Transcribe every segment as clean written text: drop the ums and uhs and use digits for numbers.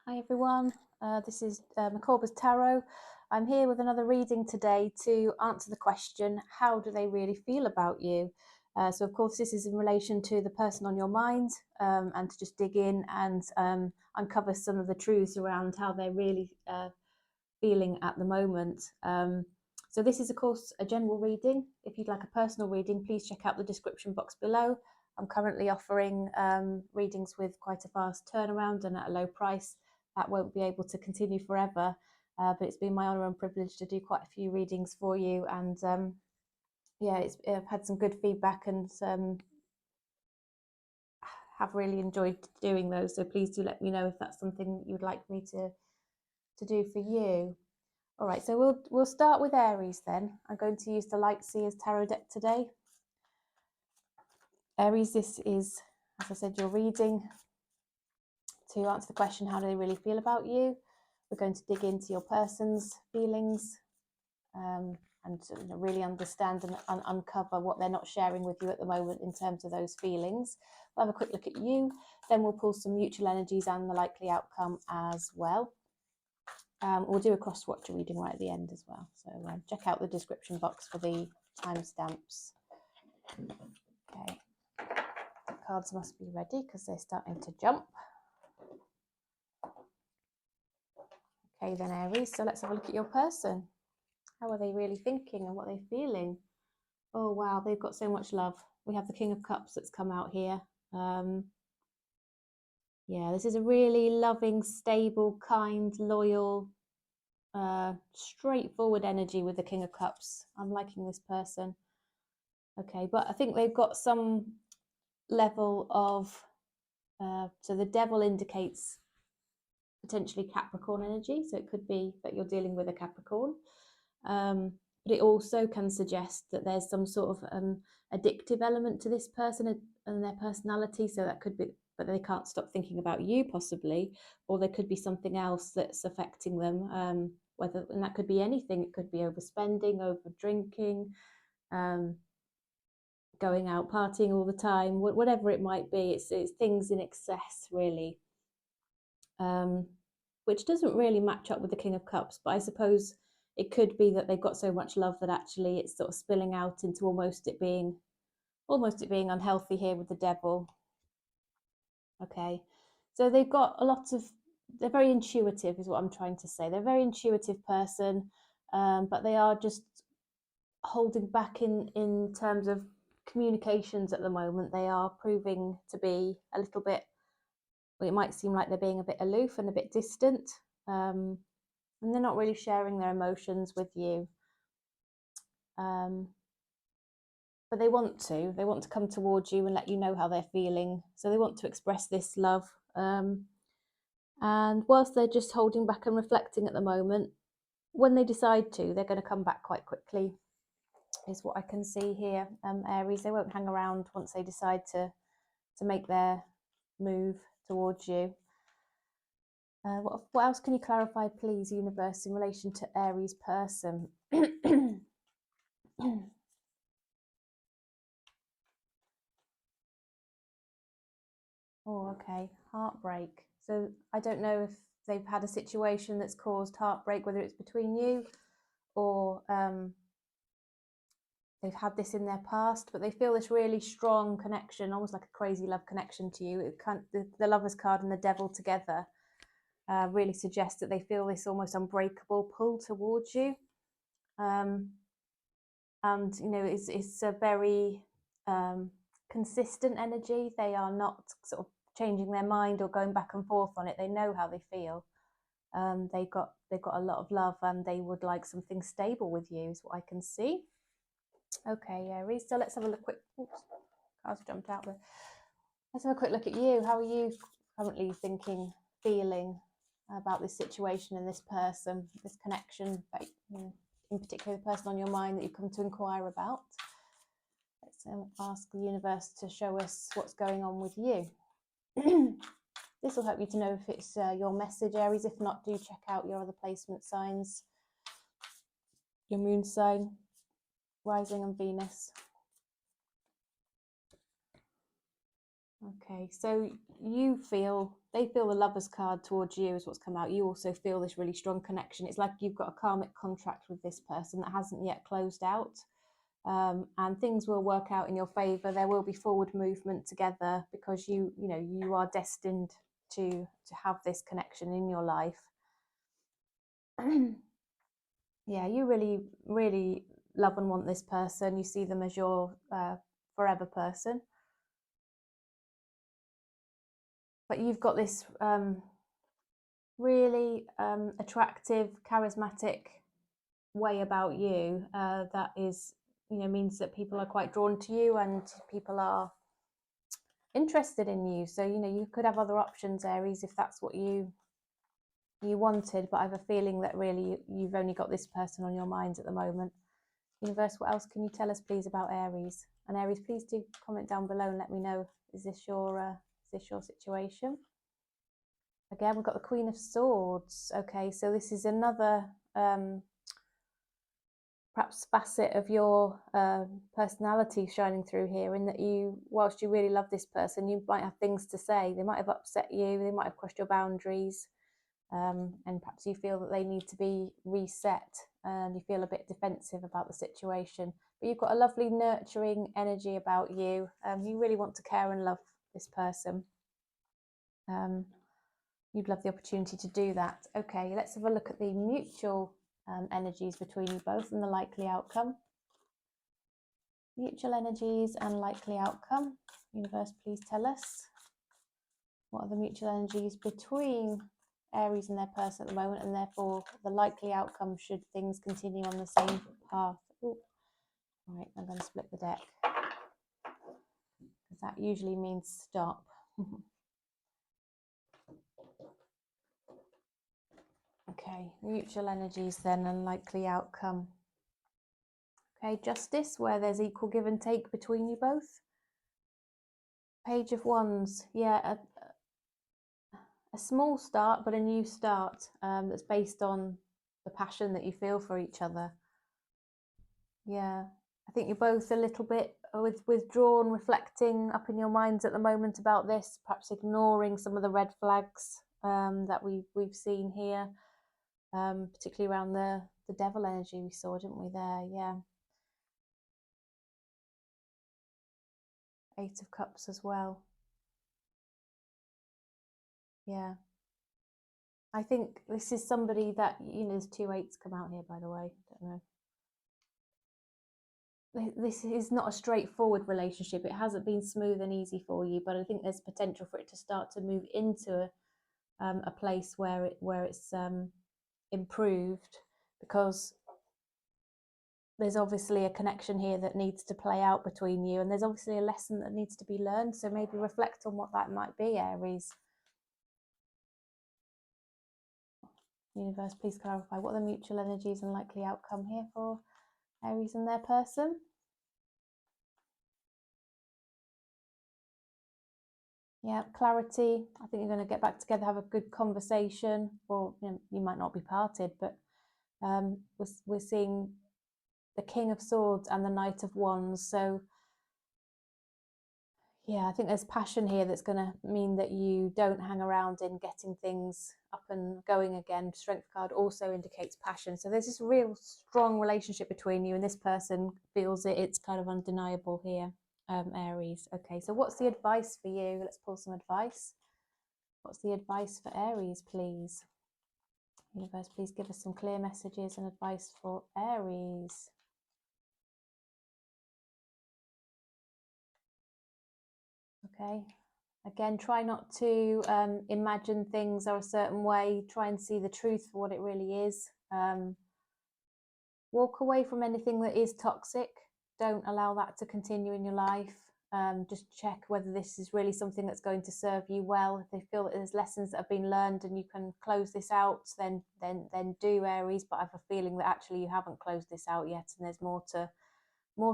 Hi everyone, this is Macorba's Tarot. I'm here with another reading today to answer the question, how do they really feel about you? So of course this is in relation to the person on your mind, and to just dig in and uncover some of the truths around how they're really feeling at the moment. So this is of course a general reading. If you'd like a personal reading, please check out the description box below. I'm currently offering readings with quite a fast turnaround and at a low price. That won't be able to continue forever, but it's been my honour and privilege to do quite a few readings for you, and yeah, I've had some good feedback and have really enjoyed doing those, so please do let me know if that's something you would like me to do for you. All right, so we'll start with Aries then. I'm going to use the Light Seers Tarot deck today. Aries, this is, as I said, your reading to answer the question, how do they really feel about you? We're going to dig into your person's feelings, and really understand and uncover what they're not sharing with you at the moment in terms of those feelings. We'll have a quick look at you, then we'll pull some mutual energies and the likely outcome as well. We'll do a cross-watch reading right at the end as well. So check out the description box for the timestamps. Okay, the cards must be ready because they're starting to jump. Okay then, Aries, so let's have a look at your person. How are they really thinking and what they're feeling? Oh wow, they've got so much love. We have the King of Cups that's come out here. Yeah, this is a really loving, stable, kind, loyal, straightforward energy with the King of Cups. I'm liking this person. Okay, but I think they've got some level of, so the Devil indicates potentially Capricorn energy, so it could be that you're dealing with a Capricorn. But it also can suggest that there's some sort of addictive element to this person and their personality, so that could be, but they can't stop thinking about you possibly, or there could be something else that's affecting them, and that could be anything. It could be overspending, over drinking, going out partying all the time, whatever it might be. It's things in excess really, which doesn't really match up with the King of Cups, but I suppose it could be that they've got so much love that actually it's sort of spilling out into almost it being unhealthy here with the Devil. Okay, so they've got a lot of, they're very intuitive is what I'm trying to say. They're a very intuitive person, but they are just holding back in terms of communications at the moment. They are proving to be a little bit, well, it might seem like they're being a bit aloof and a bit distant, and they're not really sharing their emotions with you, but they want to come towards you and let you know how they're feeling. So they want to express this love, and whilst they're just holding back and reflecting at the moment, when they decide to, they're going to come back quite quickly, is what I can see here. Aries, they won't hang around once they decide to make their move towards you. What else can you clarify, please, universe, in relation to Aries person? Oh, okay, heartbreak. So I don't know if they've had a situation that's caused heartbreak, whether it's between you or they've had this in their past, but they feel this really strong connection, almost like a crazy love connection to you. It can't, the Lovers card and the Devil together really suggests that they feel this almost unbreakable pull towards you. And you know, it's a very consistent energy. They are not sort of changing their mind or going back and forth on it. They know how they feel. They've got a lot of love, and they would like something stable with you, is what I can see. Okay, Aries, so let's have a look. Oops, cards jumped out there. Let's have a quick look at you. How are you currently thinking, feeling about this situation and this person, this connection, in particular the person on your mind that you come to inquire about? Let's ask the universe to show us what's going on with you. This will help you to know if it's your message, Aries. If not, do check out your other placement signs, your moon sign, rising, and Venus. Okay, so you feel they feel the Lovers card towards you is what's come out. You also feel this really strong connection. It's like you've got a karmic contract with this person that hasn't yet closed out. And things will work out in your favor. There will be forward movement together because you are destined to have this connection in your life. Yeah, you really, really love and want this person. You see them as your forever person. But you've got this really attractive, charismatic way about you that is, means that people are quite drawn to you and people are interested in you. So, you could have other options, Aries, if that's what you wanted, but I have a feeling that really you've only got this person on your mind at the moment. Universe, what else can you tell us, please, about Aries? And Aries, please do comment down below and let me know, is this your situation? Again, we've got the Queen of Swords. Okay, so this is another perhaps facet of your personality shining through here, in that whilst you really love this person, you might have things to say. They might have upset you, they might have crossed your boundaries, and perhaps you feel that they need to be reset and you feel a bit defensive about the situation. But you've got a lovely nurturing energy about you. You really want to care and love this person. You'd love the opportunity to do that. Okay, let's have a look at the mutual energies between you both and the likely outcome. Mutual energies and likely outcome. Universe, please tell us. What are the mutual energies between Aries and their person at the moment, and therefore the likely outcome should things continue on the same path? Ooh. All right, I'm going to split the deck because that usually means stop. Okay, mutual energies then and likely outcome. Okay, Justice, where there's equal give and take between you both. Page of Wands, yeah, a small start, but a new start that's based on the passion that you feel for each other. Yeah, I think you're both a little bit withdrawn, reflecting up in your minds at the moment about this, perhaps ignoring some of the red flags that we've seen here, particularly around the devil energy we saw, didn't we, there? Yeah. Eight of Cups as well. Yeah. I think this is somebody that, there's 2 8s come out here, by the way. I don't know. This is not a straightforward relationship. It hasn't been smooth and easy for you, but I think there's potential for it to start to move into a place where it's improved, because there's obviously a connection here that needs to play out between you, and there's obviously a lesson that needs to be learned. So maybe reflect on what that might be, Aries. Universe, please clarify what are the mutual energies and likely outcome here for Aries and their person. Yeah, clarity. I think you're going to get back together, have a good conversation, or you might not be parted, but we're seeing the King of Swords and the Knight of Wands. So yeah, I think there's passion here that's going to mean that you don't hang around in getting things up and going again. Strength card also indicates passion. So there's this real strong relationship between you, and this person feels it's kind of undeniable here, Aries. Okay, so what's the advice for you? Let's pull some advice. What's the advice for Aries, please? Universe, please give us some clear messages and advice for Aries. Okay. Again, try not to imagine things are a certain way. Try and see the truth for what it really is. Walk away from anything that is toxic. Don't allow that to continue in your life. Just check whether this is really something that's going to serve you well. If they feel that there's lessons that have been learned and you can close this out, then do, Aries. But I have a feeling that actually you haven't closed this out yet, and there's more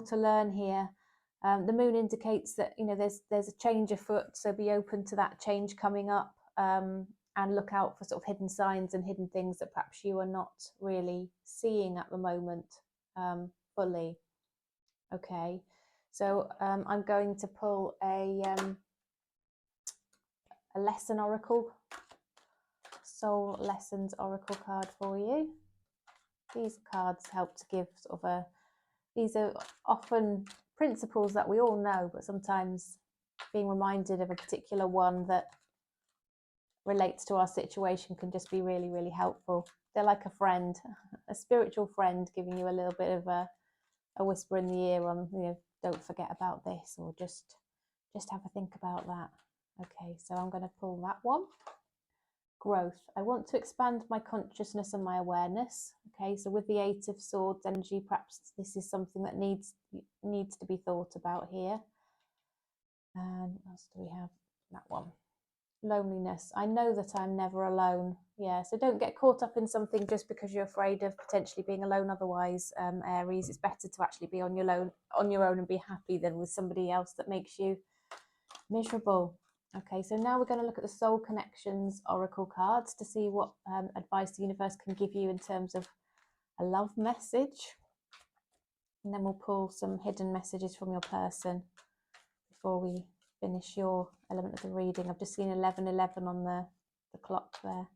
to learn here. The moon indicates that there's a change afoot, so be open to that change coming up, and look out for sort of hidden signs and hidden things that perhaps you are not really seeing at the moment fully. Okay, so I'm going to pull a a lesson oracle, soul lessons oracle card for you. These cards help to give sort of these are often principles that we all know, but sometimes being reminded of a particular one that relates to our situation can just be really, really helpful. They're like a friend, a spiritual friend, giving you a little bit of a whisper in the ear on, don't forget about this, or just have a think about that. Okay, so I'm going to pull that one. Growth. I want to expand my consciousness and my awareness. Okay, so with the Eight of Swords energy, perhaps this is something that needs to be thought about here. And what else do we have? That one. Loneliness. I know that I'm never alone. Yeah, so don't get caught up in something just because you're afraid of potentially being alone otherwise, Aries. It's better to actually be on your own and be happy than with somebody else that makes you miserable. Okay, so now we're going to look at the soul connections oracle cards to see what advice the universe can give you in terms of a love message, and then we'll pull some hidden messages from your person before we finish your element of the reading. I've just seen 11:11 on the clock there.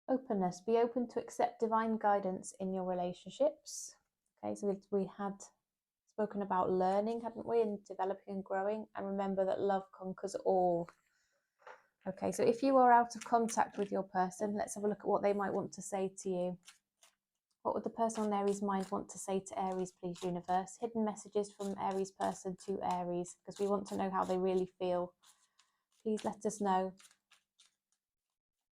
Openness. Be open to accept divine guidance in your relationships. Okay, so we had spoken about learning, hadn't we, and developing and growing, and remember that love conquers all. Okay, so if you are out of contact with your person, let's have a look at what they might want to say to you. What would the person on Aries' mind want to say to Aries, please, universe? Hidden messages from Aries person to Aries, because we want to know how they really feel. Please let us know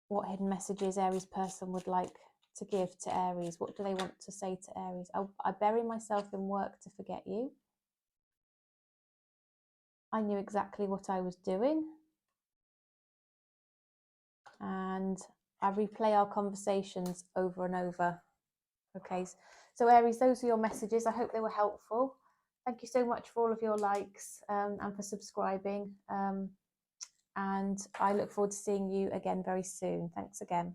what hidden messages Aries person would like to give to Aries. What do they want to say to Aries? I bury myself in work to forget you. I knew exactly what I was doing. And I replay our conversations over and over. Okay, so Aries, those are your messages. I hope they were helpful. Thank you so much for all of your likes and for subscribing. And I look forward to seeing you again very soon. Thanks again.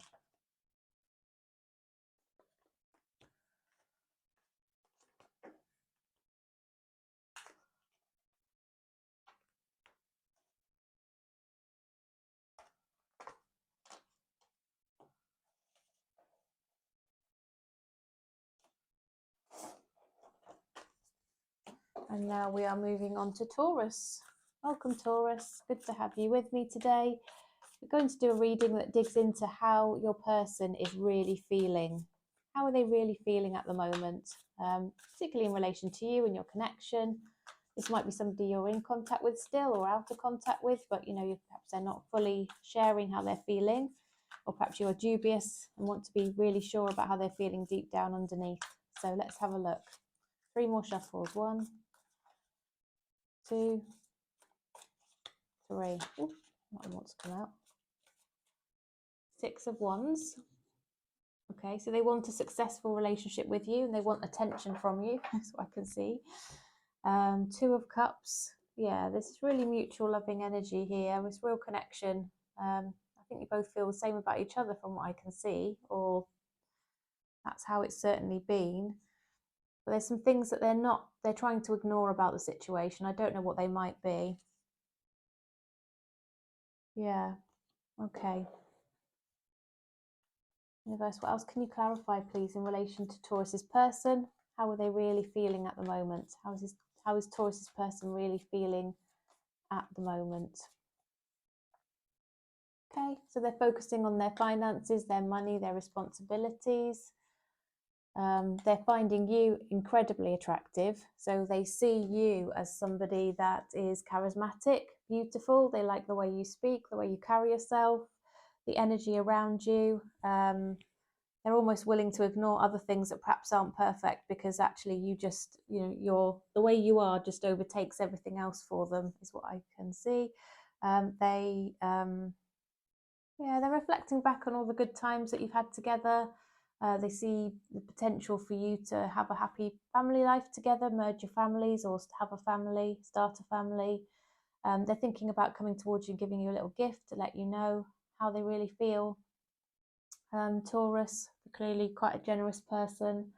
And now we are moving on to Taurus. Welcome, Taurus. Good to have you with me today. We're going to do a reading that digs into how your person is really feeling. How are they really feeling at the moment, particularly in relation to you and your connection? This might be somebody you're in contact with still or out of contact with, but perhaps they're not fully sharing how they're feeling, or perhaps you're dubious and want to be really sure about how they're feeling deep down underneath. So let's have a look. 3 more shuffles. 1, 2, 3. Ooh, that one wants to come out. 6 of Wands. Okay, so they want a successful relationship with you and they want attention from you. That's what I can see. 2 of Cups. Yeah, this is really mutual loving energy here. This real connection. I think you both feel the same about each other from what I can see, or that's how it's certainly been. But there's some things that they're trying to ignore about the situation. I don't know what they might be. Yeah, okay. Universe, what else can you clarify, please, in relation to Taurus's person? How are they really feeling at the moment? How is Taurus's person really feeling at the moment? Okay, so they're focusing on their finances, their money, their responsibilities. They're finding you incredibly attractive. So they see you as somebody that is charismatic, beautiful. They like the way you speak, the way you carry yourself, the energy around you. They're almost willing to ignore other things that perhaps aren't perfect, because actually you just, the way you are just overtakes everything else for them, is what I can see. They're reflecting back on all the good times that you've had together. They see the potential for you to have a happy family life together, merge your families, or have a family, start a family. They're thinking about coming towards you and giving you a little gift to let you know how they really feel. Taurus, clearly quite a generous person.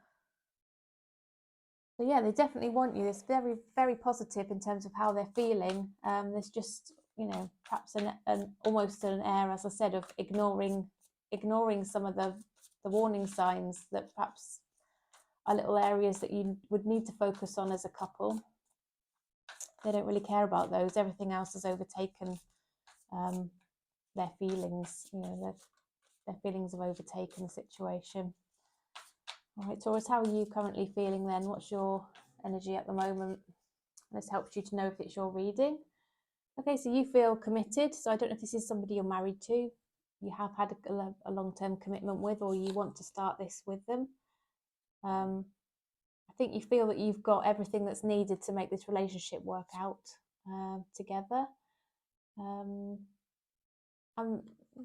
So yeah, they definitely want you. It's very, very positive in terms of how they're feeling. There's just, you know, perhaps an almost an air, as I said, of ignoring some of the warning signs that perhaps are little areas that you would need to focus on as a couple. They don't really care about those. Everything else has overtaken their feelings. You know, their feelings have overtaken the situation. All right, Taurus, how are you currently feeling then? What's your energy at the moment? This helps you to know if it's your reading. Okay, so you feel committed. So I don't know if this is somebody you're married to, you have had a long-term commitment with, or you want to start this with them. I think you feel that you've got everything that's needed to make this relationship work out together.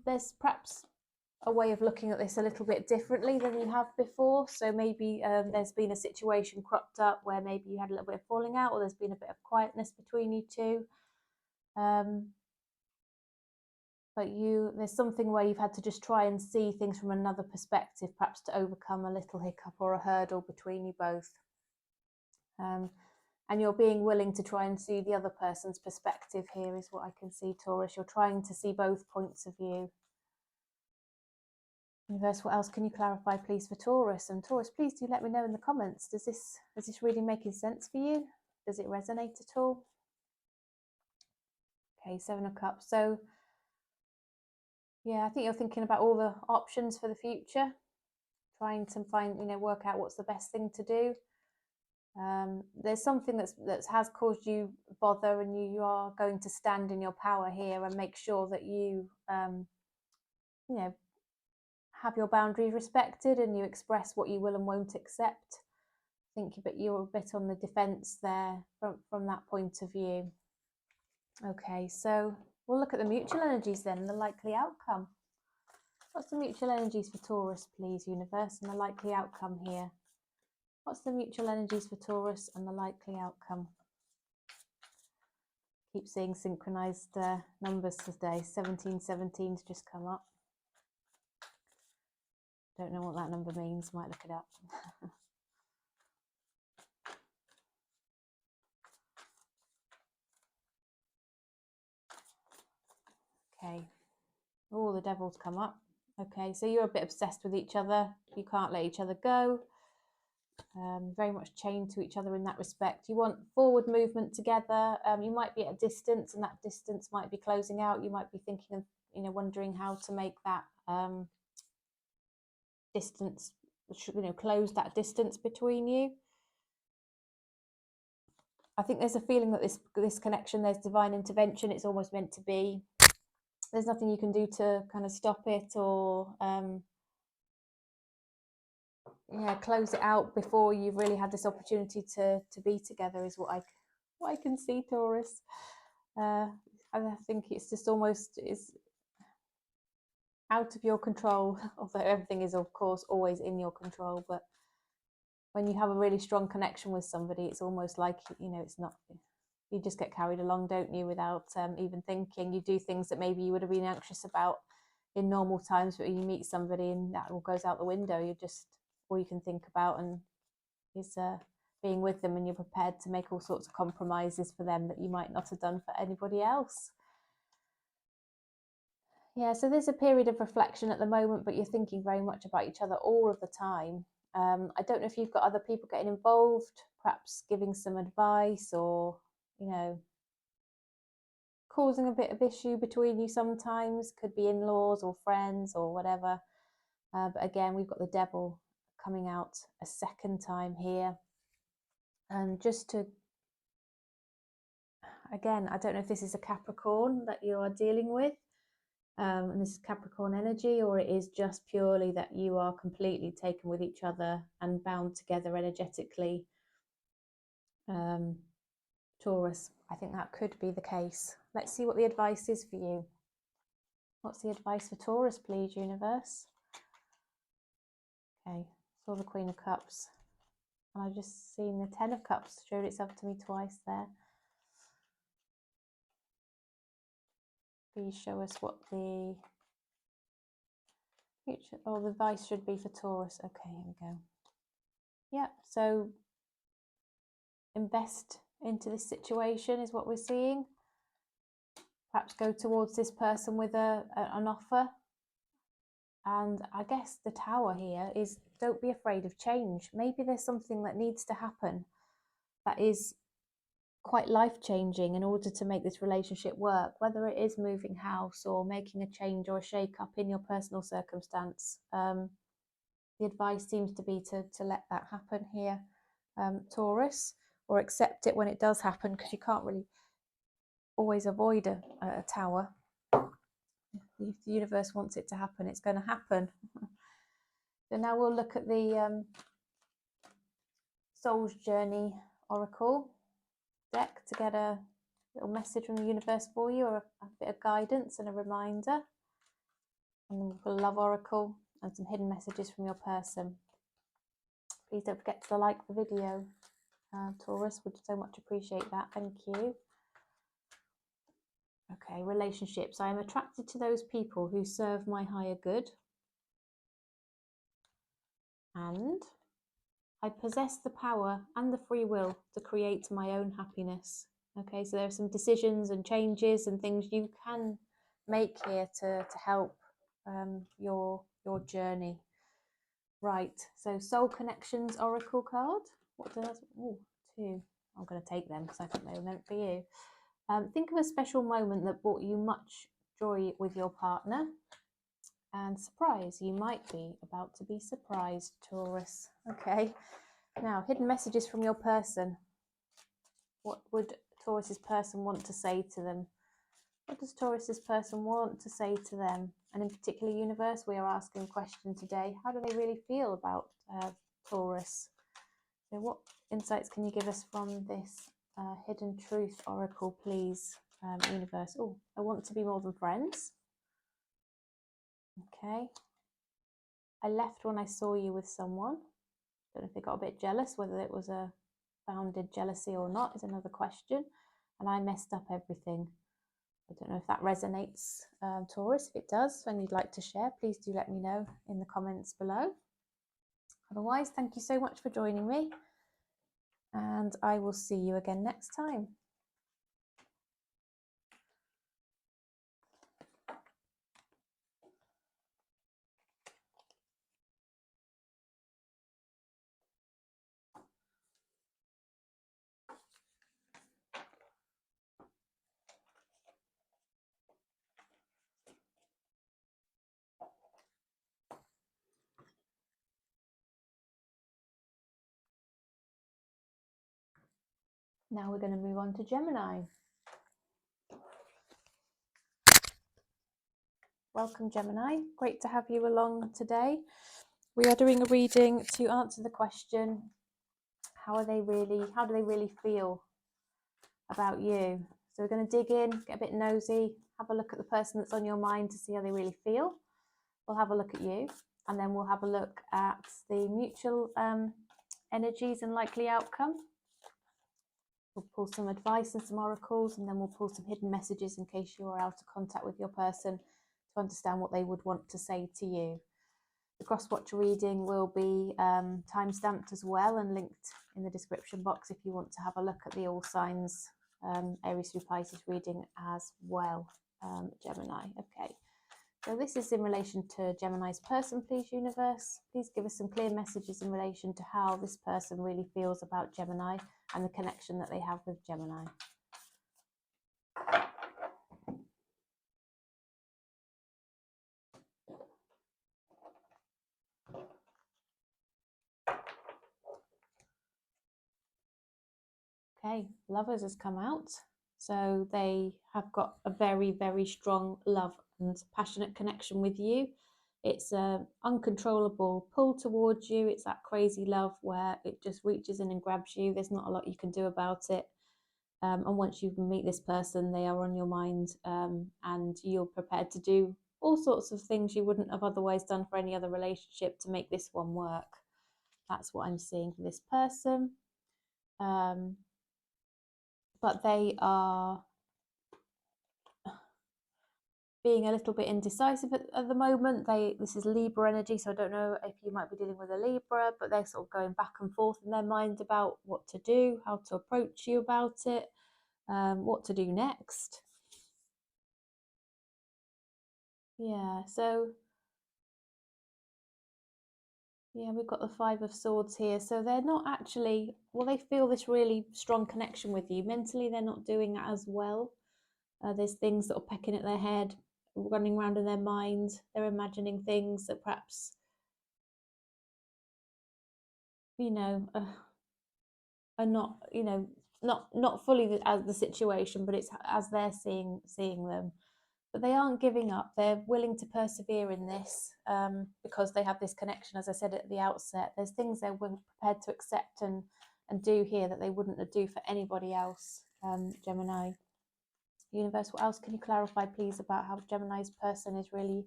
There's perhaps a way of looking at this a little bit differently than you have before. So maybe there's been a situation cropped up where maybe you had a little bit of falling out, or there's been a bit of quietness between you two. But there's something where you've had to just try and see things from another perspective, perhaps to overcome a little hiccup or a hurdle between you both. And you're being willing to try and see the other person's perspective here is what I can see, Taurus. You're trying to see both points of view. Universe, what else can you clarify, please, for Taurus? And Taurus, please do let me know in the comments. Is this really making sense for you? Does it resonate at all? Okay, 7 of Cups. So, yeah, I think you're thinking about all the options for the future, trying to find, work out what's the best thing to do. There's something that has caused you bother, and you are going to stand in your power here and make sure that you, have your boundaries respected, and you express what you will and won't accept. I think you're a bit on the defense there from that point of view. Okay, so we'll look at the mutual energies then, the likely outcome. What's the mutual energies for Taurus, please, universe, and the likely outcome here? What's the mutual energies for Taurus and the likely outcome? Keep seeing synchronized numbers today. 1717's just come up. Don't know what that number means, might look it up. Okay. Oh, the Devil's come up. Okay, so you're a bit obsessed with each other. You can't let each other go. Very much chained to each other in that respect. You want forward movement together. You might be at a distance, and that distance might be closing out. You might be thinking of, wondering how to make that distance, close that distance between you. I think there's a feeling that this connection, there's divine intervention. It's almost meant to be. There's nothing you can do to kind of stop it or close it out before you've really had this opportunity to be together, is what I can see, Taurus. I think it's just almost is out of your control, although everything is, of course, always in your control. But when you have a really strong connection with somebody, it's almost like, it's not, you just get carried along, don't you, without even thinking. You do things that maybe you would have been anxious about in normal times, but you meet somebody and that all goes out the window. All you can think about and is being with them, and you're prepared to make all sorts of compromises for them that you might not have done for anybody else. Yeah, so there's a period of reflection at the moment, but you're thinking very much about each other all of the time. I don't know if you've got other people getting involved, perhaps giving some advice, or, causing a bit of issue between you sometimes. Could be in-laws or friends or whatever. But again, we've got the Devil coming out a second time here. And just to, again, I don't know if this is a Capricorn that you are dealing with. And this is Capricorn energy, or it is just purely that you are completely taken with each other and bound together energetically. Taurus, I think that could be the case. Let's see what the advice is for you. What's the advice for Taurus, please, universe? Okay, saw the Queen of Cups. And I've just seen the 10 of Cups showed itself to me twice there. Please show us what the Future, or the advice should be for Taurus. Okay, here we go. Yeah, so invest into this situation is what we're seeing. Perhaps go towards this person with an offer. And I guess the Tower here is, don't be afraid of change. Maybe there's something that needs to happen that is quite life-changing in order to make this relationship work, whether it is moving house or making a change or a shake-up in your personal circumstance. The advice seems to be to let that happen here, Taurus, or accept it when it does happen, because you can't really always avoid a Tower. If the universe wants it to happen, it's going to happen. So now we'll look at the Soul's Journey Oracle deck to get a little message from the universe for you, or a bit of guidance and a reminder. And then we'll put a Love Oracle and some hidden messages from your person. Please don't forget to like the video, Taurus. Would so much appreciate that. Thank you. Okay, relationships. I am attracted to those people who serve my higher good. And I possess the power and the free will to create my own happiness. Okay, so there are some decisions and changes and things you can make here to help your journey. Right, so Soul Connections Oracle card. What does? Oh, 2. I'm going to take them because I think they were meant for you. Think of a special moment that brought you much joy with your partner. And surprise, you might be about to be surprised, Taurus. Okay, now hidden messages from your person. What would Taurus's person want to say to them? What does Taurus's person want to say to them? And in particular, universe, we are asking a question today. How do they really feel about Taurus? So what insights can you give us from this Hidden Truth Oracle, please, universe? Oh, I want to be more than friends. Okay. I left when I saw you with someone. Don't know if they got a bit jealous, whether it was a founded jealousy or not is another question. And I messed up everything. I don't know if that resonates, Taurus. If it does, and you'd like to share, please do let me know in the comments below. Otherwise, thank you so much for joining me, and I will see you again next time. Now we're going to move on to Gemini. Welcome, Gemini. Great to have you along today. We are doing a reading to answer the question, how do they really feel about you? So we're going to dig in, get a bit nosy, have a look at the person that's on your mind to see how they really feel. We'll have a look at you, and then we'll have a look at the mutual energies and likely outcome. We'll pull some advice and some oracles, and then we'll pull some hidden messages in case you're out of contact with your person to understand what they would want to say to you. The cross-watch reading will be time-stamped as well and linked in the description box if you want to have a look at the all signs Aries through Pisces reading as well, Gemini. Okay, so this is in relation to Gemini's person, please, universe. Please give us some clear messages in relation to how this person really feels about Gemini and the connection that they have with Gemini. Okay, Lovers has come out. So they have got a very, very strong love and passionate connection with you. It's an uncontrollable pull towards you. It's that crazy love where it just reaches in and grabs you. There's not a lot you can do about it. And once you meet this person, they are on your mind, and you're prepared to do all sorts of things you wouldn't have otherwise done for any other relationship to make this one work. That's what I'm seeing for this person. But they are being a little bit indecisive at the moment. This is Libra energy, so I don't know if you might be dealing with a Libra, but they're sort of going back and forth in their mind about what to do, how to approach you about it, what to do next. Yeah, so yeah, we've got the Five of Swords here. So they're not actually, well, they feel this really strong connection with you. Mentally, they're not doing as well. There's things that are pecking at their head, running around in their mind. They're imagining things that perhaps, you know, are not, you know, not fully as the situation, but it's as they're seeing them. But they aren't giving up. They're willing to persevere in this because they have this connection. As I said at the outset, there's things they're prepared to accept and do here that they wouldn't do for anybody else. Gemini. Universe, what else can you clarify, please, about how Gemini's person is really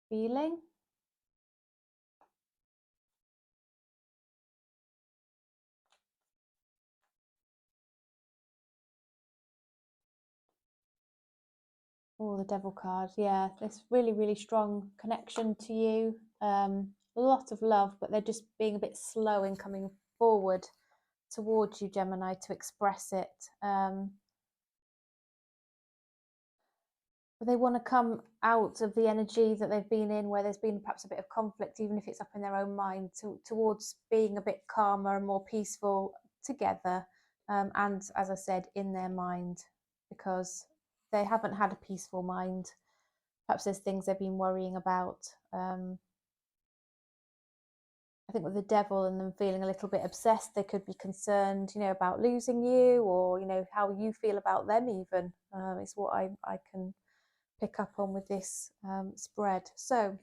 feeling? Oh, the Devil card. Yeah, this really, really strong connection to you. A lot of love, but they're just being a bit slow in coming forward towards you, Gemini, to express it. But they want to come out of the energy that they've been in, where there's been perhaps a bit of conflict, even if it's up in their own mind, towards being a bit calmer and more peaceful together. And as I said, in their mind, because they haven't had a peaceful mind. Perhaps there's things they've been worrying about. I think with the Devil and them feeling a little bit obsessed, they could be concerned, you know, about losing you, or, you know, how you feel about them even. It's what I can pick up on with this spread. So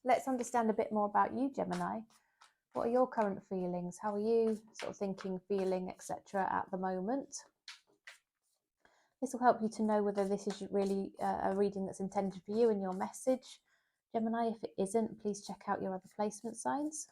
let's understand a bit more about you, Gemini. What are your current feelings? How are you sort of thinking, feeling, etc. at the moment? This will help you to know whether this is really a reading that's intended for you and your message. Gemini, if it isn't, please check out your other placement signs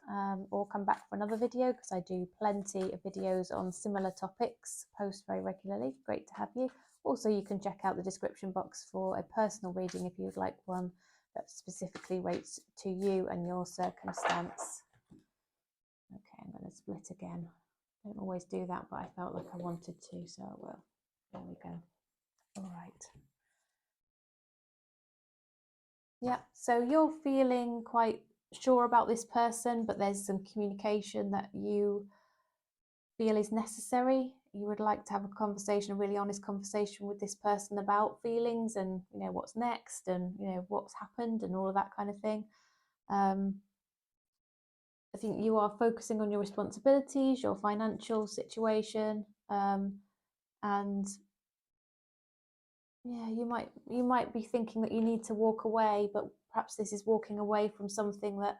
or come back for another video, because I do plenty of videos on similar topics, post very regularly. Great to have you. Also, you can check out the description box for a personal reading if you would like one that specifically relates to you and your circumstance. Okay, I'm going to split again. I don't always do that, but I felt like I wanted to, so I will. There we go. All right. Yeah, so you're feeling quite sure about this person, but there's some communication that you feel is necessary. You would like to have a conversation, a really honest conversation with this person about feelings and, you know, what's next and, you know, what's happened and all of that kind of thing. I think you are focusing on your responsibilities, your financial situation, and yeah, you might be thinking that you need to walk away, but perhaps this is walking away from something that,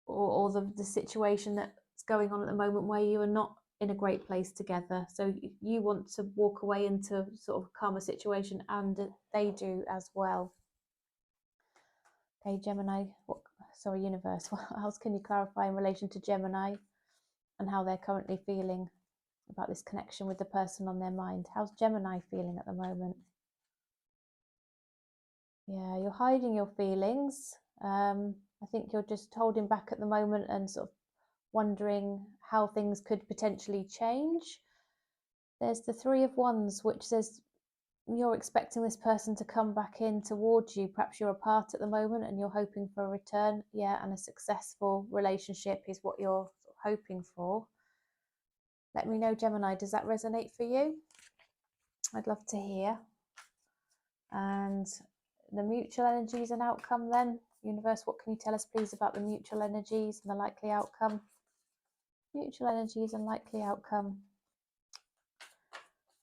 or the situation that's going on at the moment where you are not in a great place together. So you want to walk away into sort of a calmer situation, and they do as well. Okay, Gemini, sorry, universe, what else can you clarify in relation to Gemini and how they're currently feeling about this connection with the person on their mind? How's Gemini feeling at the moment? Yeah, you're hiding your feelings. I think you're just holding back at the moment and sort of wondering how things could potentially change. There's the Three of Wands, which says you're expecting this person to come back in towards you. Perhaps you're apart at the moment and you're hoping for a return. Yeah, and a successful relationship is what you're hoping for. Let me know, Gemini, does that resonate for you? I'd love to hear. And the mutual energies and outcome then. Universe, what can you tell us, please, about the mutual energies and the likely outcome? Mutual energies and likely outcome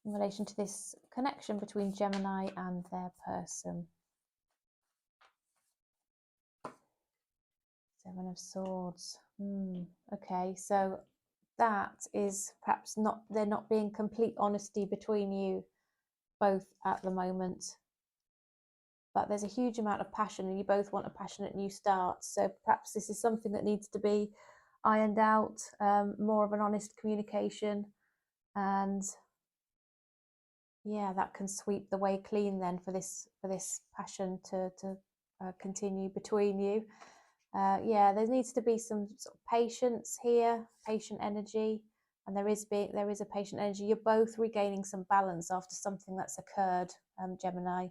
in relation to this connection between Gemini and their person. Seven of Swords. Okay, so that is perhaps not, they're not being complete honesty between you both at the moment. But there's a huge amount of passion and you both want a passionate new start. So perhaps this is something that needs to be ironed out, more of an honest communication, and yeah, that can sweep the way clean then for this passion to continue between you. Yeah, there needs to be some sort of patience here, patient energy, and there is a patient energy. You're both regaining some balance after something that's occurred, Gemini.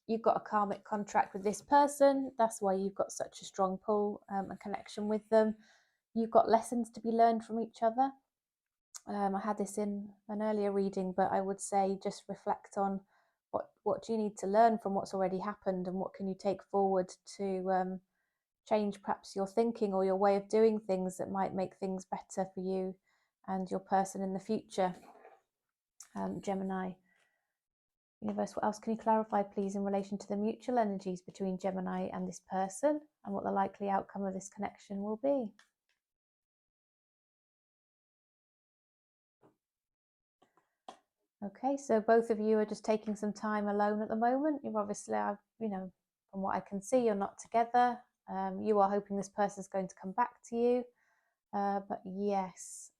You've got a karmic contract with this person. That's why you've got such a strong pull and connection with them. You've got lessons to be learned from each other. I had this in an earlier reading, but I would say just reflect on what do you need to learn from what's already happened, and what can you take forward to change perhaps your thinking or your way of doing things that might make things better for you and your person in the future. Gemini. Universe, what else can you clarify, please, in relation to the mutual energies between Gemini and this person, and what the likely outcome of this connection will be? Okay, so both of you are just taking some time alone at the moment. You're obviously, from what I can see, you're not together. You are hoping this person's going to come back to you. But yes,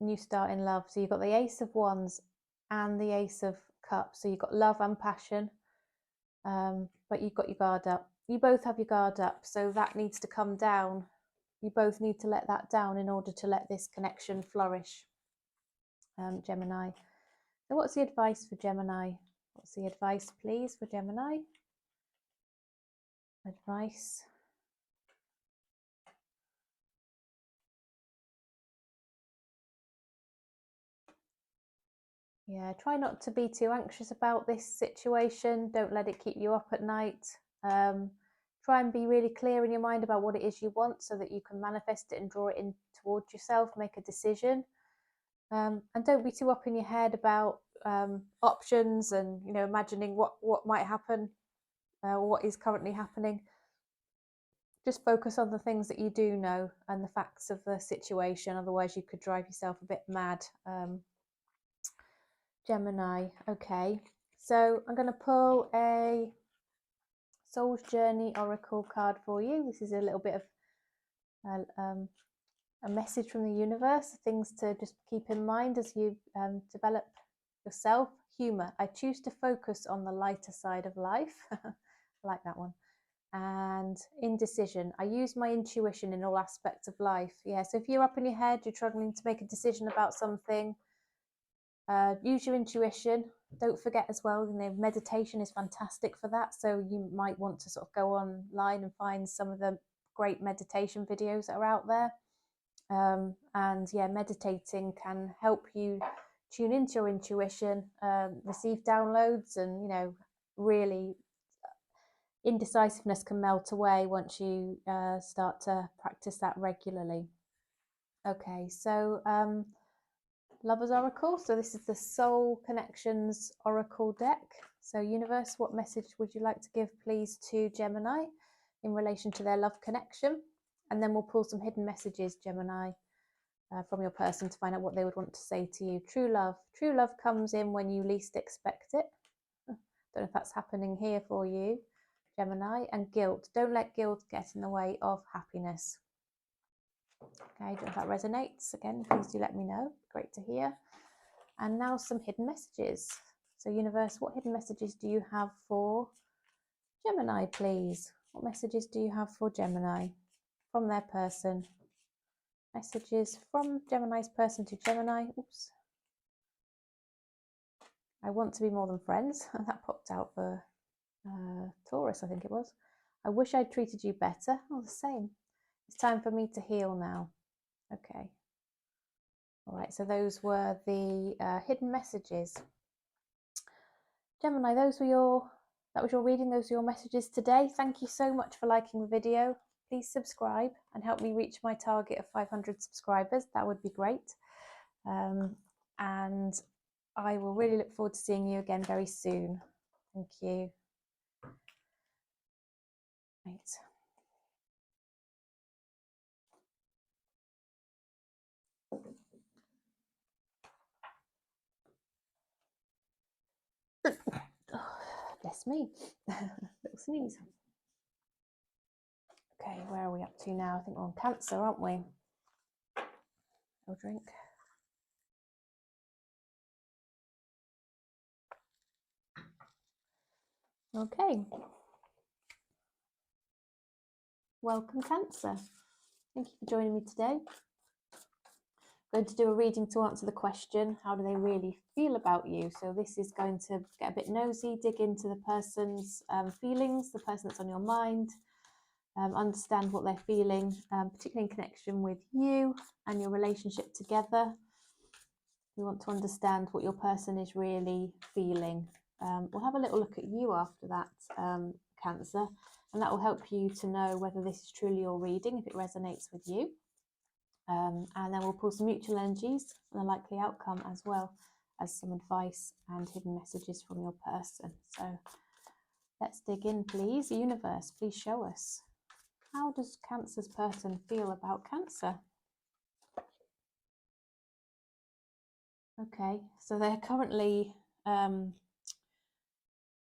new start in love. So you've got the Ace of Wands and the Ace of Cups. So you've got love and passion, but you've got your guard up. You both have your guard up, so that needs to come down. You both need to let that down in order to let this connection flourish, Gemini. So what's the advice for Gemini? What's the advice, please, for Gemini? Advice. Yeah, try not to be too anxious about this situation. Don't let it keep you up at night. Try and be really clear in your mind about what it is you want so that you can manifest it and draw it in towards yourself, make a decision. And don't be too up in your head about options and, imagining what might happen, what is currently happening. Just focus on the things that you do know and the facts of the situation. Otherwise, you could drive yourself a bit mad. Gemini. Okay, so I'm going to pull a Soul's Journey Oracle card for you. This is a little bit of a message from the universe, things to just keep in mind as you develop yourself. Humor. I choose to focus on the lighter side of life. I like that one. And indecision. I use my intuition in all aspects of life. Yeah, so if you're up in your head, you're struggling to make a decision about something, use your intuition. Don't forget as well, meditation is fantastic for that. So you might want to sort of go online and find some of the great meditation videos that are out there. And yeah, meditating can help you tune into your intuition, receive downloads, and really indecisiveness can melt away once you start to practice that regularly. Okay, so Lover's Oracle. So this is the Soul Connections Oracle deck. So universe, what message would you like to give, please, to Gemini in relation to their love connection? And then we'll pull some hidden messages, Gemini, from your person to find out what they would want to say to you. True love. True love comes in when you least expect it. Don't know if that's happening here for you, Gemini. And guilt. Don't let guilt get in the way of happiness. Okay, I don't know if that resonates. Again, please do let me know. Great to hear. And now some hidden messages. So universe, what hidden messages do you have for Gemini, please? What messages do you have for Gemini from their person? Messages from Gemini's person to Gemini. Oops. I want to be more than friends. That popped out for Taurus, I think it was. I wish I'd treated you better. Oh, the same. It's time for me to heal now. Okay. All right, so those were the hidden messages. Gemini, that was your reading. Those were your messages today. Thank you so much for liking the video. Please subscribe and help me reach my target of 500 subscribers. That would be great. And I will really look forward to seeing you again very soon. Thank you. Right. Oh, bless me. Little sneeze. Okay, where are we up to now? I think we're on Cancer, aren't we? I'll drink. Okay. Welcome, Cancer. Thank you for joining me today. I'm going to do a reading to answer the question, how do they really feel about you? So this is going to get a bit nosy, dig into the person's feelings, the person that's on your mind, understand what they're feeling, particularly in connection with you and your relationship together. We want to understand what your person is really feeling. We'll have a little look at you after that, Cancer, and that will help you to know whether this is truly your reading, if it resonates with you. And then we'll pull some mutual energies and a likely outcome, as well as some advice and hidden messages from your person. So let's dig in, please. Universe, please show us. How does Cancer's person feel about Cancer? Okay, so they're currently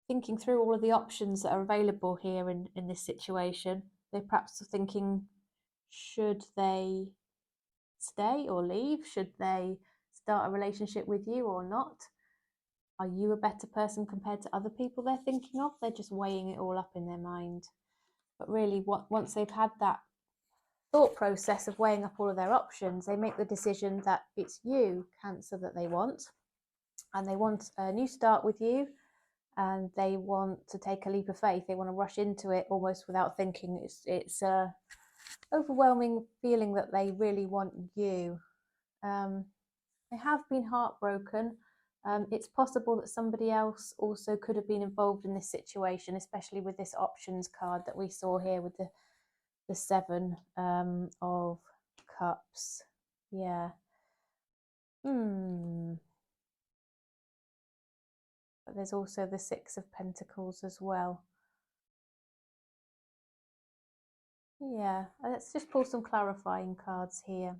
thinking through all of the options that are available here in this situation. They perhaps are thinking, should they stay or leave? Should they start a relationship with you or not? Are you a better person compared to other people they're thinking of? They're just weighing it all up in their mind. But really, once they've had that thought process of weighing up all of their options, they make the decision that it's you, Cancer, that they want. And they want a new start with you. And they want to take a leap of faith. They want to rush into it almost without thinking. It's a overwhelming feeling that they really want you. They have been heartbroken. It's possible that somebody else also could have been involved in this situation, especially with this options card that we saw here with the Seven of Cups. Yeah. But there's also the Six of Pentacles as well. Yeah, let's just pull some clarifying cards here.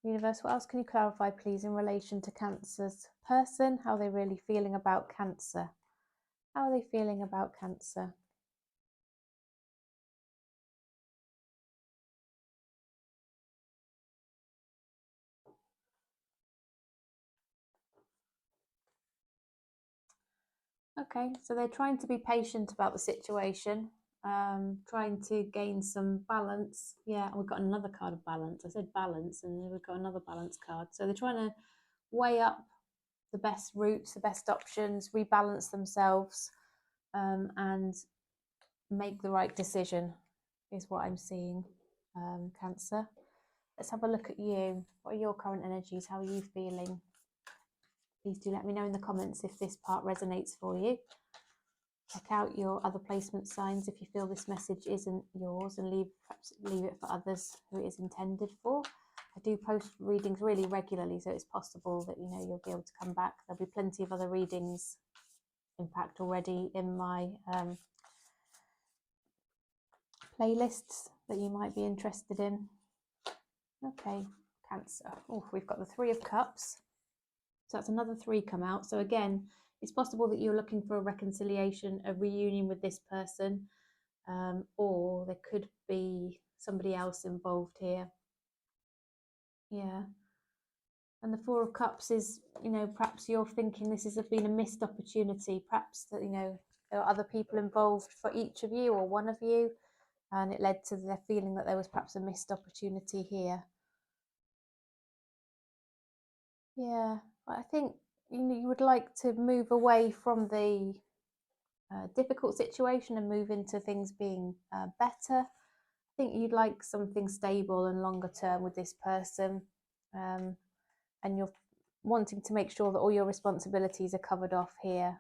Universe, what else can you clarify, please, in relation to Cancer's person? How are they really feeling about Cancer? How are they feeling about Cancer? Okay, so they're trying to be patient about the situation, trying to gain some balance. Yeah, we've got another card of balance. I said balance, and then we've got another balance card. So they're trying to weigh up the best routes, the best options, rebalance themselves, and make the right decision, is what I'm seeing, Cancer. Let's have a look at you. What are your current energies? How are you feeling? Please do let me know in the comments if this part resonates for you. Check out your other placement signs if you feel this message isn't yours, and perhaps leave it for others who it is intended for. I do post readings really regularly, so it's possible that you'll be able to come back. There'll be plenty of other readings, in fact, already in my playlists that you might be interested in. Okay, Cancer. Oh, we've got the Three of Cups. So that's another three come out. So again, it's possible that you're looking for a reconciliation, a reunion with this person, or there could be somebody else involved here. Yeah. And the Four of Cups is, perhaps you're thinking this has been a missed opportunity. Perhaps that, there are other people involved for each of you or one of you, and it led to their feeling that there was perhaps a missed opportunity here. Yeah, I think you would like to move away from the difficult situation and move into things being better. I think you'd like something stable and longer term with this person, and you're wanting to make sure that all your responsibilities are covered off here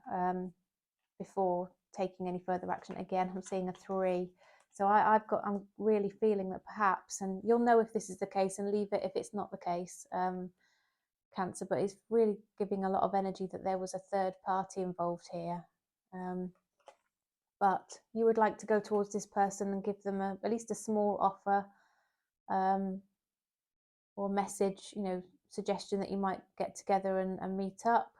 before taking any further action. Again, I'm seeing a three. So I'm really feeling that perhaps, and you'll know if this is the case and leave it if it's not the case, Cancer, but it's really giving a lot of energy that there was a third party involved here. But you would like to go towards this person and give them at least a small offer, or message, suggestion that you might get together and meet up.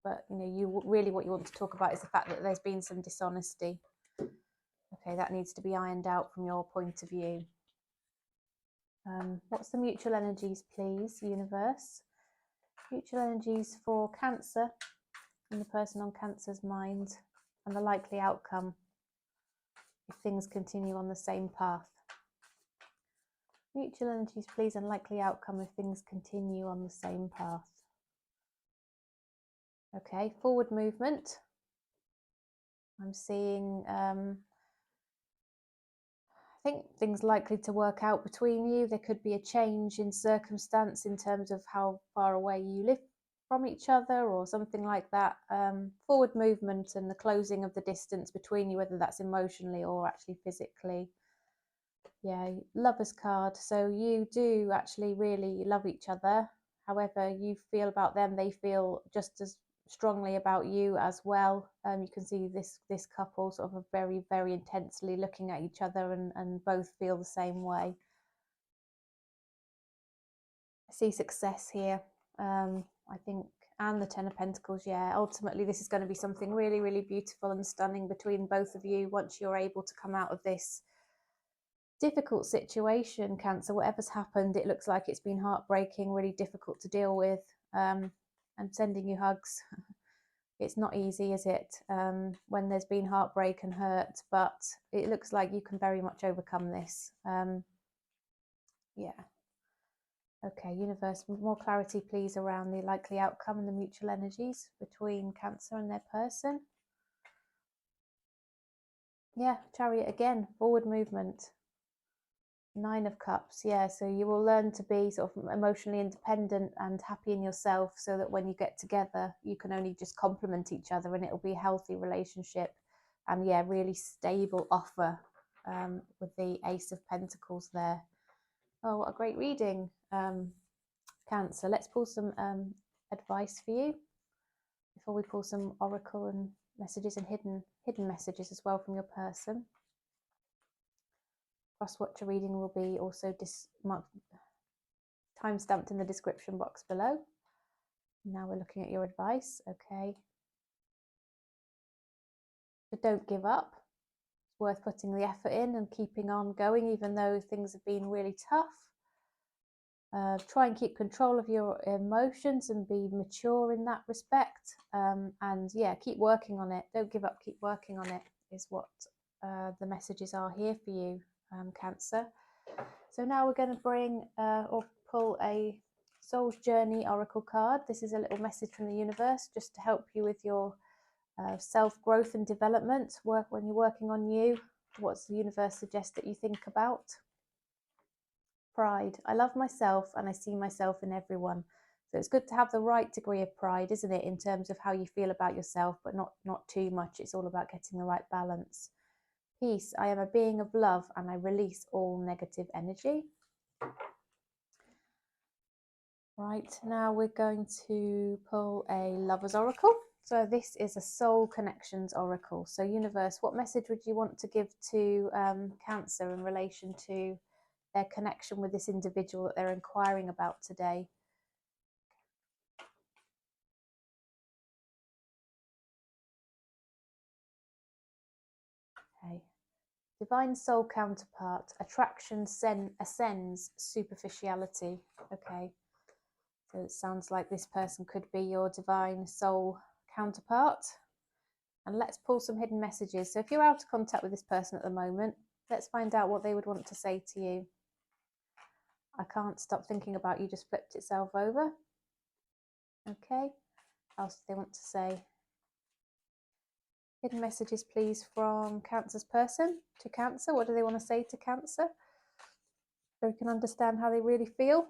But you really, what you want to talk about is the fact that there's been some dishonesty. Okay, that needs to be ironed out from your point of view. What's the mutual energies, please, Universe? Future energies for Cancer and the person on Cancer's mind, and the likely outcome if things continue on the same path. Mutual energies, please, and likely outcome if things continue on the same path. Okay, forward movement. I'm seeing, I think things likely to work out between you. There could be a change in circumstance in terms of how far away you live from each other or something like that. Forward movement and the closing of the distance between you, whether that's emotionally or actually physically. Yeah, Lover's card. So you do actually really love each other. However you feel about them, they feel just as strongly about you as well. You can see this couple sort of very, very intensely looking at each other and both feel the same way. I see success here. I think, and the Ten of Pentacles. Yeah, ultimately this is going to be something really, really beautiful and stunning between both of you once you're able to come out of this difficult situation, Cancer. Whatever's happened, it looks like it's been heartbreaking, really difficult to deal with. I'm sending you hugs. It's not easy, is it, when there's been heartbreak and hurt, but it looks like you can very much overcome this. Yeah. Okay, universe, more clarity please around the likely outcome and the mutual energies between Cancer and their person. Yeah, Chariot again, forward movement. Nine of Cups. Yeah, so you will learn to be sort of emotionally independent and happy in yourself, so that when you get together you can only just complement each other and it'll be a healthy relationship. And yeah, really stable offer with the Ace of Pentacles there. Oh, what a great reading, Cancer. Let's pull some advice for you before we pull some oracle and messages and hidden messages as well from your person. Cross-watcher reading will be also time-stamped in the description box below. Now we're looking at your advice. Okay. So don't give up. It's worth putting the effort in and keeping on going, even though things have been really tough. Try and keep control of your emotions and be mature in that respect. And yeah, keep working on it. Don't give up, keep working on it is what the messages are here for you, Cancer. So now we're going to bring or pull a Soul's Journey Oracle card. This is a little message from the universe just to help you with your self-growth and development. When you're working on you, what's the universe suggest that you think about? Pride. I love myself and I see myself in everyone. So it's good to have the right degree of pride, isn't it, in terms of how you feel about yourself, but not too much. It's all about getting the right balance. Peace. I am a being of love and I release all negative energy. Right, now we're going to pull a Lover's Oracle. So this is a Soul Connections Oracle. So universe, what message would you want to give to Cancer in relation to their connection with this individual that they're inquiring about today? Okay. Divine soul counterpart, attraction ascends superficiality. Okay. So it sounds like this person could be your divine soul counterpart. And let's pull some hidden messages. So if you're out of contact with this person at the moment, let's find out what they would want to say to you. I can't stop thinking about you just flipped itself over. Okay. What else do they want to say? Hidden messages, please, from Cancer's person to Cancer. What do they want to say to Cancer? So we can understand how they really feel.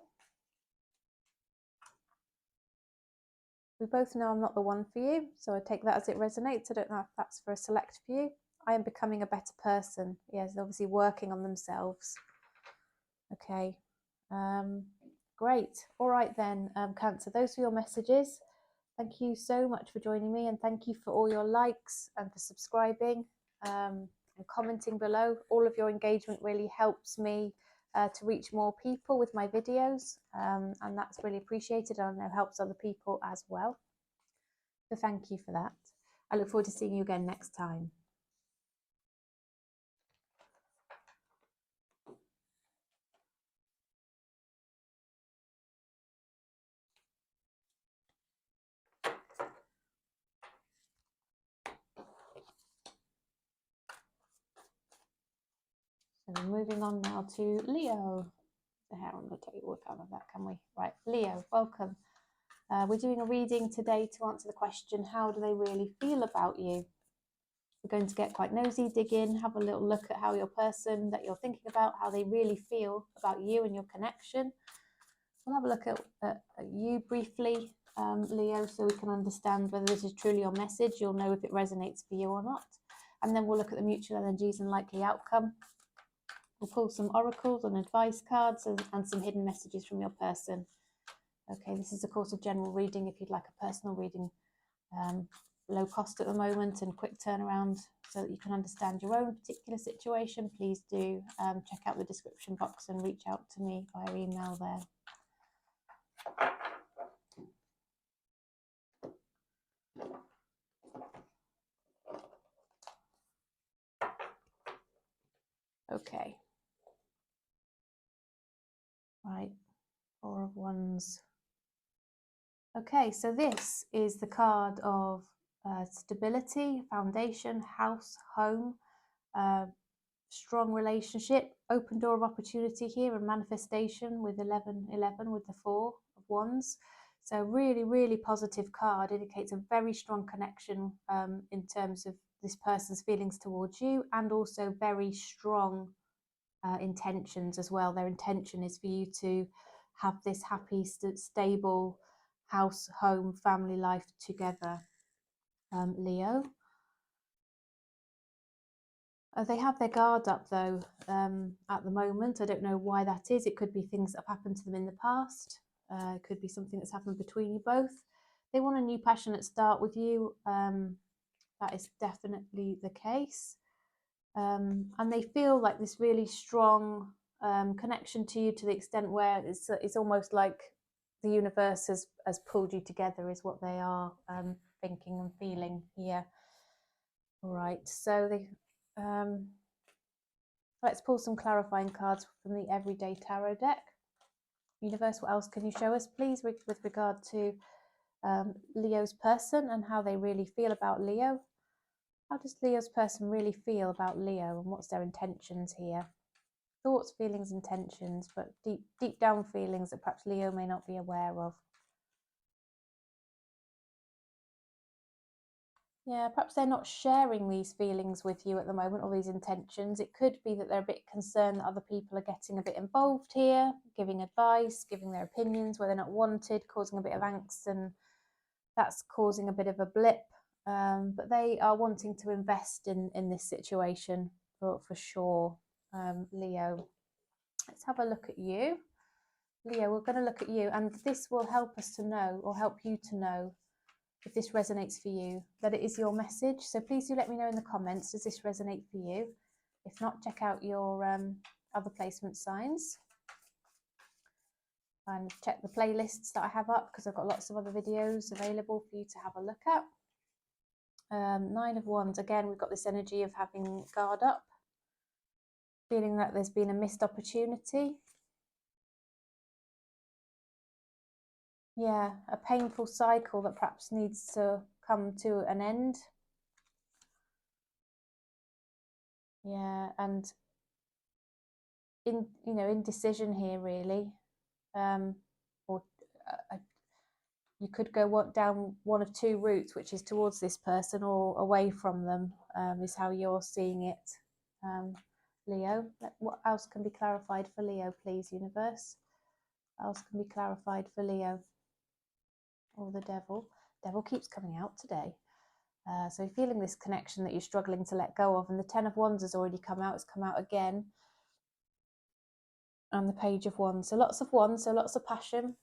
We both know I'm not the one for you, so I take that as it resonates. I don't know if that's for a select few. I am becoming a better person. Yes, obviously working on themselves. Okay, great. All right then, Cancer, those are your messages. Thank you so much for joining me, and thank you for all your likes and for subscribing and commenting below. All of your engagement really helps me to reach more people with my videos, and that's really appreciated, and I know helps other people as well. So thank you for that. I look forward to seeing you again next time. So we're moving on now to Leo. The hair on the table, we can't have that, can we? Right, Leo, welcome. We're doing a reading today to answer the question, how do they really feel about you? We're going to get quite nosy, dig in, have a little look at how your person that you're thinking about, how they really feel about you and your connection. We'll have a look at you briefly, Leo, so we can understand whether this is truly your message. You'll know if it resonates for you or not. And then we'll look at the mutual energies and likely outcome. We'll pull some oracles and advice cards and some hidden messages from your person. Okay, this is of course a general reading. If you'd like a personal reading, low cost at the moment and quick turnaround so that you can understand your own particular situation, please do check out the description box and reach out to me via email there. Okay. Right, Four of Wands. Okay, so this is the card of stability, foundation, house, home, strong relationship, open door of opportunity here and manifestation with 11 with the Four of Wands. So really, really positive card, indicates a very strong connection in terms of this person's feelings towards you, and also very strong intentions as well. Their intention is for you to have this happy, stable house, home, family life together. Leo. They have their guard up though at the moment. I don't know why that is. It could be things that have happened to them in the past. It could be something that's happened between you both. They want a new passionate start with you. That is definitely the case. And they feel like this really strong connection to you, to the extent where it's almost like the universe has pulled you together, is what they are thinking and feeling here. All right, so they let's pull some clarifying cards from the Everyday Tarot deck. Universe, what else can you show us, please, with regard to Leo's person and how they really feel about Leo? How does Leo's person really feel about Leo, and what's their intentions here? Thoughts, feelings, intentions, but deep down feelings that perhaps Leo may not be aware of. Yeah, perhaps they're not sharing these feelings with you at the moment, or these intentions. It could be that they're a bit concerned that other people are getting a bit involved here, giving advice, giving their opinions where they're not wanted, causing a bit of angst, and that's causing a bit of a blip. But they are wanting to invest in this situation for sure. Leo, let's have a look at you. Leo, we're going to look at you, and this will help us to know, or help you to know, if this resonates for you, that it is your message. So please do let me know in the comments, does this resonate for you? If not, check out your other placement signs and check the playlists that I have up, because I've got lots of other videos available for you to have a look at. Nine of Wands, again, we've got this energy of having guard up, feeling like there's been a missed opportunity. Yeah, a painful cycle that perhaps needs to come to an end. Yeah, and indecision here really. Or you could go down one of two routes, which is towards this person or away from them, is how you're seeing it. Leo, what else can be clarified for Leo, please, universe? What else can be clarified for Leo? Or the devil. Devil keeps coming out today. So you're feeling this connection that you're struggling to let go of, and the Ten of Wands has already come out. It's come out again. And the Page of Wands. So lots of wands, so lots of passion.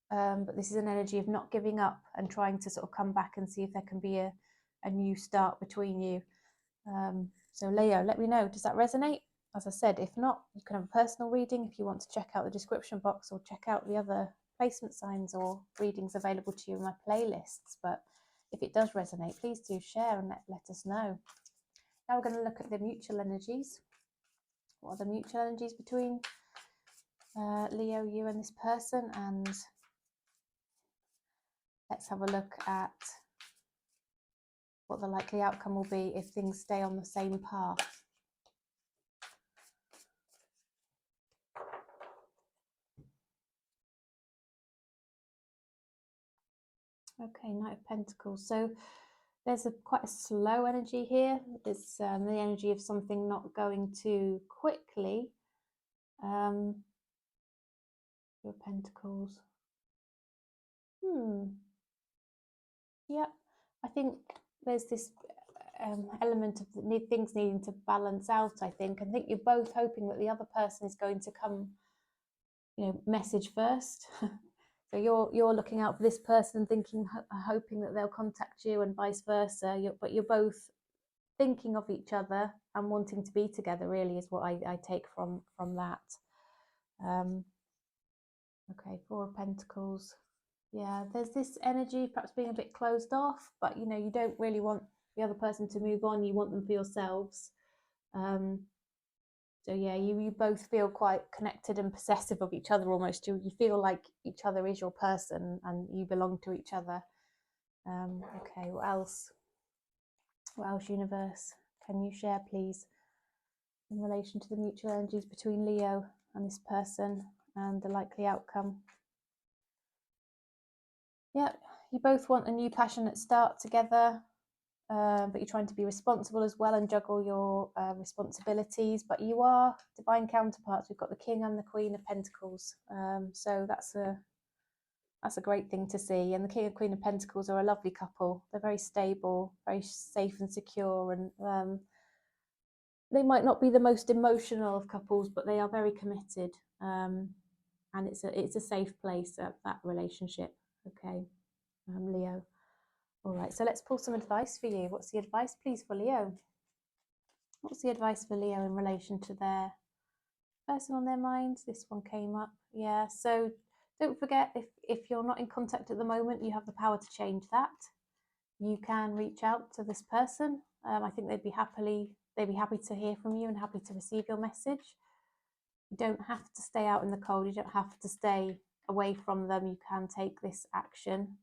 But this is an energy of not giving up and trying to sort of come back and see if there can be a new start between you. So Leo, let me know, does that resonate? As I said, if not, you can have a personal reading if you want to check out the description box, or check out the other placement signs or readings available to you in my playlists. But if it does resonate, please do share and let us know. Now we're going to look at the mutual energies. What are the mutual energies between Leo, you and this person? And let's have a look at what the likely outcome will be if things stay on the same path. Okay, Knight of Pentacles. So there's quite a slow energy here. It's the energy of something not going too quickly. Your Pentacles. Yeah, I think there's this element of things needing to balance out. I think you're both hoping that the other person is going to come, message first. So you're looking out for this person, thinking, hoping that they'll contact you, and vice versa. But you're both thinking of each other and wanting to be together. Really, is what I take from that. Okay, Four of Pentacles. Yeah, there's this energy perhaps being a bit closed off, but you don't really want the other person to move on. You want them for yourselves. So yeah, you both feel quite connected and possessive of each other almost. You feel like each other is your person and you belong to each other. Okay, what else? What else, universe? Can you share, please, in relation to the mutual energies between Leo and this person and the likely outcome? Yeah, you both want a new passionate start together. But you're trying to be responsible as well and juggle your responsibilities. But you are divine counterparts. We've got the King and the Queen of Pentacles. So that's a great thing to see. And the King and Queen of Pentacles are a lovely couple. They're very stable, very safe and secure. And they might not be the most emotional of couples, but they are very committed. And it's a safe place, that relationship. Okay, Leo. All right, so let's pull some advice for you. What's the advice, please, for Leo? What's the advice for Leo in relation to their person on their minds? This one came up. Yeah, so don't forget, if you're not in contact at the moment, you have the power to change that. You can reach out to this person. I think they'd be happy to hear from you and happy to receive your message. You don't have to stay out in the cold. You don't have to stay away from them. You can take this action.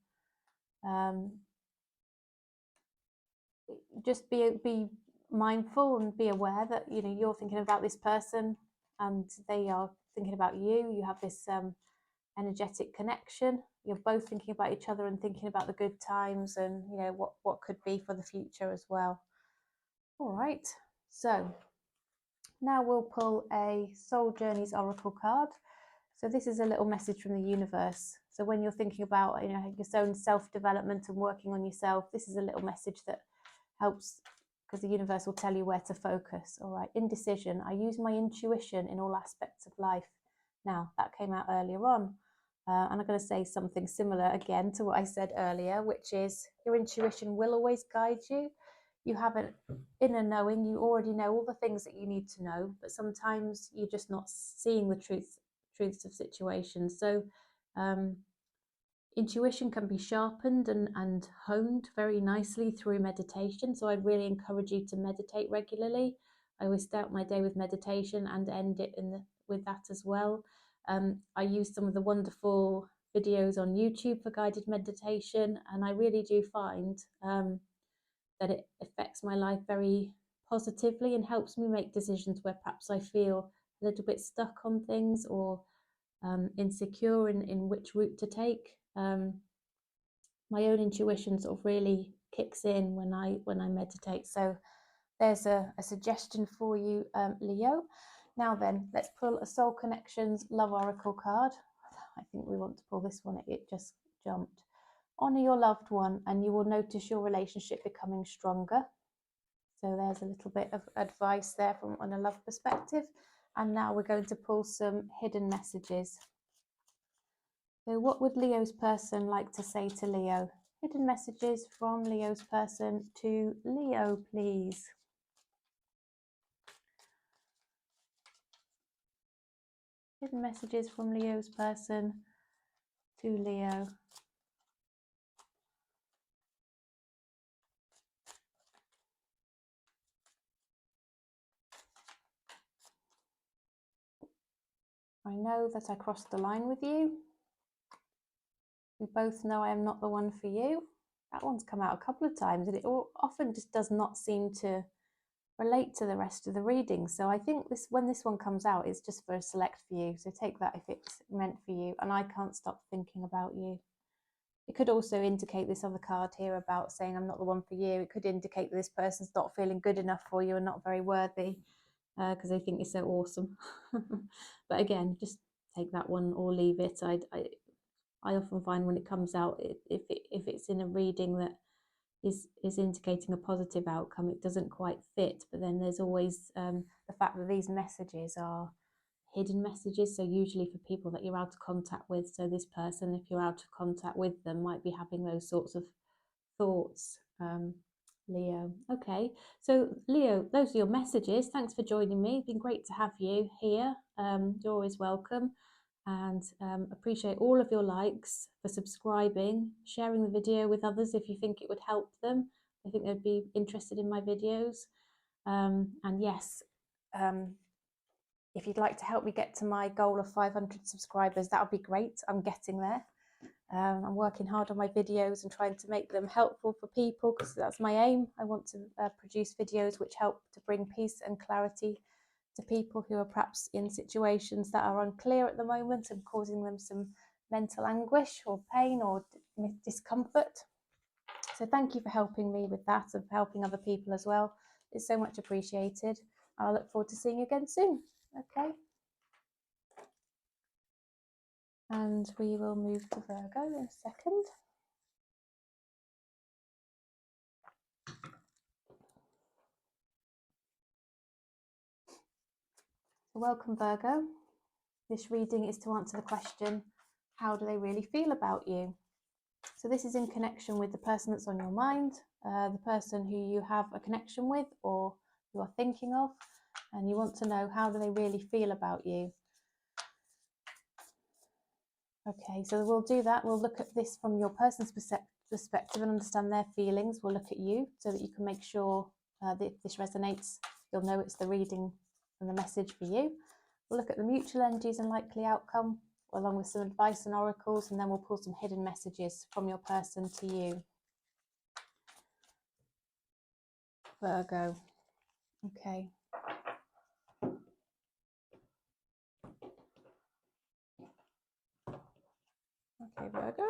Just be mindful and be aware that you're thinking about this person and they are thinking about you. You have this energetic connection. You're both thinking about each other and thinking about the good times and what could be for the future as well. All right, so now we'll pull a Soul Journeys Oracle card. So this is a little message from the universe. So when you're thinking about your own self-development and working on yourself, this is a little message that helps, because the universe will tell you where to focus. All right, indecision. I use my intuition in all aspects of life. Now, that came out earlier on. And I'm going to say something similar again to what I said earlier, which is your intuition will always guide you. You have an inner knowing. You already know all the things that you need to know, but sometimes you're just not seeing the truths of situations. So intuition can be sharpened and honed very nicely through meditation. So I'd really encourage you to meditate regularly. I always start my day with meditation and end it with that as well. I use some of the wonderful videos on YouTube for guided meditation, and I really do find that it affects my life very positively and helps me make decisions where perhaps I feel a little bit stuck on things or insecure in which route to take. My own intuition sort of really kicks in when I meditate. So there's a suggestion for you, Leo. Now then, let's pull a Soul Connections Love Oracle card. I think we want to pull this one. It just jumped. Honor your loved one and you will notice your relationship becoming stronger. So there's a little bit of advice there from on a love perspective. And now we're going to pull some hidden messages. So what would Leo's person like to say to Leo? Hidden messages from Leo's person to Leo, please. Hidden messages from Leo's person to Leo. I know that I crossed the line with you. We both know I am not the one for you. That one's come out a couple of times and it often just does not seem to relate to the rest of the reading. So I think when this one comes out, it's just for a select few. So take that if it's meant for you. And I can't stop thinking about you. It could also indicate this other card here about saying I'm not the one for you. It could indicate that this person's not feeling good enough for you and not very worthy because they think you're so awesome. But again, just take that one or leave it. I often find when it comes out, if it's in a reading that is indicating a positive outcome, it doesn't quite fit. But then there's always the fact that these messages are hidden messages, so usually for people that you're out of contact with. So this person, if you're out of contact with them, might be having those sorts of thoughts. Leo. Okay, so Leo, those are your messages. Thanks for joining me. It's been great to have you here. You're always welcome, and appreciate all of your likes, for subscribing, sharing the video with others if you think it would help them. I think they'd be interested in my videos. And yes, if you'd like to help me get to my goal of 500 subscribers, that would be great. I'm getting there. I'm working hard on my videos and trying to make them helpful for people, because that's my aim. I want to produce videos which help to bring peace and clarity to people who are perhaps in situations that are unclear at the moment and causing them some mental anguish or pain or discomfort. So thank you for helping me with that, of helping other people as well. It's so much appreciated. I look forward to seeing you again soon. Okay. And we will move to Virgo in a second. Welcome, Virgo. This reading is to answer the question, how do they really feel about you? So this is in connection with the person that's on your mind, the person who you have a connection with or you are thinking of, and you want to know, how do they really feel about you? Okay, so we'll do that. We'll look at this from your person's perspective and understand their feelings. We'll look at you so that you can make sure that if this resonates, you'll know it's the reading and the message for you. We'll look at the mutual energies and likely outcome, along with some advice and oracles, and then we'll pull some hidden messages from your person to you. Virgo. Okay. Okay, Virgo.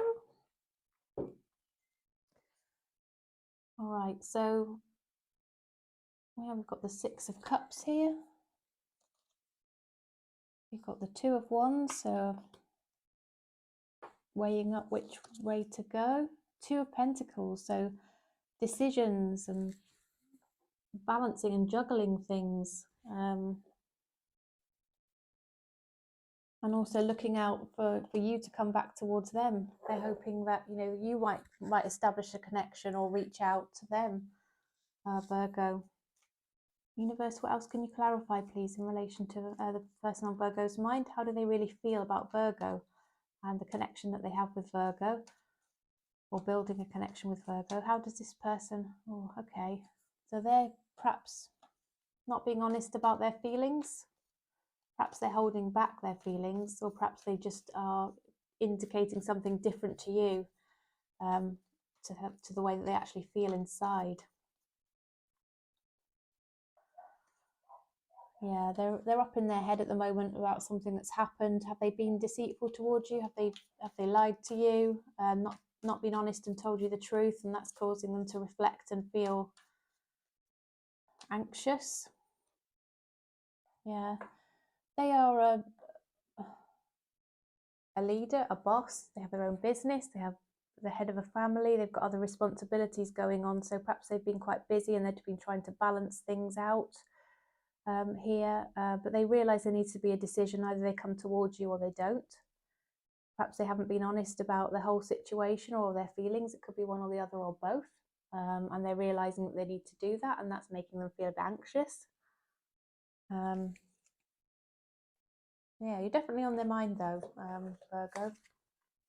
All right, so we've got the Six of Cups here. We've got the Two of Wands, so weighing up which way to go. Two of Pentacles, so decisions and balancing and juggling things, and also looking out for you to come back towards them. They're hoping that, you know, you might establish a connection or reach out to them. Virgo. Universe, what else can you clarify, please, in relation to the person on Virgo's mind? How do they really feel about Virgo and the connection that they have with Virgo, or building a connection with Virgo? How does this person, oh, okay, so they're perhaps not being honest about their feelings. Perhaps they're holding back their feelings, or perhaps they just are indicating something different to you, to the way that they actually feel inside. Yeah, they're up in their head at the moment about something that's happened. Have they been deceitful towards you? Have they lied to you? Not been honest and told you the truth, and that's causing them to reflect and feel anxious. Yeah, they are a leader, a boss. They have their own business. They have the head of a family. They've got other responsibilities going on. So perhaps they've been quite busy and they've been trying to balance things out here. But they realise there needs to be a decision. Either they come towards you or they don't. Perhaps they haven't been honest about the whole situation or their feelings. It could be one or the other or both. And they're realising that they need to do that, and that's making them feel a bit anxious. Yeah, you're definitely on their mind though, Virgo.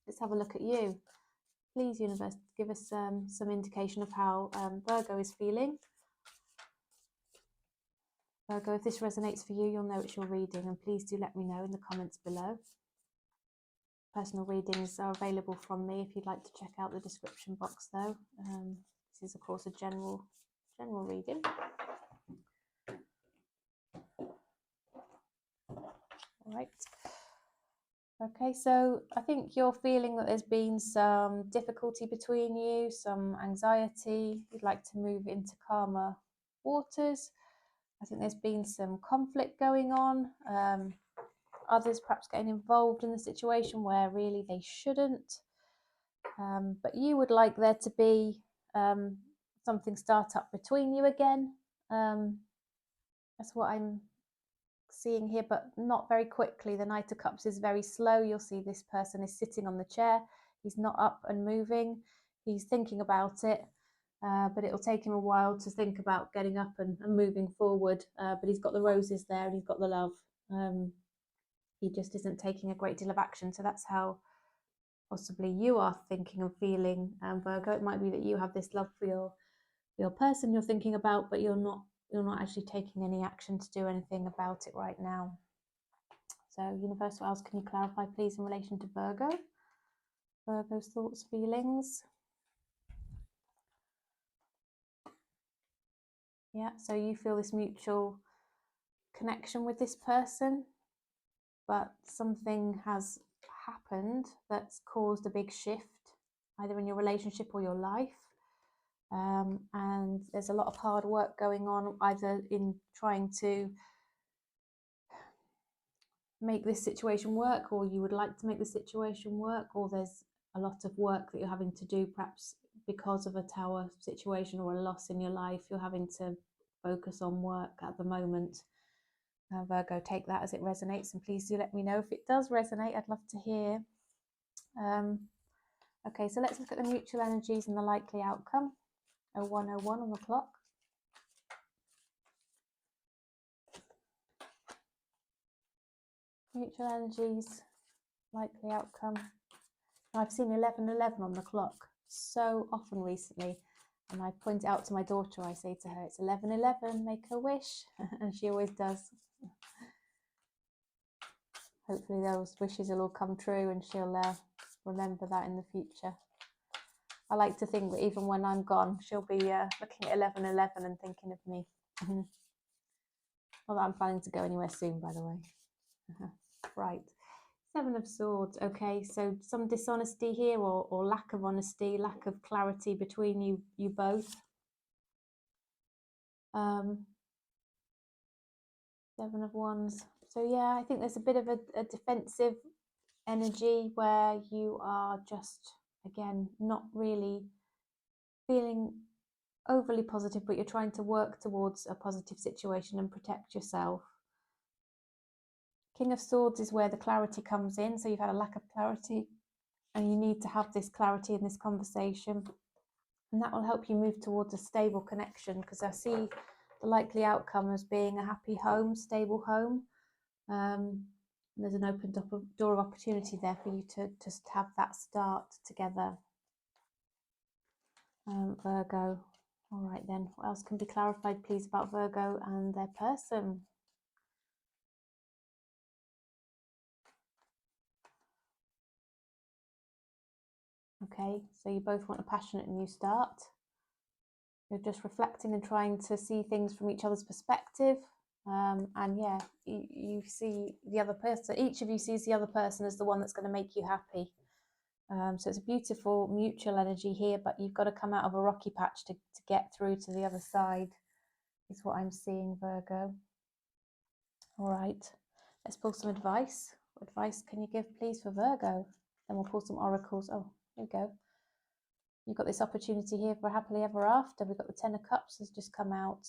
Let's have a look at you. Please, universe, give us some indication of how Virgo is feeling. Virgo, if this resonates for you, you'll know it's your reading, and please do let me know in the comments below. Personal readings are available from me if you'd like to check out the description box though. This is of course a general reading. All right. Okay, so I think you're feeling that there's been some difficulty between you, some anxiety. You'd like to move into calmer waters. I think there's been some conflict going on. Others perhaps getting involved in the situation where really they shouldn't. But you would like there to be something start up between you again. That's what I'm seeing here, but not very quickly. The Knight of Cups is very slow. You'll see this person is sitting on the chair. He's not up and moving. He's thinking about it, but it'll take him a while to think about getting up and moving forward. But he's got the roses there and he's got the love. He just isn't taking a great deal of action. So that's how possibly you are thinking and feeling, Virgo. It might be that you have this love for your person you're thinking about, but you're not actually taking any action to do anything about it right now. So universe, what else can you clarify, please, in relation to Virgo? Virgo's thoughts, feelings. Yeah, so you feel this mutual connection with this person, but something has happened that's caused a big shift, either in your relationship or your life. And there's a lot of hard work going on, either in trying to make this situation work, or you would like to make the situation work, or there's a lot of work that you're having to do, perhaps because of a tower situation or a loss in your life. You're having to focus on work at the moment. Virgo, take that as it resonates, and please do let me know if it does resonate. I'd love to hear. Okay, so let's look at the mutual energies and the likely outcome. 0101 on the clock. Mutual energies, likely outcome. I've seen 11:11 on the clock so often recently, and I point it out to my daughter. I say to her, it's 11:11, make a wish, and she always does. Hopefully those wishes will all come true and she'll remember that in the future. I like to think that even when I'm gone, she'll be looking at 11:11 and thinking of me. Not that I'm planning to go anywhere soon, by the way. Right. 7 of Swords. Okay, so some dishonesty here, or lack of honesty, lack of clarity between you both. 7 of Wands. So yeah, I think there's a bit of a defensive energy where you are just, again, not really feeling overly positive, but you're trying to work towards a positive situation and protect yourself. King of Swords is where the clarity comes in. So you've had a lack of clarity and you need to have this clarity in this conversation. And that will help you move towards a stable connection, because I see the likely outcome as being a happy home, stable home. There's an opened up door of opportunity there for you to just have that start together. Virgo. All right then, what else can be clarified, please, about Virgo and their person? Okay, so you both want a passionate new start. You're just reflecting and trying to see things from each other's perspective. And yeah, you see the other person, each of you sees the other person as the one that's going to make you happy. So it's a beautiful mutual energy here, but you've got to come out of a rocky patch to get through to the other side, is what I'm seeing, Virgo. All right, let's pull some advice. What advice can you give, please, for Virgo? Then we'll pull some oracles. Oh, there we go. You've got this opportunity here for happily ever after. We've got the 10 of Cups has just come out.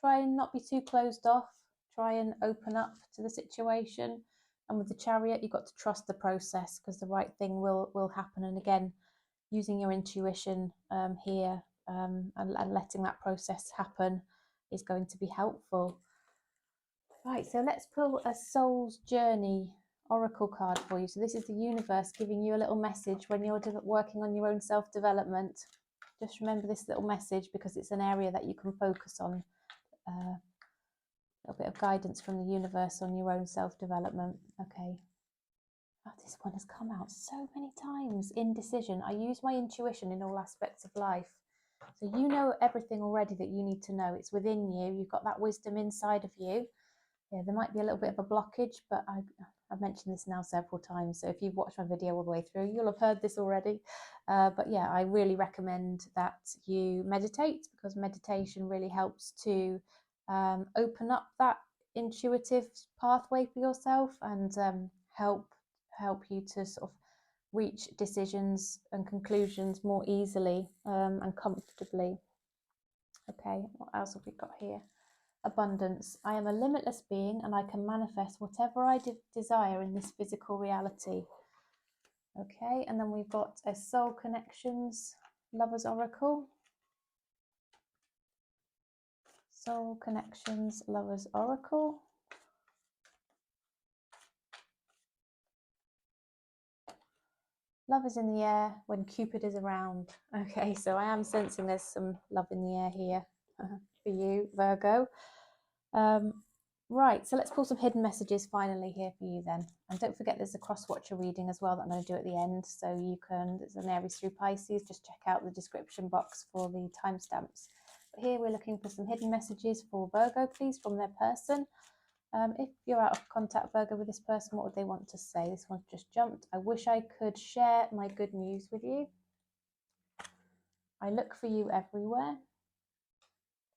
Try and not be too closed off. Try and open up to the situation. And with the Chariot, you've got to trust the process, because the right thing will happen. And again, using your intuition here and letting that process happen is going to be helpful. Right, so let's pull a soul's journey oracle card for you. So this is the universe giving you a little message when you're working on your own self-development. Just remember this little message, because it's an area that you can focus on. A little bit of guidance from the universe on your own self-development. Okay. Oh, this one has come out so many times. Indecision. I use my intuition in all aspects of life. So you know everything already that you need to know. It's within you. You've got that wisdom inside of you. Yeah, there might be a little bit of a blockage, but I've mentioned this now several times, so if you've watched my video all the way through, you'll have heard this already. But yeah, I really recommend that you meditate, because meditation really helps to open up that intuitive pathway for yourself, and help you to sort of reach decisions and conclusions more easily and comfortably. Okay, what else have we got here? Abundance. I am a limitless being and I can manifest whatever I desire in this physical reality. Okay, and then we've got a soul connections lovers oracle. Soul connections lovers oracle. Love is in the air when Cupid is around. Okay, so I am sensing there's some love in the air here for you, Virgo. Right, so let's pull some hidden messages finally here for you then. And don't forget there's a cross-watcher reading as well that I'm going to do at the end. So you can, there's an Aries through Pisces, just check out the description box for the timestamps. But here we're looking for some hidden messages for Virgo, please, from their person. If you're out of contact, Virgo, with this person, what would they want to say? This one's just jumped. I wish I could share my good news with you. I look for you everywhere.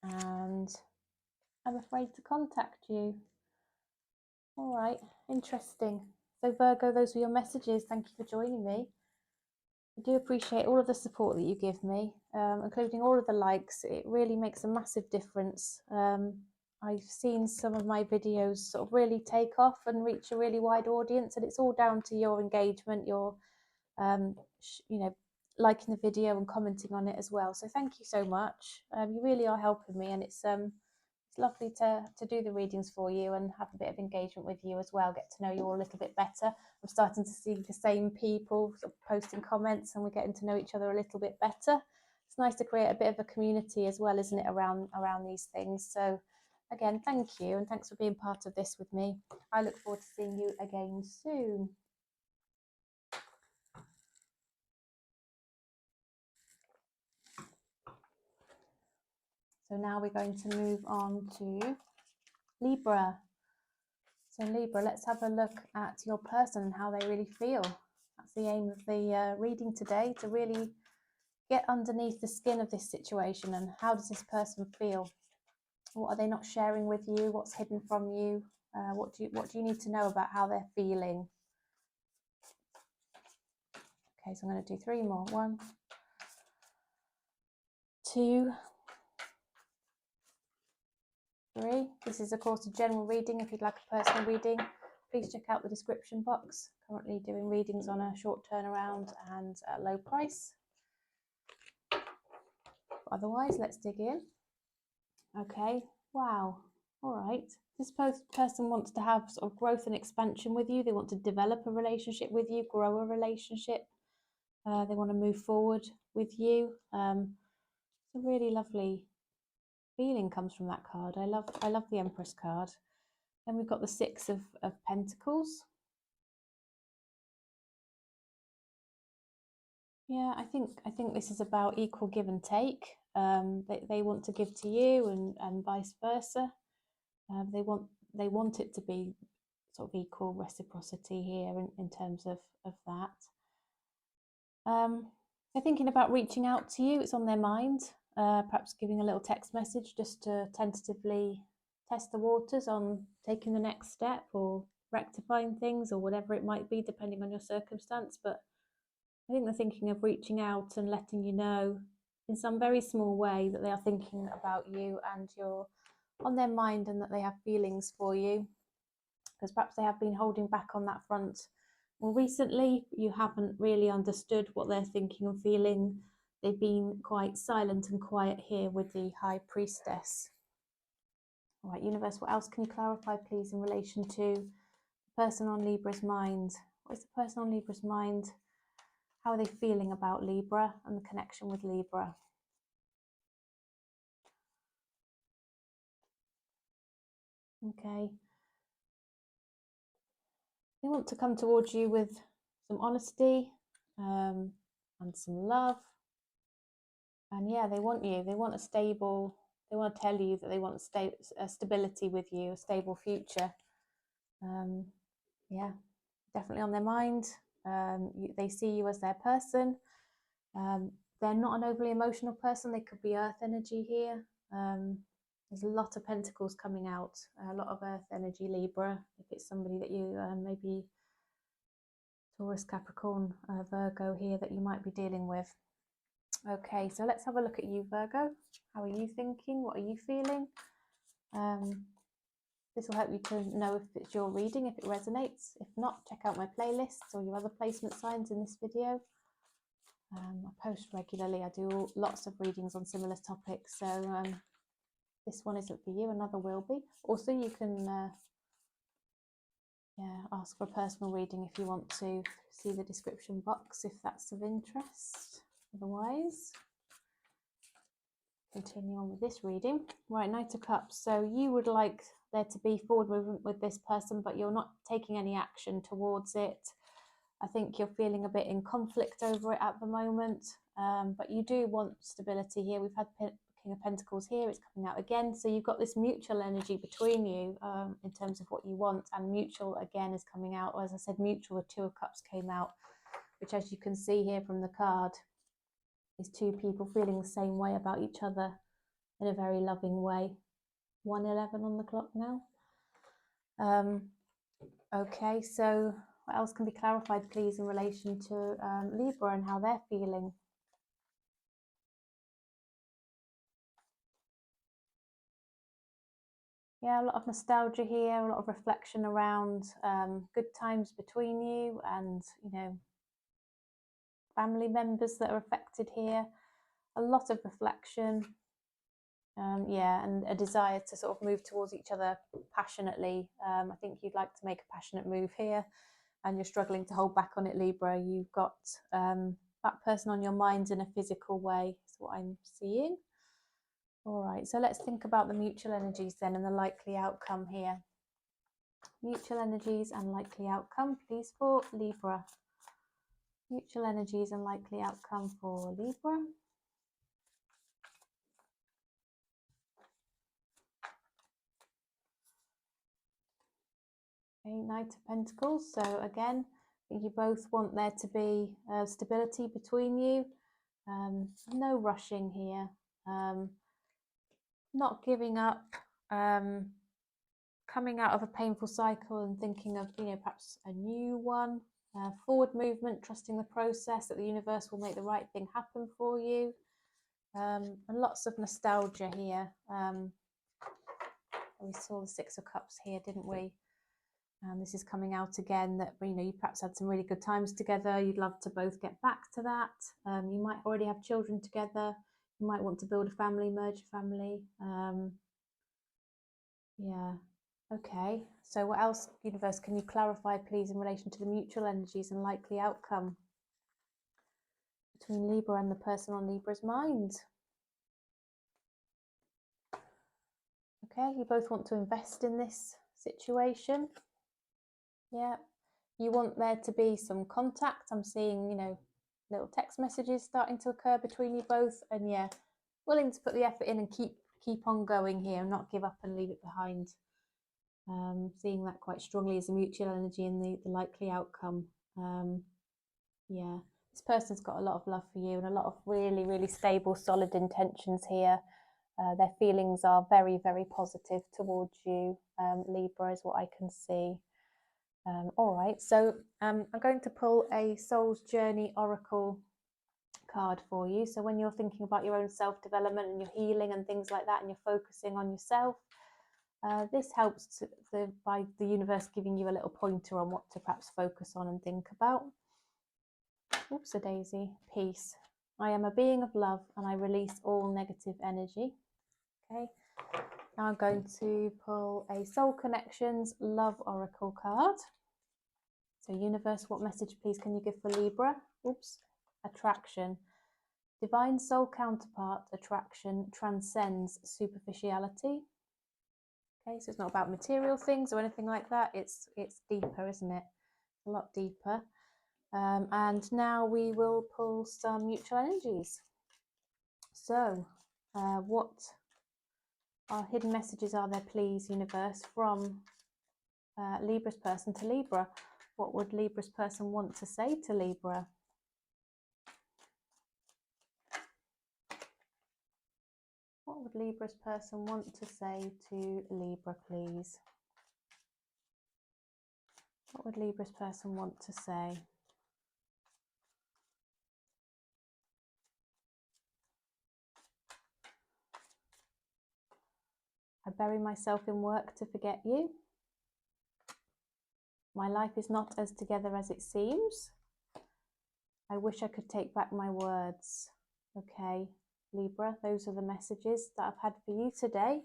And I'm afraid to contact you. All right, interesting. So Virgo, those were your messages. Thank you for joining me. I do appreciate all of the support that you give me, including all of the likes. It really makes a massive difference. I've seen some of my videos sort of really take off and reach a really wide audience, and it's all down to your engagement, your, you know, liking the video and commenting on it as well. So thank you so much. You really are helping me, and it's lovely to do the readings for you and have a bit of engagement with you as well, get to know you all a little bit better. I'm starting to see the same people sort of posting comments, and we're getting to know each other a little bit better. It's nice to create a bit of a community as well, isn't it, around these things. So again, thank you, and thanks for being part of this with me. I look forward to seeing you again soon. So now we're going to move on to Libra. So Libra, let's have a look at your person and how they really feel. That's the aim of the reading today, to really get underneath the skin of this situation, and how does this person feel? What are they not sharing with you? What's hidden from you? What do you need to know about how they're feeling? Okay, so I'm going to do 3 more. 1, 2, 3. This is, of course, a general reading. If you'd like a personal reading, please check out the description box. Currently doing readings on a short turnaround and at a low price. Otherwise, let's dig in. Okay, wow, all right. This person wants to have sort of growth and expansion with you. They want to develop a relationship with you, grow a relationship. They want to move forward with you. It's a really lovely feeling comes from that card. I love the Empress card. Then we've got the 6 of Pentacles. Yeah, I think this is about equal give and take. They want to give to you, and vice versa. They want it to be sort of equal reciprocity here in terms of that. They're thinking about reaching out to you. It's on their mind. Perhaps giving a little text message just to tentatively test the waters on taking the next step or rectifying things or whatever it might be, depending on your circumstance. But I think they're thinking of reaching out and letting you know in some very small way that they are thinking about you and you're on their mind, and that they have feelings for you, because perhaps they have been holding back on that front more recently. You haven't really understood what they're thinking and feeling. They've been quite silent and quiet here with the High Priestess. All right, universe, what else can you clarify, please, in relation to the person on Libra's mind? What is the person on Libra's mind? How are they feeling about Libra and the connection with Libra? Okay. They want to come towards you with some honesty and some love. And yeah, they want you. They want a stable, they want to tell you that they want a stability with you, a stable future. Yeah, definitely on their mind. They see you as their person. They're not an overly emotional person. They could be earth energy here. There's a lot of pentacles coming out, a lot of earth energy, Libra. If it's somebody that you maybe Taurus, Capricorn, Virgo here that you might be dealing with. Okay, so let's have a look at you, Virgo. How are you thinking? What are you feeling? This will help you to know if it's your reading, if it resonates. If not, check out my playlists or your other placement signs in this video. I post regularly. I do lots of readings on similar topics, so this one isn't for you, another will be. Also, you can ask for a personal reading if you want to. See the description box if that's of interest. Otherwise, continue on with this reading. Right, Knight of Cups. So you would like there to be forward movement with this person, but you're not taking any action towards it. I think you're feeling a bit in conflict over it at the moment, but you do want stability here. We've had King of Pentacles here, it's coming out again. So you've got this mutual energy between you in terms of what you want, and mutual again is coming out. As I said, mutual, the Two of Cups came out, which as you can see here from the card, is two people feeling the same way about each other in a very loving way. 1:11 on the clock now. Okay, so what else can be clarified, please, in relation to Libra and how they're feeling? Yeah, a lot of nostalgia here, a lot of reflection around good times between you and, you know, family members that are affected here. A lot of reflection. Yeah, and a desire to sort of move towards each other passionately. I think you'd like to make a passionate move here, and you're struggling to hold back on it, Libra. You've got that person on your mind in a physical way, is what I'm seeing. All right, so let's think about the mutual energies then and the likely outcome here. Mutual energies and likely outcome, please, for Libra. Mutual energies and likely outcome for Libra. Okay, Knight of Pentacles. So again, I think you both want there to be stability between you. No rushing here. Not giving up. Coming out of a painful cycle and thinking of, you know, perhaps a new one. Forward movement, trusting the process, that the universe will make the right thing happen for you. And lots of nostalgia here. We saw the Six of Cups here, didn't we? And this is coming out again, that, you know, you perhaps had some really good times together. You'd love to both get back to that. You might already have children together. You might want to build a family, merge a family. Yeah. Okay. So what else, universe, can you clarify, please, in relation to the mutual energies and likely outcome between Libra and the person on Libra's mind? Okay. You both want to invest in this situation. Yeah. You want there to be some contact. I'm seeing, you know, little text messages starting to occur between you both, and yeah, willing to put the effort in and keep on going here and not give up and leave it behind. Seeing that quite strongly as a mutual energy in the likely outcome. Yeah, this person's got a lot of love for you and a lot of really, really stable, solid intentions here. Their feelings are very, very positive towards you, Libra, is what I can see. All right, so I'm going to pull a Soul's Journey Oracle card for you. So when you're thinking about your own self-development and your healing and things like that, and you're focusing on yourself, this helps by the universe giving you a little pointer on what to perhaps focus on and think about. Oops, a daisy. Peace. I am a being of love and I release all negative energy. Okay. Now I'm going to pull a Soul Connections Love Oracle card. So universe, what message please can you give for Libra? Oops. Attraction. Divine soul counterpart attraction transcends superficiality. Okay, so it's not about material things or anything like that. It's deeper, isn't it? A lot deeper. And now we will pull some mutual energies. So, what hidden messages are there, please, universe, from Libra's person to Libra. What would Libra's person want to say to Libra? What would Libra's person want to say to Libra, please? What would Libra's person want to say? I bury myself in work to forget you. My life is not as together as it seems. I wish I could take back my words. Okay, Libra, those are the messages that I've had for you today.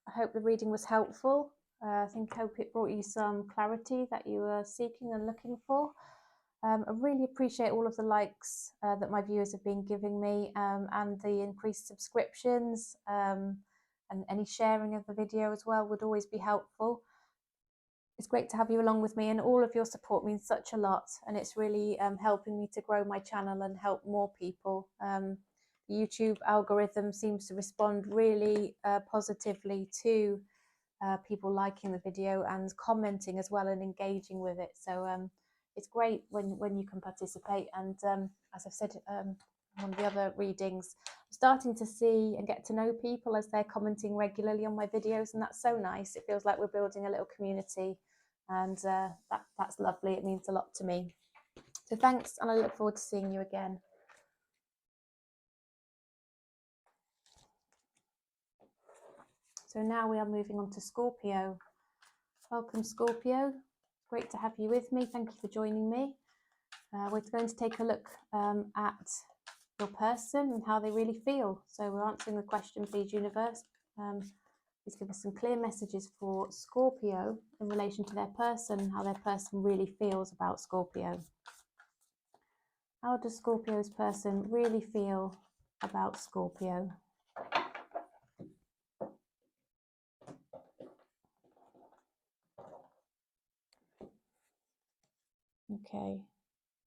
I hope the reading was helpful. I hope it brought you some clarity that you were seeking and looking for. I really appreciate all of the likes that my viewers have been giving me, and the increased subscriptions, and any sharing of the video as well would always be helpful. It's great to have you along with me, and all of your support means such a lot, and it's really helping me to grow my channel and help more people. The YouTube algorithm seems to respond really positively to people liking the video and commenting as well and engaging with it. So it's great when you can participate. And as I've said on one of the other readings, I'm starting to see and get to know people as they're commenting regularly on my videos, and that's so nice. It feels like we're building a little community, and that's lovely. It means a lot to me. So thanks, and I look forward to seeing you again. So now we are moving on to Scorpio. Welcome, Scorpio. Great to have you with me. Thank you for joining me. We're going to take a look at your person and how they really feel. So we're answering the question, please, universe. Please give us some clear messages for Scorpio in relation to their person and how their person really feels about Scorpio. How does Scorpio's person really feel about Scorpio? Okay.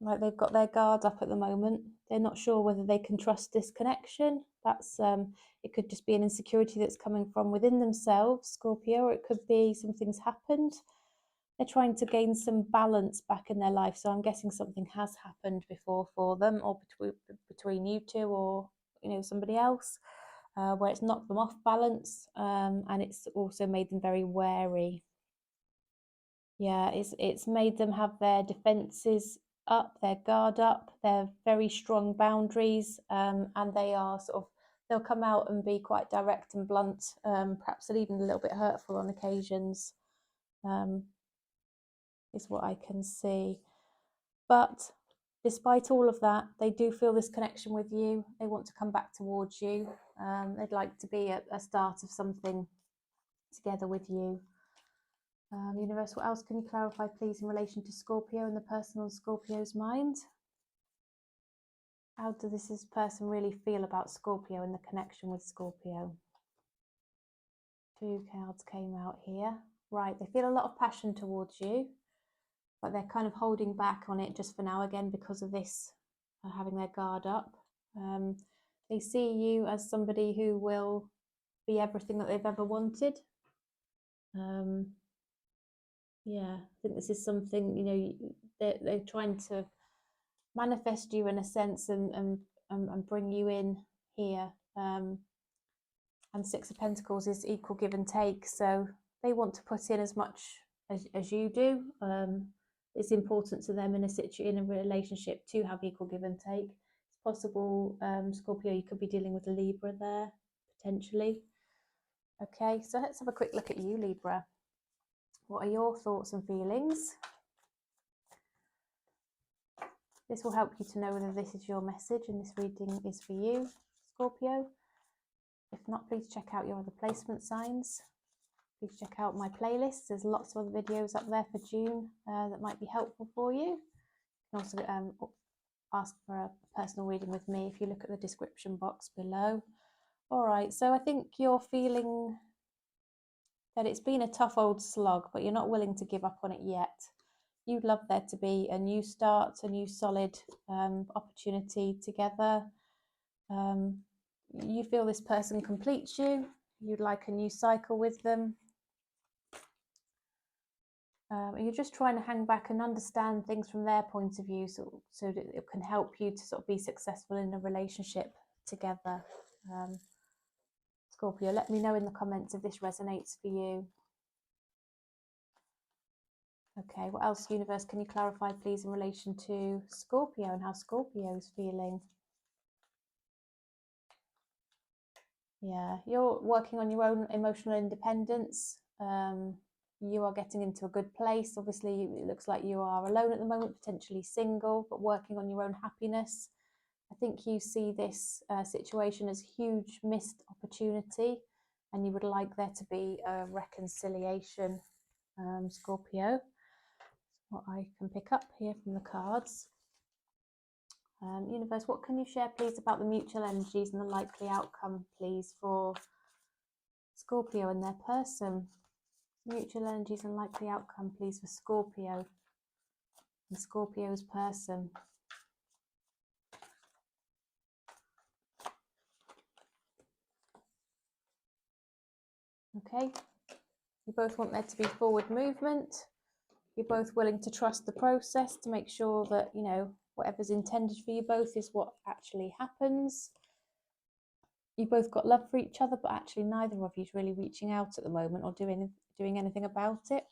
Right, they've got their guard up at the moment. They're not sure whether they can trust this connection. That's it could just be an insecurity that's coming from within themselves, Scorpio, or it could be something's happened. They're trying to gain some balance back in their life. So I'm guessing something has happened before for them, or between you two, or somebody else, where it's knocked them off balance, and it's also made them very wary. Yeah, it's made them have their defenses up, their guard up, their very strong boundaries, and they are they'll come out and be quite direct and blunt, perhaps even a little bit hurtful on occasions, is what I can see. But despite all of that, they do feel this connection with you. They want to come back towards you. They'd like to be at a start of something together with you. Universe, what else can you clarify, please, in relation to Scorpio and the person on Scorpio's mind? How does this person really feel about Scorpio and the connection with Scorpio? 2 cards came out here. Right, they feel a lot of passion towards you, but they're kind of holding back on it just for now, again, because of this, having their guard up. They see you as somebody who will be everything that they've ever wanted. Yeah, I think this is something, they're trying to manifest you in a sense and bring you in here. And 6 of Pentacles is equal give and take. So they want to put in as much as you do. It's important to them in a relationship to have equal give and take. It's possible, Scorpio, you could be dealing with a Libra there, potentially. Okay, so let's have a quick look at you, Libra. What are your thoughts and feelings? This will help you to know whether this is your message and this reading is for you, Scorpio. If not, please check out your other placement signs. Please check out my playlist. There's lots of other videos up there for June that might be helpful for you. You can also ask for a personal reading with me if you look at the description box below. All right, so I think you're feeling that it's been a tough old slog, but you're not willing to give up on it yet. You'd love there to be a new start, a new solid opportunity together. You feel this person completes you. You'd like a new cycle with them. And you're just trying to hang back and understand things from their point of view, so that it can help you to sort of be successful in a relationship together. Scorpio, let me know in the comments if this resonates for you. Okay, what else, universe, can you clarify, please, in relation to Scorpio and how Scorpio is feeling? Yeah, you're working on your own emotional independence. You are getting into a good place. Obviously, it looks like you are alone at the moment, potentially single, but working on your own happiness. I think you see this situation as a huge missed opportunity, and you would like there to be a reconciliation, Scorpio. What I can pick up here from the cards. Universe, what can you share, please, about the mutual energies and the likely outcome, please, for Scorpio and their person? Mutual energies and likely outcome, please, for Scorpio and Scorpio's person. Okay, you both want there to be forward movement. You're both willing to trust the process to make sure that, you know, whatever's intended for you both is what actually happens. You both got love for each other, but actually neither of you is really reaching out at the moment or doing anything about it.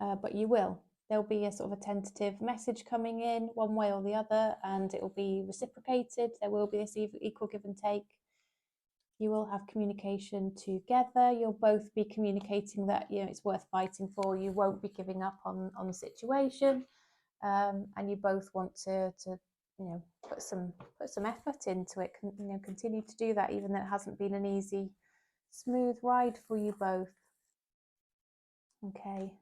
But you will. There'll be a sort of a tentative message coming in one way or the other, and it will be reciprocated. There will be this equal give and take. You will have communication together. You'll both be communicating that, you know, it's worth fighting for. You won't be giving up on the situation, and you both want to you know, put some effort into it. You know, continue to do that, even though it hasn't been an easy, smooth ride for you both. Okay.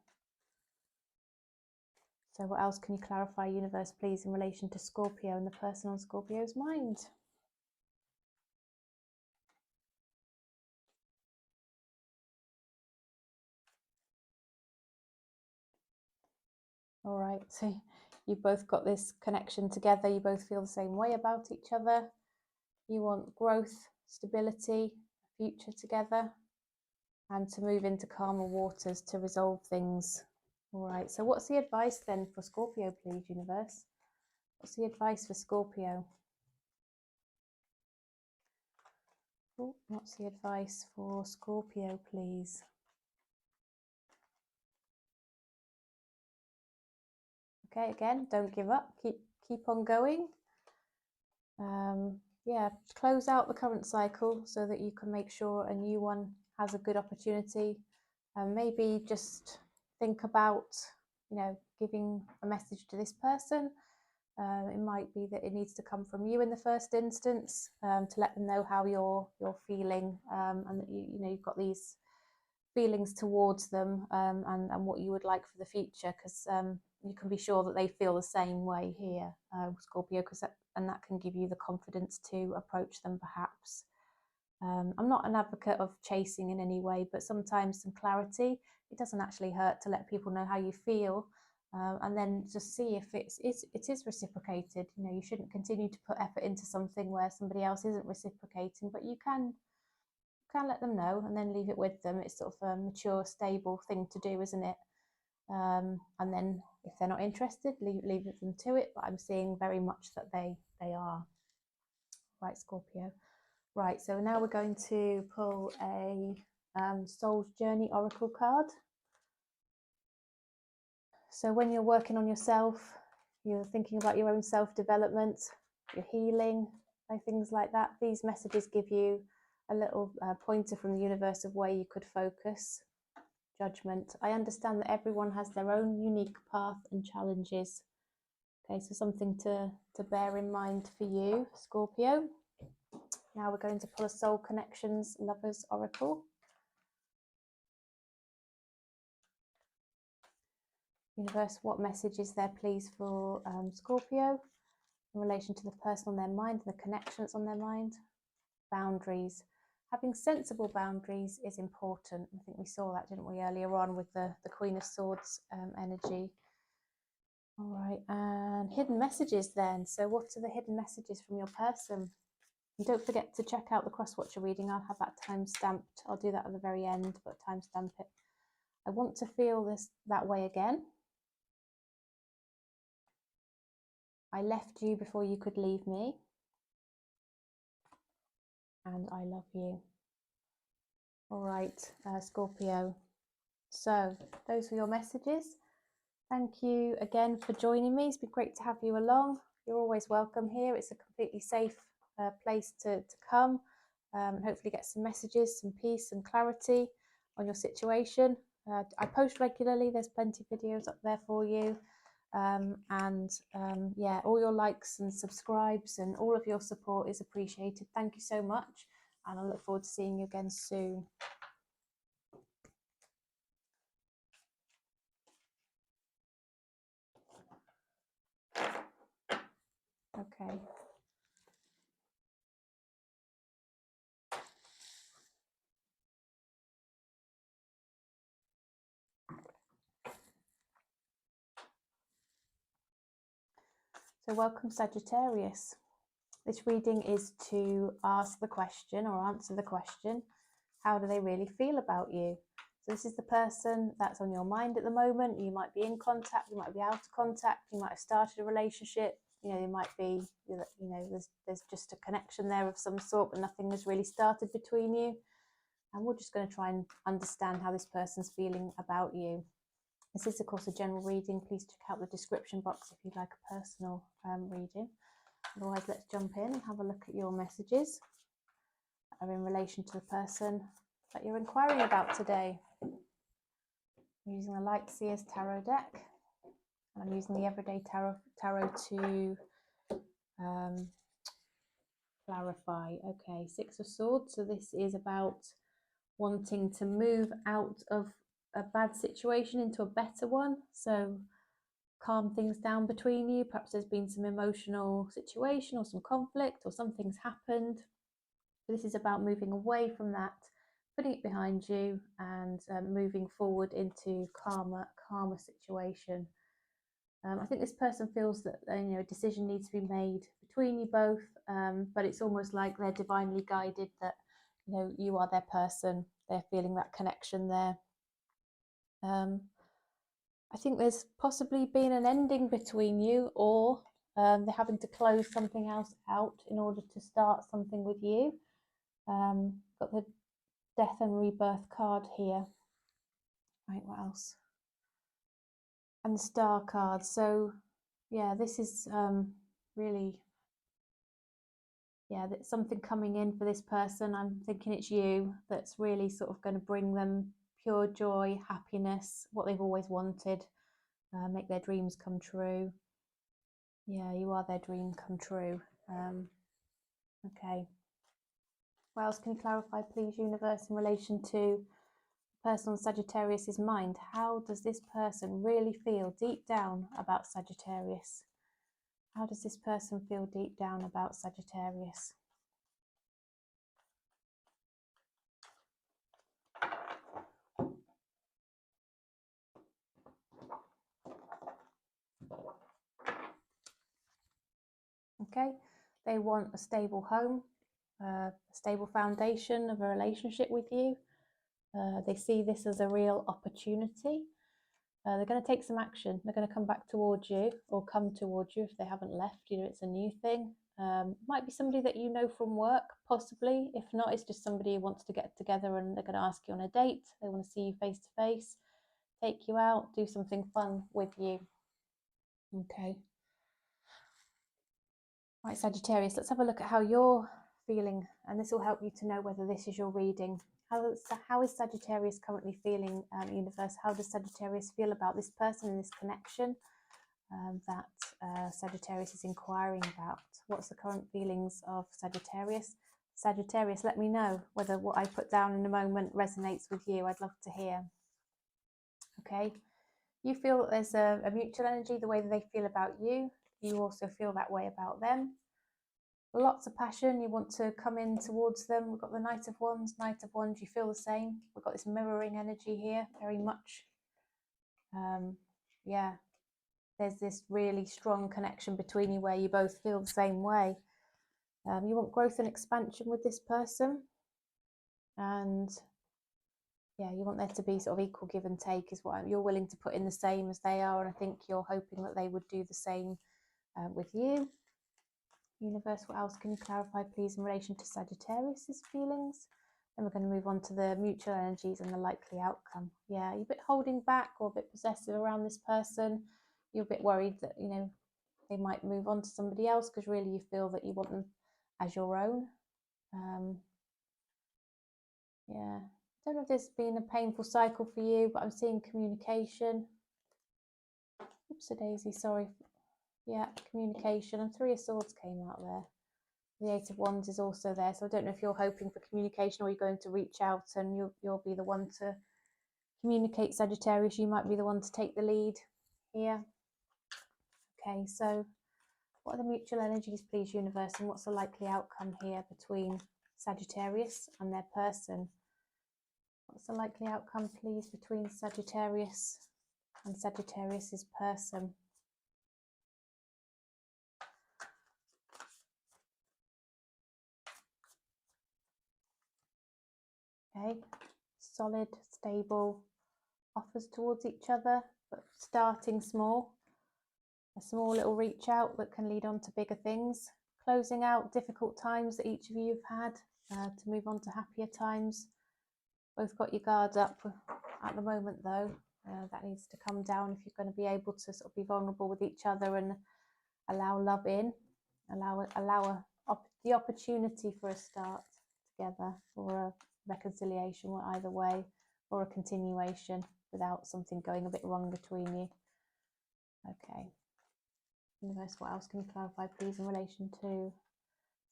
So what else can you clarify, universe, please, in relation to Scorpio and the person on Scorpio's mind? All right, so you've both got this connection together. You both feel the same way about each other. You want growth, stability, a future together, and to move into calmer waters to resolve things. All right, so what's the advice then for Scorpio, please, universe? What's the advice for Scorpio? Oh, what's the advice for Scorpio, please? Okay, again, don't give up. Keep on going. Yeah, close out the current cycle so that you can make sure a new one has a good opportunity. Maybe just think about, you know, giving a message to this person. It might be that it needs to come from you in the first instance, to let them know how you're feeling, and that you know, you've got these feelings towards them, and what you would like for the future, because you can be sure that they feel the same way here, Scorpio, and that can give you the confidence to approach them, perhaps. I'm not an advocate of chasing in any way, but sometimes some clarity, it doesn't actually hurt to let people know how you feel, and then just see if it is reciprocated. You know, you shouldn't continue to put effort into something where somebody else isn't reciprocating, but you can let them know and then leave it with them. It's sort of a mature, stable thing to do, isn't it? And then if they're not interested, leave them to it. But I'm seeing very much that they are. Right, Scorpio. Right, so now we're going to pull a Soul's Journey Oracle card. So when you're working on yourself, you're thinking about your own self-development, your healing, and things like that, these messages give you a little pointer from the universe of where you could focus. Judgment. I understand that everyone has their own unique path and challenges. Okay, so something to bear in mind for you, Scorpio. Now we're going to pull a Soul Connections Lovers Oracle. Universe, what message is there, please, for Scorpio in relation to the person on their mind and the connections on their mind? Boundaries. Having sensible boundaries is important. I think we saw that, didn't we, earlier on with the Queen of Swords energy. All right, and hidden messages then. So what are the hidden messages from your person? And don't forget to check out the cross-watcher reading. I'll have that time stamped. I'll do that at the very end, but time stamp it. I want to feel that way again. I left you before you could leave me. And I love you. All right, Scorpio. So those were your messages. Thank you again for joining me. It's been great to have you along. You're always welcome here. It's a completely safe place to come. Hopefully get some messages, some peace and clarity on your situation. I post regularly. There's plenty of videos up there for you. Yeah, all your likes and subscribes and all of your support is appreciated. Thank you so much. And I look forward to seeing you again soon. Okay. So welcome, Sagittarius. This reading is to ask the question or answer the question, how do they really feel about you? So this is the person that's on your mind at the moment. You might be in contact, you might be out of contact, you might have started a relationship, there might be, there's just a connection there of some sort, but nothing has really started between you. And we're just going to try and understand how this person's feeling about you. This is, of course, a general reading. Please check out the description box if you'd like a personal reading. Otherwise, let's jump in and have a look at your messages that are in relation to the person that you're inquiring about today. I'm using the Light Seers Tarot deck, and I'm using the Everyday Tarot to clarify. Okay, Six of Swords. So this is about wanting to move out of a bad situation into a better one. So calm things down between you. Perhaps there's been some emotional situation or some conflict or something's happened. This is about moving away from that, putting it behind you, and moving forward into calmer situation. I think this person feels that a decision needs to be made between you both, but it's almost like they're divinely guided, that you are their person. They're feeling that connection there. I think there's possibly been an ending between you, or they're having to close something else out in order to start something with you. Got the Death and Rebirth card here. Right, what else? And the Star card. So yeah, this is really, that's something coming in for this person. I'm thinking it's you that's really sort of going to bring them pure joy, happiness, what they've always wanted, make their dreams come true. Yeah, you are their dream come true. Okay. What else can you clarify, please, universe, in relation to the person on Sagittarius's mind? How does this person really feel deep down about Sagittarius? How does this person feel deep down about Sagittarius? Okay, they want a stable home, a stable foundation of a relationship with you. They see this as a real opportunity. They're going to take some action. They're going to come back towards you, or come towards you if they haven't left. It's a new thing. Might be somebody that you know from work, possibly. If not, it's just somebody who wants to get together and they're going to ask you on a date. They want to see you face to face, take you out, do something fun with you. Okay. Right, Sagittarius, let's have a look at how you're feeling, and this will help you to know whether this is your reading. How is Sagittarius currently feeling, universe? How does Sagittarius feel about this person and this connection that Sagittarius is inquiring about? What's the current feelings of Sagittarius? Sagittarius, let me know whether what I put down in a moment resonates with you. I'd love to hear. Okay, you feel that there's a mutual energy, the way that they feel about you. You also feel that way about them. Lots of passion. You want to come in towards them. We've got the Knight of Wands. Knight of Wands, you feel the same. We've got this mirroring energy here, very much. Yeah, there's this really strong connection between you where you both feel the same way. You want growth and expansion with this person. And yeah, you want there to be sort of equal give and take is what you're willing to put in the same as they are. And I think you're hoping that they would do the same with you. Universe, what else can you clarify, please, in relation to Sagittarius's feelings? Then we're going to move on to the mutual energies and the likely outcome. Yeah, you're a bit holding back or a bit possessive around this person. You're a bit worried that, you know, they might move on to somebody else because really you feel that you want them as your own. Yeah, I don't know if this has been a painful cycle for you, but I'm seeing communication. Oops, a daisy, sorry. Yeah, communication, and Three of Swords came out there. The Eight of Wands is also there, so I don't know if you're hoping for communication or you're going to reach out and you'll be the one to communicate, Sagittarius. You might be the one to take the lead here. Okay, so what are the mutual energies, please, universe, and what's the likely outcome here between Sagittarius and their person? What's the likely outcome, please, between Sagittarius and Sagittarius's person? Okay, solid, stable offers towards each other, but starting small. A small little reach out that can lead on to bigger things. Closing out difficult times that each of you have had to move on to happier times. Both got your guards up at the moment, though. That needs to come down if you're going to be able to sort of be vulnerable with each other and allow love in, allow the opportunity for a start together, or a reconciliation either way, or a continuation without something going a bit wrong between you. Okay. Universe, what else can you clarify, please, in relation to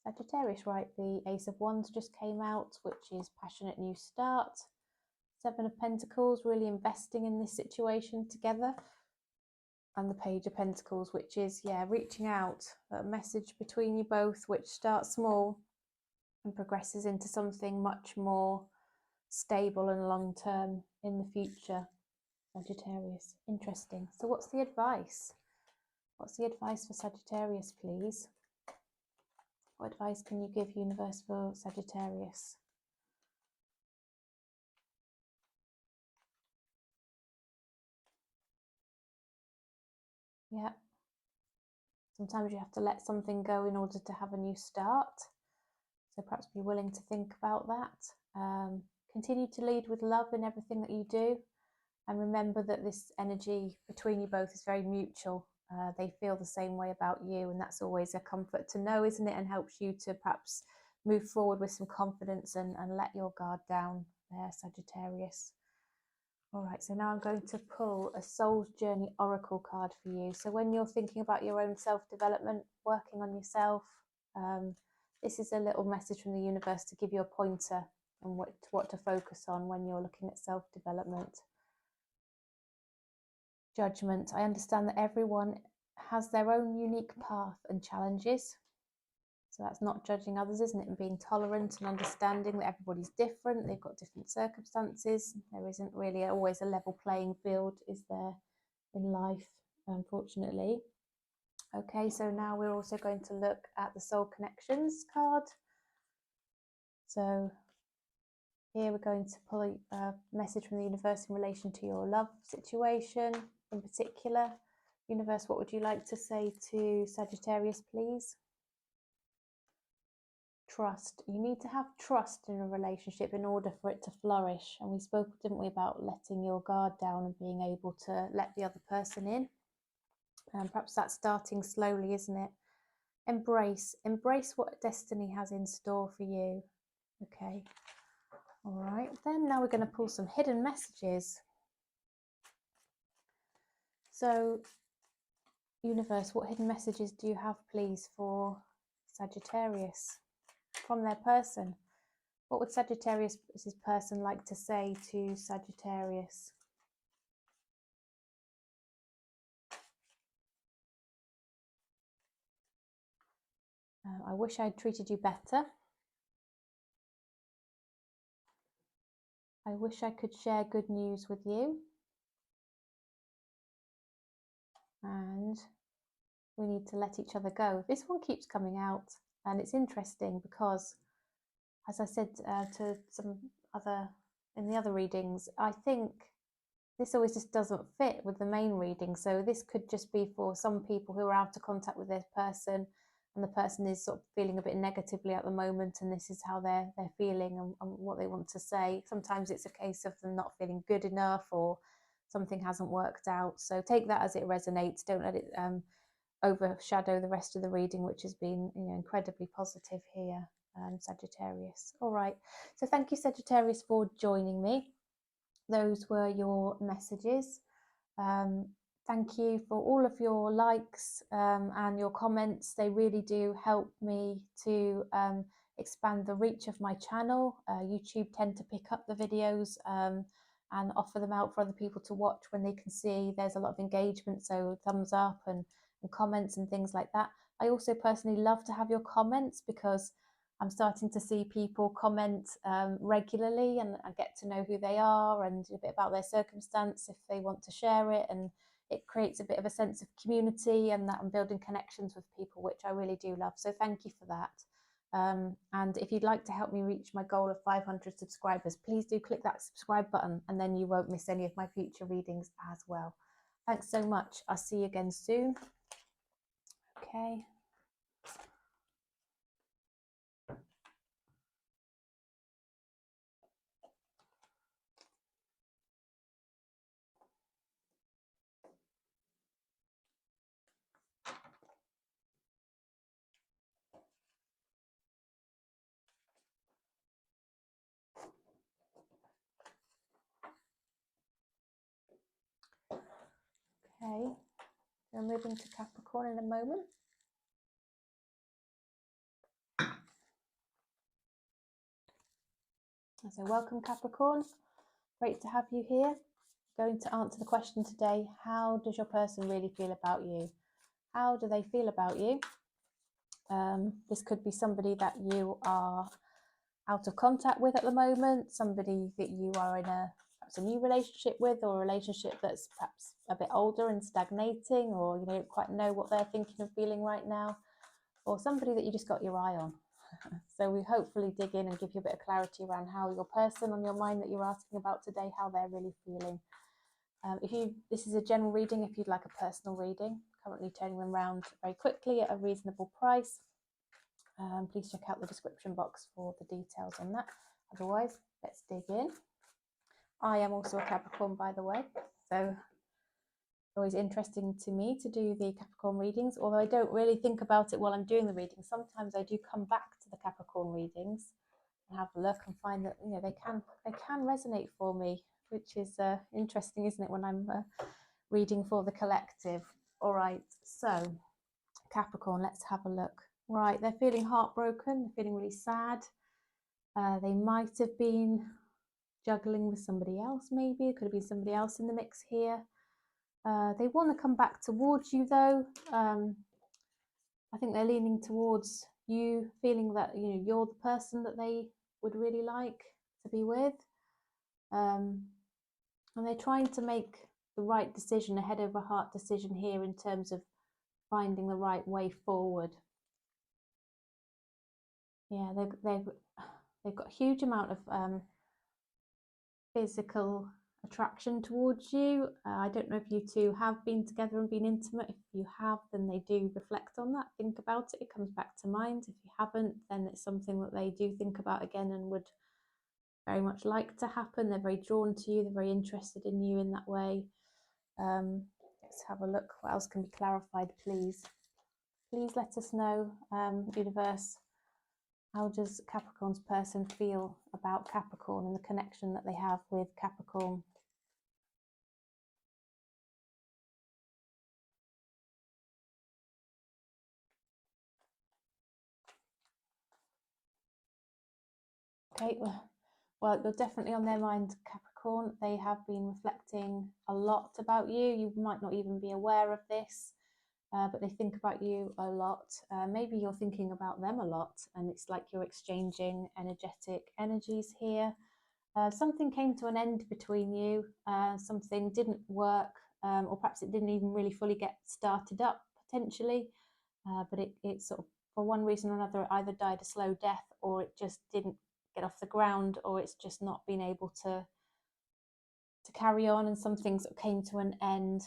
Sagittarius? Right, the Ace of Wands just came out, which is passionate new start. Seven of Pentacles, really investing in this situation together. And the Page of Pentacles, which is, yeah, reaching out, a message between you both, which starts small and progresses into something much more stable and long-term in the future, Sagittarius. Interesting. So what's the advice? What's the advice for Sagittarius, please? What advice can you give, universe, for Sagittarius? Yeah. Sometimes you have to let something go in order to have a new start. So perhaps be willing to think about that. Continue to lead with love in everything that you do. And remember that this energy between you both is very mutual. They feel the same way about you, and that's always a comfort to know, isn't it? And helps you to perhaps move forward with some confidence and let your guard down there, Sagittarius. All right, so now I'm going to pull a Soul's Journey Oracle card for you. So when you're thinking about your own self-development, working on yourself, this is a little message from the universe to give you a pointer on what to focus on when you're looking at self-development. Judgment. I understand that everyone has their own unique path and challenges. So that's not judging others, isn't it? And being tolerant and understanding that everybody's different. They've got different circumstances. There isn't really always a level playing field, is there, in life, unfortunately. Okay, so now we're also going to look at the Soul Connections card. So here we're going to pull a message from the universe in relation to your love situation in particular. Universe, what would you like to say to Sagittarius, please? Trust. You need to have trust in a relationship in order for it to flourish. And we spoke, didn't we, about letting your guard down and being able to let the other person in. And perhaps that's starting slowly, isn't it? Embrace what destiny has in store for you. Okay. All right. Then now we're going to pull some hidden messages. So, universe, what hidden messages do you have, please, for Sagittarius from their person? What would Sagittarius' person like to say to Sagittarius? I wish I'd treated you better. I wish I could share good news with you. And we need to let each other go. This one keeps coming out, and it's interesting because, as I said to some other in the other readings, I think this always just doesn't fit with the main reading. So this could just be for some people who are out of contact with this person, and the person is sort of feeling a bit negatively at the moment, and this is how they're feeling and what they want to say. Sometimes it's a case of them not feeling good enough, or something hasn't worked out. So take that as it resonates. Don't let it overshadow the rest of the reading, which has been, you know, incredibly positive here, Sagittarius. All right. So thank you, Sagittarius, for joining me. Those were your messages. Thank you for all of your likes and your comments. They really do help me to expand the reach of my channel. YouTube tend to pick up the videos and offer them out for other people to watch when they can see there's a lot of engagement, so thumbs up and comments and things like that. I also personally love to have your comments, because I'm starting to see people comment regularly, and I get to know who they are and a bit about their circumstance if they want to share it, and it creates a bit of a sense of community, and that I'm building connections with people, which I really do love. So thank you for that. And if you'd like to help me reach my goal of 500 subscribers, please do click that subscribe button, and then you won't miss any of my future readings as well. Thanks so much. I'll see you again soon. Okay. Okay, so I'm moving to Capricorn in a moment. So welcome, Capricorn. Great to have you here. Going to answer the question today: how does your person really feel about you? How do they feel about you? This could be somebody that you are out of contact with at the moment, somebody that you are in perhaps a new relationship with, or a relationship that's perhaps a bit older and stagnating, or you don't quite know what they're thinking and feeling right now, or somebody that you just got your eye on. So we hopefully dig in and give you a bit of clarity around how your person on your mind that you're asking about today, how they're really feeling. This is a general reading. If you'd like a personal reading, currently turning them around very quickly at a reasonable price. Please check out the description box for the details on that. Otherwise, let's dig in. I am also a Capricorn, by the way, so always interesting to me to do the Capricorn readings, although I don't really think about it while I'm doing the reading. Sometimes I do come back to the Capricorn readings and have a look and find that, you know, they can resonate for me, which is interesting, isn't it, when I'm reading for the collective. All right, so Capricorn, let's have a look. Right, they're feeling heartbroken, they're feeling really sad. They might have been juggling with somebody else, maybe. It could have been somebody else in the mix here. They want to come back towards you, though. I think they're leaning towards you, feeling that, you know, you're the person that they would really like to be with. And they're trying to make the right decision, a head over heart decision here, in terms of finding the right way forward. Yeah, they've got a huge amount of physical attraction towards you. I don't know if you two have been together and been intimate. If you have, then they do reflect on that, think about it, it comes back to mind. If you haven't, then it's something that they do think about again and would very much like to happen. They're very drawn to you, they're very interested in you in that way. Let's have a look. What else can be clarified, please? Please let us know, universe. How does Capricorn's person feel about Capricorn and the connection that they have with Capricorn? Okay, well, you're definitely on their mind, Capricorn. They have been reflecting a lot about you. You might not even be aware of this, but they think about you a lot. Maybe you're thinking about them a lot, and it's like you're exchanging energetic energies here. Something came to an end between you, something didn't work, or perhaps it didn't even really fully get started up, potentially, but it sort of, for one reason or another, it either died a slow death, or it just didn't get off the ground, or it's just not been able to carry on, and some things that came to an end.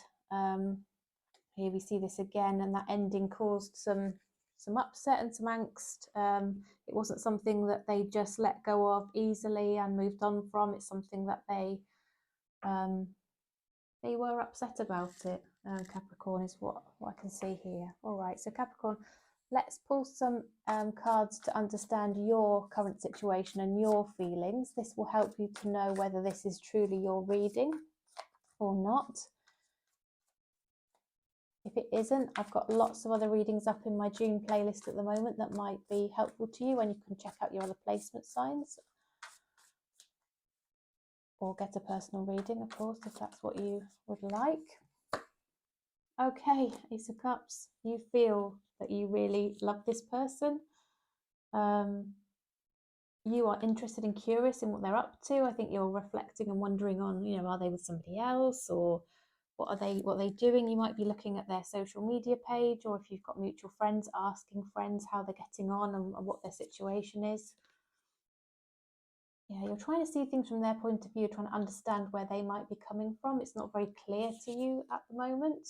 Here we see this again, and that ending caused some upset and some angst. It wasn't something that they just let go of easily and moved on from. It's something that they were upset about it. Capricorn is what I can see here. All right, so Capricorn, let's pull some cards to understand your current situation and your feelings. This will help you to know whether this is truly your reading or not. If it isn't, I've got lots of other readings up in my June playlist at the moment that might be helpful to you, and you can check out your other placement signs or get a personal reading, of course, if that's what you would like. Okay, Ace of Cups, you feel that you really love this person. You are interested and curious in what they're up to. I think you're reflecting and wondering on, you know, are they with somebody else, or what are they doing? You might be looking at their social media page, or if you've got mutual friends, asking friends how they're getting on and what their situation is. Yeah, you're trying to see things from their point of view, trying to understand where they might be coming from. It's not very clear to you at the moment.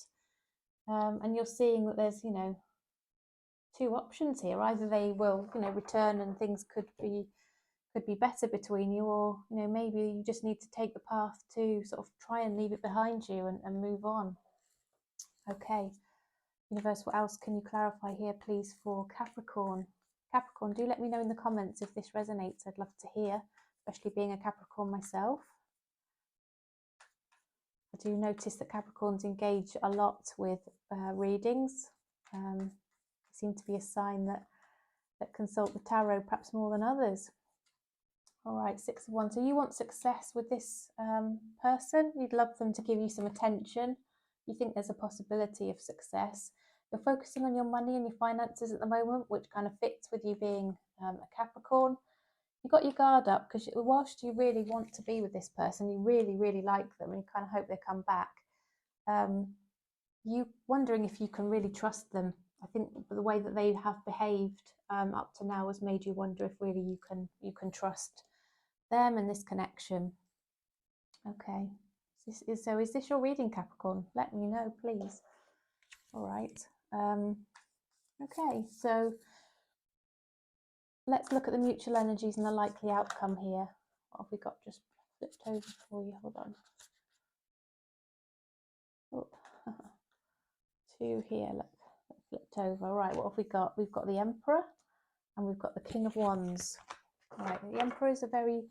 And you're seeing that there's, you know, two options here. Either they will, you know, return and things could be better between you, or, you know, maybe you just need to take the path to sort of try and leave it behind you and move on. Okay, universe, what else can you clarify here, please, for Capricorn? Capricorn, do let me know in the comments if this resonates. I'd love to hear, especially being a Capricorn myself. I do notice that Capricorns engage a lot with readings. Seem to be a sign that consult the tarot perhaps more than others. All right, Six of Wands. So you want success with this person. You'd love them to give you some attention. You think there's a possibility of success. You're focusing on your money and your finances at the moment, which kind of fits with you being a Capricorn. You've got your guard up because whilst you really want to be with this person, you really, really like them and you kind of hope they come back. You wondering if you can really trust them. I think the way that they have behaved up to now has made you wonder if really you can trust them and this connection. Okay, is this your reading, Capricorn? Let me know, please. All right. Okay, so let's look at the mutual energies and the likely outcome here. What have we got just flipped over for you? Hold on. Oh. Two here, look, flipped over. All right, what have we got? We've got the Emperor and we've got the King of Wands. All right, the Emperor is a very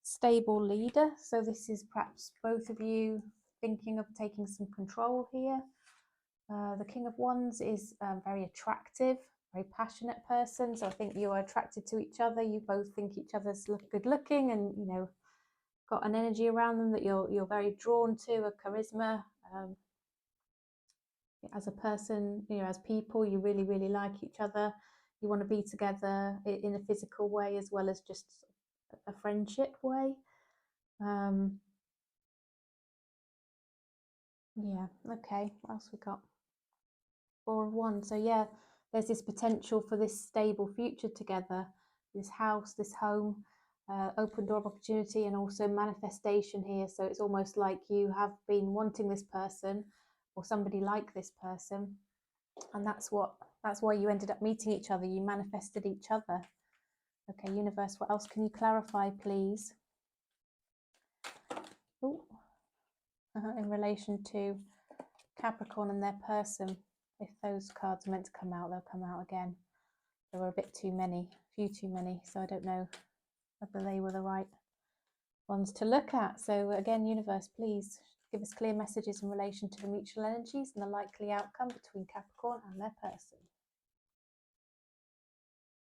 stable leader, so this is perhaps both of you thinking of taking some control here. The King of Wands is very attractive, very passionate person, so I think you are attracted to each other. You both think each other's good looking, and you know, got an energy around them that you're very drawn to, a charisma. As a person, you know, as people, you really, really like each other. You want to be together in a physical way as well as just a friendship way. Yeah, okay, what else we got? Four of Wands. So yeah, there's this potential for this stable future together, this house, this home, open door of opportunity, and also manifestation here. So it's almost like you have been wanting this person or somebody like this person, and that's why you ended up meeting each other. You manifested each other. Okay, universe, what else can you clarify, please? Ooh. In relation to Capricorn and their person. If those cards are meant to come out, they'll come out again. There were a bit too many, a few too many, so I don't know whether they were the right ones to look at. So again, universe, please give us clear messages in relation to the mutual energies and the likely outcome between Capricorn and their person.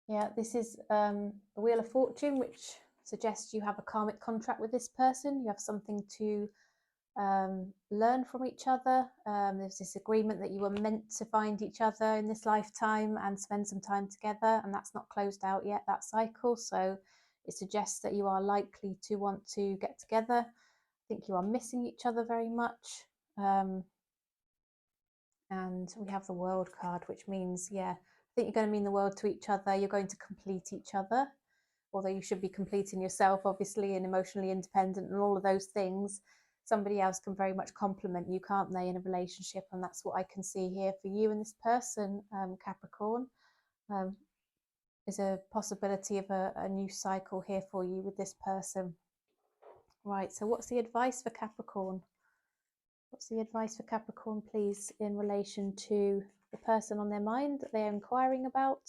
Yeah, this is the Wheel of Fortune, which suggests you have a karmic contract with this person. You have something to learn from each other. There's this agreement that you were meant to find each other in this lifetime and spend some time together, and that's not closed out yet, that cycle. So it suggests that you are likely to want to get together. I think you are missing each other very much. And we have the World card, which means, yeah, I think you're going to mean the world to each other. You're going to complete each other. although you should be complete in yourself, obviously, and emotionally independent and all of those things, somebody else can very much complement you, can't they, in a relationship? And that's what I can see here for you and this person, Capricorn. There's a possibility of a new cycle here for you with this person. Right, so what's the advice for Capricorn? What's the advice for Capricorn, please, in relation to the person on their mind that they're inquiring about?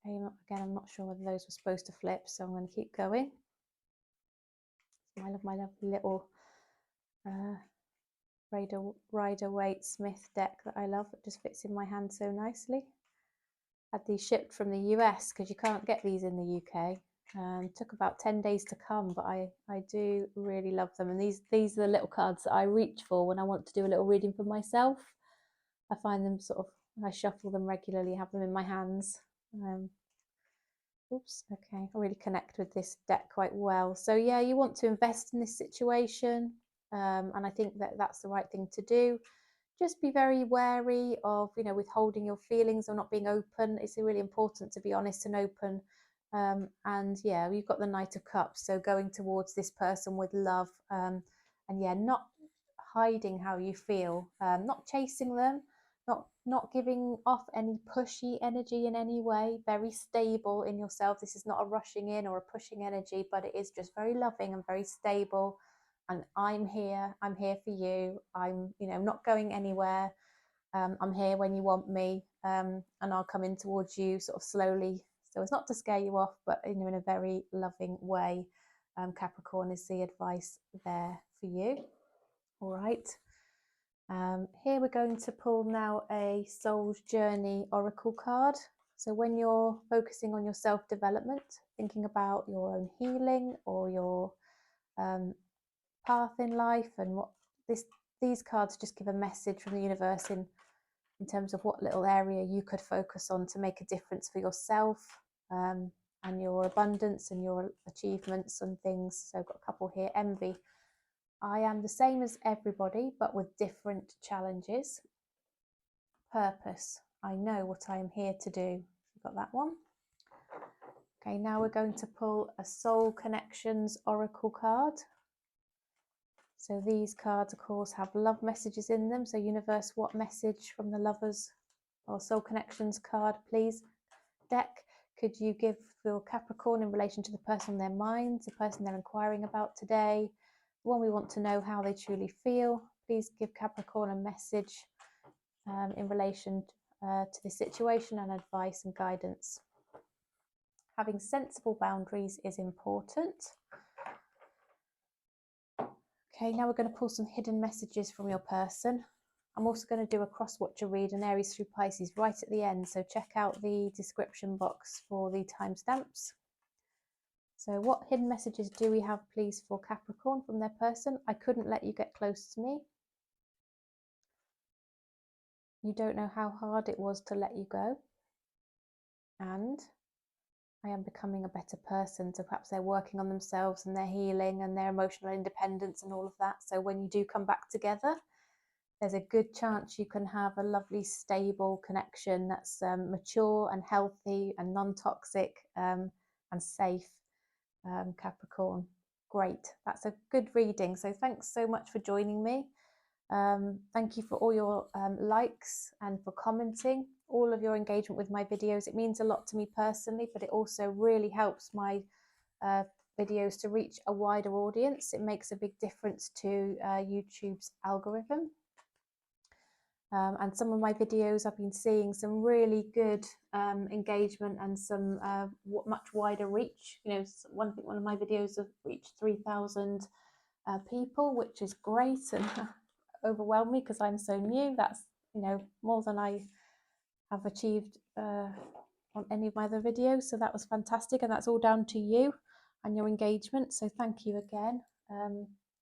Okay, again, I'm not sure whether those were supposed to flip, so I'm going to keep going. I love my lovely little Rider-Waite Smith deck that I love. It just fits in my hand so nicely. Had these shipped from the US because you can't get these in the UK. Took about 10 days to come, but I do really love them. And these are the little cards that I reach for when I want to do a little reading for myself. I find them I shuffle them regularly, have them in my hands. Oops, okay, I really connect with this deck quite well. So yeah, you want to invest in this situation, and I think that that's the right thing to do. Just be very wary of, withholding your feelings or not being open. It's really important to be honest and open. And yeah, you've got the Knight of Cups, so going towards this person with love, and yeah, not hiding how you feel, not chasing them, not giving off any pushy energy in any way. Very stable in yourself. This is not a rushing in or a pushing energy, but it is just very loving and very stable. And I'm here for you. I'm not going anywhere. I'm here when you want me, and I'll come in towards you sort of slowly, so as not to scare you off, but in a very loving way. Capricorn is the advice there for you. All right. Here we're going to pull now a Soul's Journey Oracle card. So when you're focusing on your self-development, thinking about your own healing or your path in life, and what these cards just give a message from the universe in terms of what little area you could focus on to make a difference for yourself, and your abundance and your achievements and things. So I've got a couple here. Envy. I am the same as everybody, but with different challenges. Purpose. I know what I am here to do. You've got that one. Okay, now we're going to pull a Soul Connections Oracle card. So these cards, of course, have love messages in them. So universe, what message from the Lovers or Soul Connections card, please? Deck, could you give for Capricorn in relation to the person on their mind, the person they're inquiring about today, the one we want to know how they truly feel? Please give Capricorn a message in relation to this situation, and advice and guidance. Having sensible boundaries is important. Okay, now we're going to pull some hidden messages from your person. I'm also going to do a cross-watcher read on Aries through Pisces right at the end, so check out the description box for the timestamps. So what hidden messages do we have, please, for Capricorn from their person? I couldn't let you get close to me. You don't know how hard it was to let you go. And I am becoming a better person. So perhaps they're working on themselves and their healing and their emotional independence and all of that. So when you do come back together, there's a good chance you can have a lovely, stable connection that's mature and healthy and non-toxic, and safe. Capricorn, great. That's a good reading. So thanks so much for joining me. Thank you for all your likes and for commenting, all of your engagement with my videos. It means a lot to me personally, but it also really helps my videos to reach a wider audience. It makes a big difference to YouTube's algorithm. And some of my videos, I've been seeing some really good engagement and some much wider reach. I think one of my videos have reached 3,000 people, which is great and overwhelmed me because I'm so new. That's more than I have achieved on any of my other videos. So that was fantastic, and that's all down to you and your engagement. So thank you again.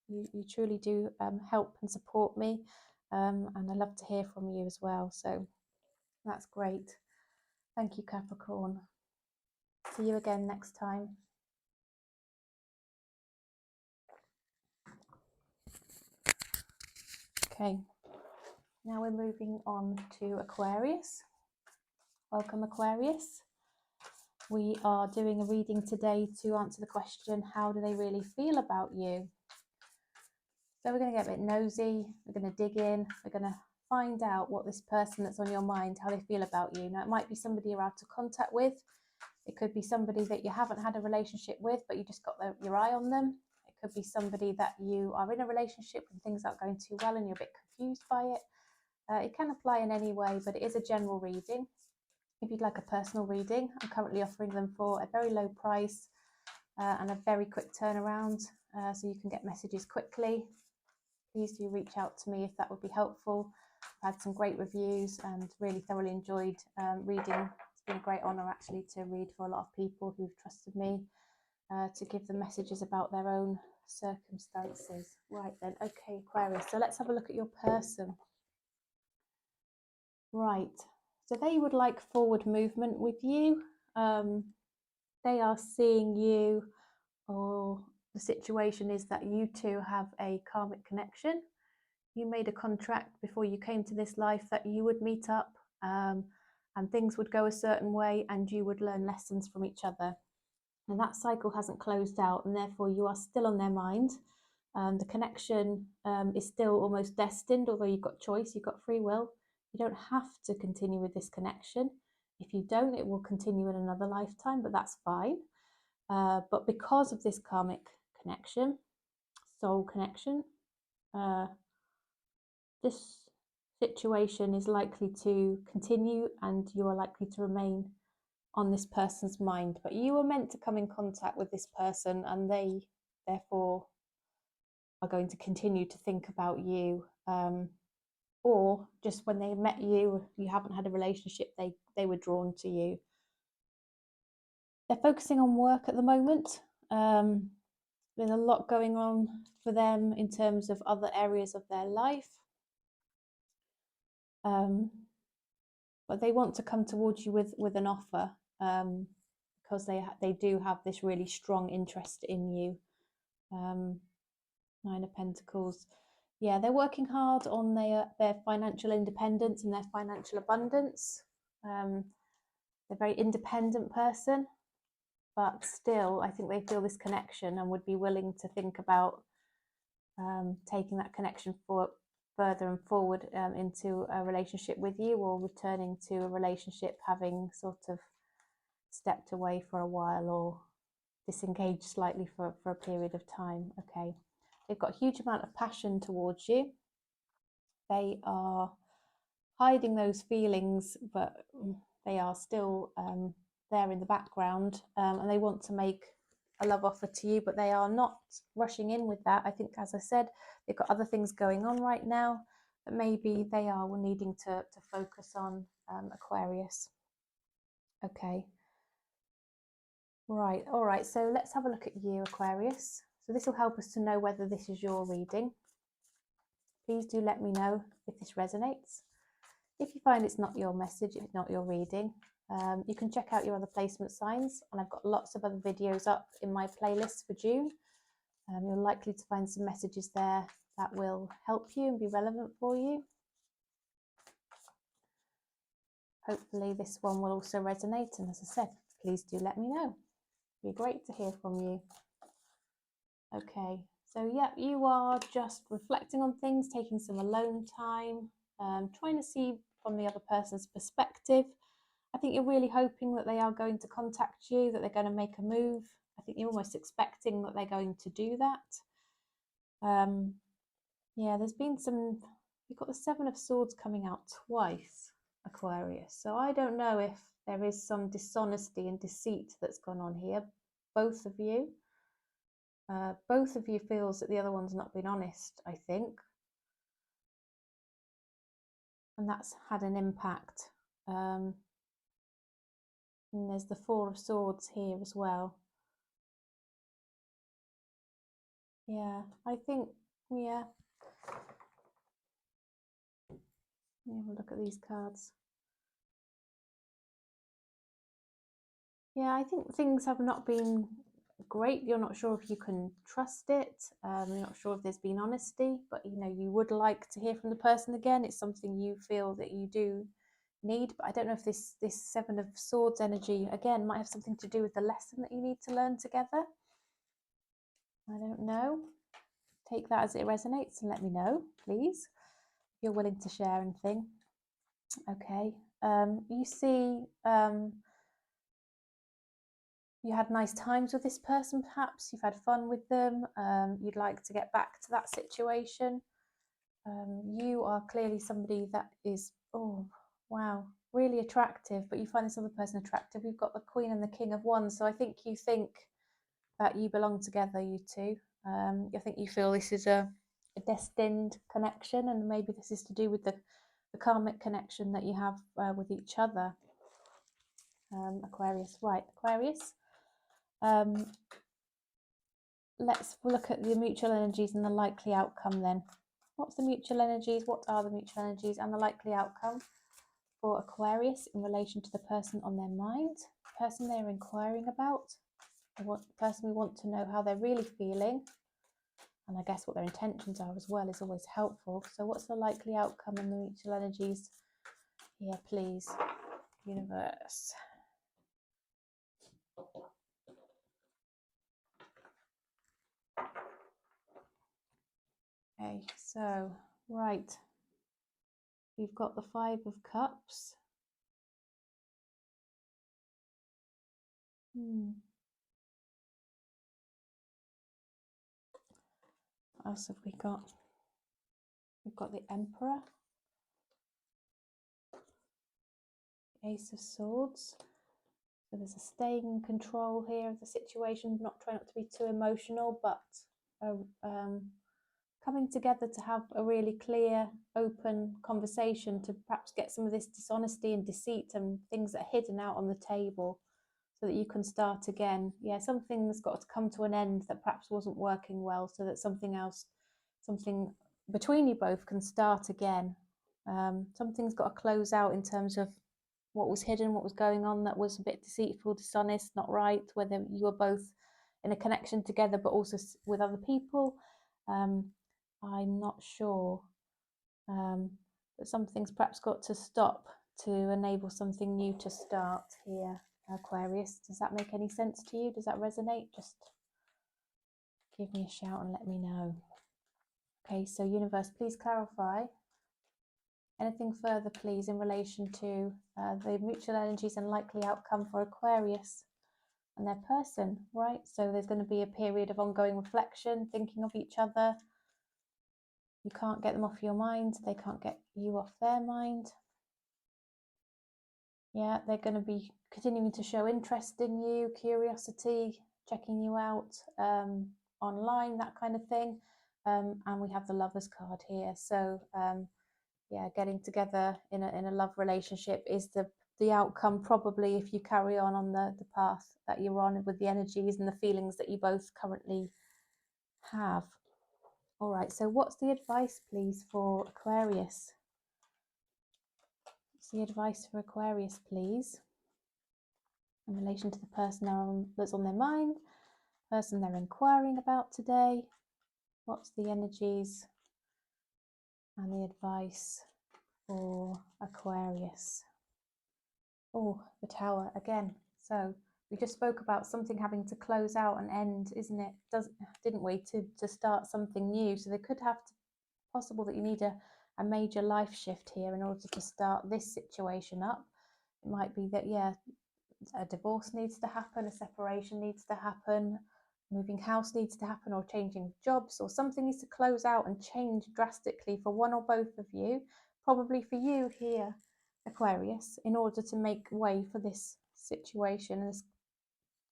You truly do help and support me. And I love to hear from you as well. So that's great. Thank you, Capricorn. See you again next time. Okay, now we're moving on to Aquarius. Welcome, Aquarius. We are doing a reading today to answer the question, how do they really feel about you? So we're going to get a bit nosy, we're going to dig in, we're going to find out what this person that's on your mind, how they feel about you. Now, it might be somebody you're out of contact with. It could be somebody that you haven't had a relationship with, but you just got your eye on them. It could be somebody that you are in a relationship and things aren't going too well and you're a bit confused by it. It can apply in any way, but it is a general reading. If you'd like a personal reading, I'm currently offering them for a very low price and a very quick turnaround, so you can get messages quickly. Please do reach out to me if that would be helpful. I've had some great reviews and really thoroughly enjoyed reading. It's been a great honour actually to read for a lot of people who've trusted me to give them messages about their own circumstances. Right then, okay, Aquarius, so let's have a look at your person. Right. So they would like forward movement with you. They are seeing you, or the situation is that you two have a karmic connection. You made a contract before you came to this life that you would meet up and things would go a certain way and you would learn lessons from each other. And that cycle hasn't closed out, and therefore you are still on their mind. The connection is still almost destined, although you've got choice, you've got free will. You don't have to continue with this connection. If you don't, it will continue in another lifetime, but that's fine. But because of this karmic connection, soul connection, this situation is likely to continue and you are likely to remain on this person's mind. But you were meant to come in contact with this person and they therefore are going to continue to think about you. Or just when they met you, you haven't had a relationship, they were drawn to you. They're focusing on work at the moment. There's a lot going on for them in terms of other areas of their life. But they want to come towards you with an offer because they do have this really strong interest in you. Nine of Pentacles. Yeah, they're working hard on their financial independence and their financial abundance. They're a very independent person, but still, I think they feel this connection and would be willing to think about taking that connection further and forward into a relationship with you, or returning to a relationship having sort of stepped away for a while or disengaged slightly for a period of time. Okay. They've got a huge amount of passion towards you. They are hiding those feelings, but they are still there in the background, and they want to make a love offer to you, but they are not rushing in with that. I think, as I said, they've got other things going on right now that maybe they are needing to focus on, Aquarius. Okay. Right. All right. So let's have a look at you, Aquarius. So this will help us to know whether this is your reading. Please do let me know if this resonates. If you find it's not your message, if it's not your reading, you can check out your other placement signs, and I've got lots of other videos up in my playlist for June. You're likely to find some messages there that will help you and be relevant for you. Hopefully this one will also resonate, and as I said, please do let me know. It'd be great to hear from you. Okay, so yeah, you are just reflecting on things, taking some alone time, trying to see from the other person's perspective. I think you're really hoping that they are going to contact you, that they're going to make a move. I think you're almost expecting that they're going to do that. Yeah, there's been some, you've got the Seven of Swords coming out twice, Aquarius. So I don't know if there is some dishonesty and deceit that's gone on here. Both of you feels that the other one's not been honest, I think. And that's had an impact. And there's the Four of Swords here as well. Yeah, I think, yeah. Let me have a look at these cards. Yeah, I think things have not been great. You're not sure if you can trust it. You're not sure if there's been honesty, but you know, you would like to hear from the person again. It's something you feel that you do need. But I don't know if this Seven of Swords energy, again, might have something to do with the lesson that you need to learn together. I don't know. Take that as it resonates and let me know, please, if you're willing to share anything. Okay. You see, you had nice times with this person, perhaps. You've had fun with them. You'd like to get back to that situation. You are clearly somebody that is, oh, wow, really attractive, but you find this other person attractive. We've got the Queen and the King of Wands. So I think you think that you belong together, you two. I think you feel this is a destined connection, and maybe this is to do with the karmic connection that you have with each other. Aquarius, right, Aquarius. Let's look at the mutual energies and the likely outcome then. What's the mutual energies? What are the mutual energies and the likely outcome for Aquarius in relation to the person on their mind, the person they're inquiring about, the person we want to know how they're really feeling, and I guess what their intentions are as well is always helpful. So what's the likely outcome and the mutual energies here, please, universe? Okay, so, right, we've got the Five of Cups. What else have we got? We've got the Emperor, Ace of Swords. So there's a staying in control here of the situation, trying not to be too emotional, but coming together to have a really clear, open conversation to perhaps get some of this dishonesty and deceit and things that are hidden out on the table so that you can start again. Yeah, something that's got to come to an end that perhaps wasn't working well, so that something between you both can start again. Something's got to close out in terms of what was hidden, what was going on that was a bit deceitful, dishonest, not right, whether you were both in a connection together but also with other people. I'm not sure, but something's perhaps got to stop to enable something new to start here, Aquarius. Does that make any sense to you? Does that resonate? Just give me a shout and let me know. Okay, so universe, please clarify anything further, please, in relation to the mutual energies and likely outcome for Aquarius and their person, right? So there's going to be a period of ongoing reflection, thinking of each other. You can't get them off your mind. They can't get you off their mind. Yeah, they're going to be continuing to show interest in you, curiosity, checking you out online, that kind of thing. And we have the Lovers card here. So yeah, getting together in a love relationship is the outcome, probably, if you carry on the path that you're on with the energies and the feelings that you both currently have. All right, so what's the advice, please, for Aquarius? What's the advice for Aquarius, please, in relation to the person that's on their mind, person they're inquiring about today? What's the energies and the advice for Aquarius? Oh, the Tower again. So we just spoke about something having to close out and end, isn't it? Didn't we, to start something new? So there could have to possible that you need a major life shift here in order to start this situation up. It might be that, yeah, a divorce needs to happen, a separation needs to happen, moving house needs to happen, or changing jobs, or something needs to close out and change drastically for one or both of you, probably for you here, Aquarius, in order to make way for this situation and this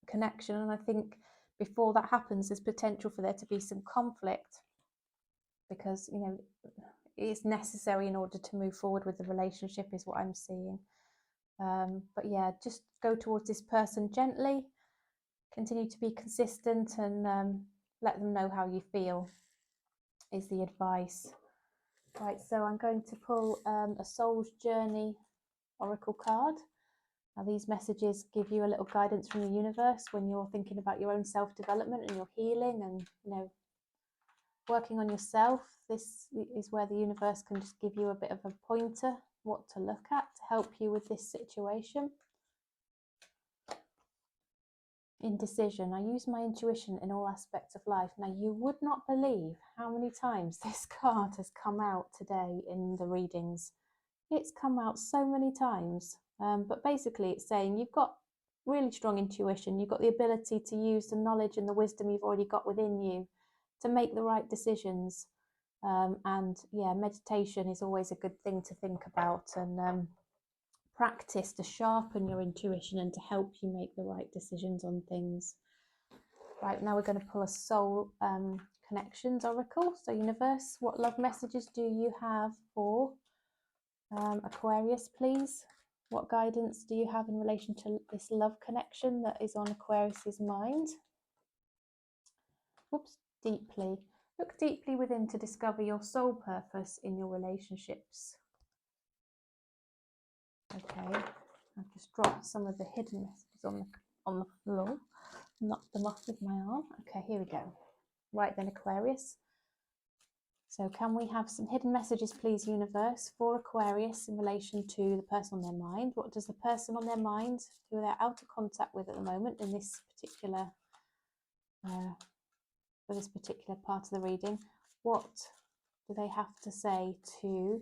connection. And I think before that happens, there's potential for there to be some conflict, because, you know, it's necessary in order to move forward with the relationship, is what I'm seeing. But yeah, just go towards this person gently, continue to be consistent, and let them know how you feel, is the advice. Right, so I'm going to pull a Soul's Journey Oracle card. Now, these messages give you a little guidance from the universe when you're thinking about your own self-development and your healing, and, you know, working on yourself. This is where the universe can just give you a bit of a pointer, what to look at to help you with this situation. Indecision. I use my intuition in all aspects of life. Now, you would not believe how many times this card has come out today in the readings. It's come out so many times. But basically, it's saying you've got really strong intuition. You've got the ability to use the knowledge and the wisdom you've already got within you to make the right decisions. And yeah, meditation is always a good thing to think about, and practice to sharpen your intuition and to help you make the right decisions on things. Right, now we're going to pull a soul connections oracle. So universe, what love messages do you have for Aquarius, please? What guidance do you have in relation to this love connection that is on Aquarius's mind? Oops, deeply. Look deeply within to discover your soul purpose in your relationships. Okay, I've just dropped some of the hidden messages on the floor, knocked them off with my arm. Okay, here we go. Right then, Aquarius. So can we have some hidden messages, please, universe, for Aquarius in relation to the person on their mind? What does the person on their mind, who they're out of contact with at the moment in this particular, for this particular part of the reading, what do they have to say to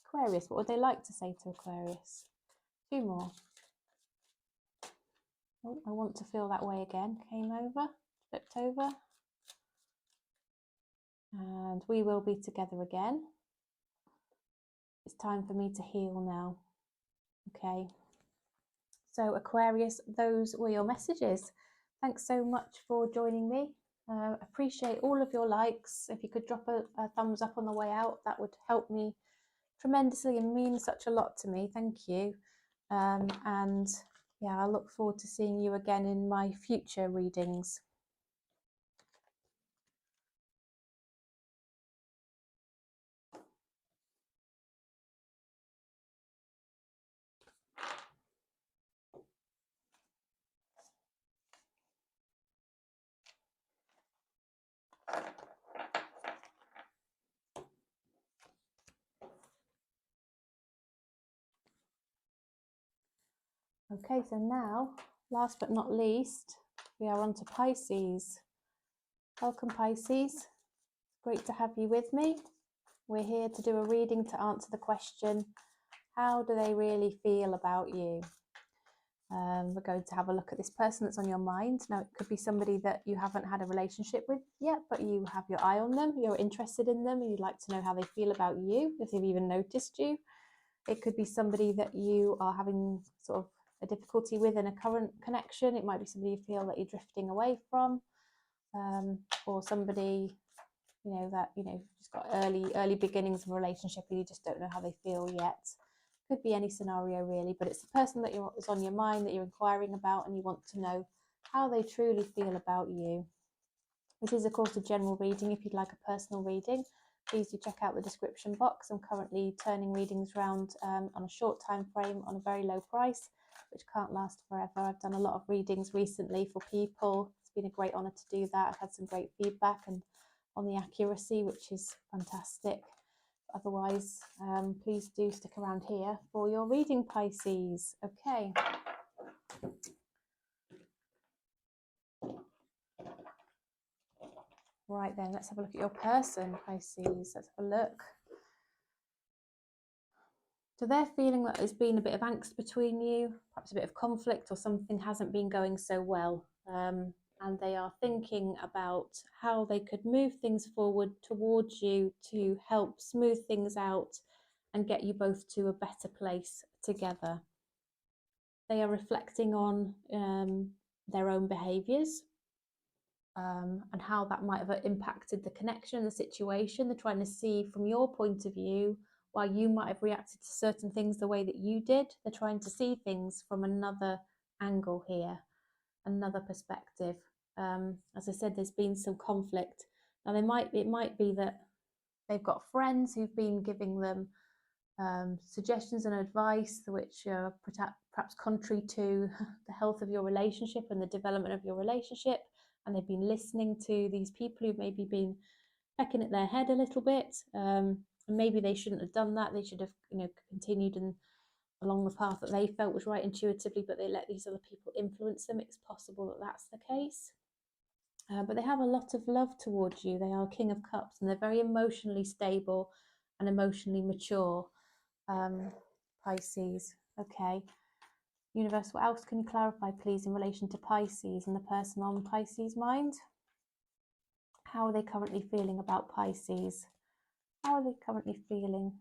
Aquarius? What would they like to say to Aquarius? Two more. Oh, I want to feel that way again. Came over, flipped over. And we will be together again. It's time for me to heal now. Okay. So Aquarius, those were your messages. Thanks so much for joining me. Appreciate all of your likes. If you could drop a thumbs up on the way out, that would help me tremendously and mean such a lot to me. Thank you. And yeah, I look forward to seeing you again in my future readings. Okay, so now, last but not least, we are on to Pisces. Welcome, Pisces. Great to have you with me. We're here to do a reading to answer the question, how do they really feel about you? We're going to have a look at this person that's on your mind. Now, it could be somebody that you haven't had a relationship with yet, but you have your eye on them, you're interested in them, and you'd like to know how they feel about you, if they've even noticed you. It could be somebody that you are having sort of a difficulty with in a current connection. It might be somebody you feel that you're drifting away from, or somebody, you know, that, you know, just got early beginnings of a relationship and you just don't know how they feel yet. Could be any scenario really, but it's the person that is on your mind, that you're inquiring about, and you want to know how they truly feel about you. This is, of course, a general reading. If you'd like a personal reading, please do check out the description box. I'm currently turning readings around on a short time frame on a very low price, which can't last forever. I've done a lot of readings recently for people. It's been a great honour to do that. I've had some great feedback and on the accuracy, which is fantastic. Otherwise, please do stick around here for your reading, Pisces. Okay. Right then, let's have a look at your person, Pisces. Let's have a look. So they're feeling that there's been a bit of angst between you, perhaps a bit of conflict, or something hasn't been going so well. And they are thinking about how they could move things forward towards you to help smooth things out and get you both to a better place together. They are reflecting on their own behaviours and how that might have impacted the connection, the situation. They're trying to see from your point of view why you might have reacted to certain things the way that you did. They're trying to see things from another angle here, another perspective. As I said, there's been some conflict. Now, it might be that they've got friends who've been giving them suggestions and advice which are perhaps contrary to the health of your relationship and the development of your relationship, and they've been listening to these people who've maybe been pecking at their head a little bit. And maybe they shouldn't have done that. They should have, continued along the path that they felt was right intuitively, but they let these other people influence them. It's possible that that's the case. But they have a lot of love towards you. They are King of Cups, and they're very emotionally stable and emotionally mature. Pisces. Okay. Universe, what else can you clarify, please, in relation to Pisces and the person on Pisces' mind? How are they currently feeling about Pisces? How are they currently feeling?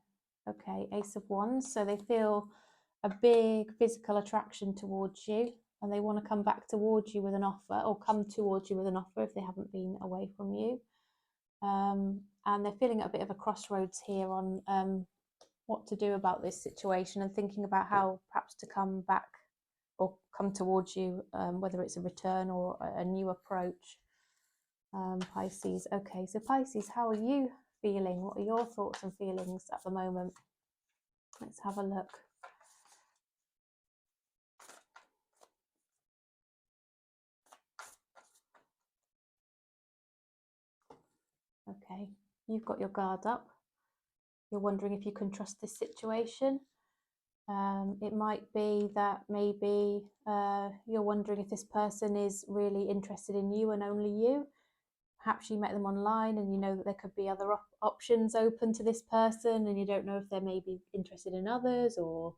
Okay, Ace of Wands. So they feel a big physical attraction towards you, and they want to come back towards you with an offer, or come towards you with an offer if they haven't been away from you. And they're feeling at a bit of a crossroads here on what to do about this situation, and thinking about how perhaps to come back or come towards you, whether it's a return or a new approach. Pisces. Okay, so Pisces, how are you feeling? What are your thoughts and feelings at the moment? Let's have a look. Okay, you've got your guard up. You're wondering if you can trust this situation. It might be that maybe you're wondering if this person is really interested in you and only you. Perhaps you met them online and you know that there could be other options open to this person, and you don't know if they're maybe interested in others, or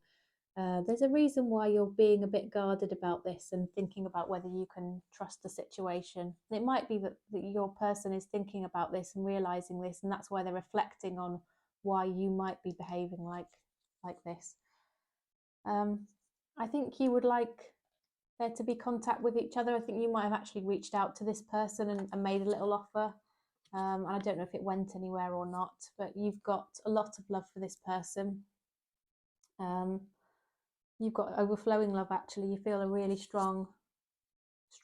there's a reason why you're being a bit guarded about this and thinking about whether you can trust the situation. And it might be that your person is thinking about this and realizing this, and that's why they're reflecting on why you might be behaving like this. I think you would like there to be contact with each other. I think you might have actually reached out to this person and made a little offer. And I don't know if it went anywhere or not, but you've got a lot of love for this person. You've got overflowing love, actually. You feel a really strong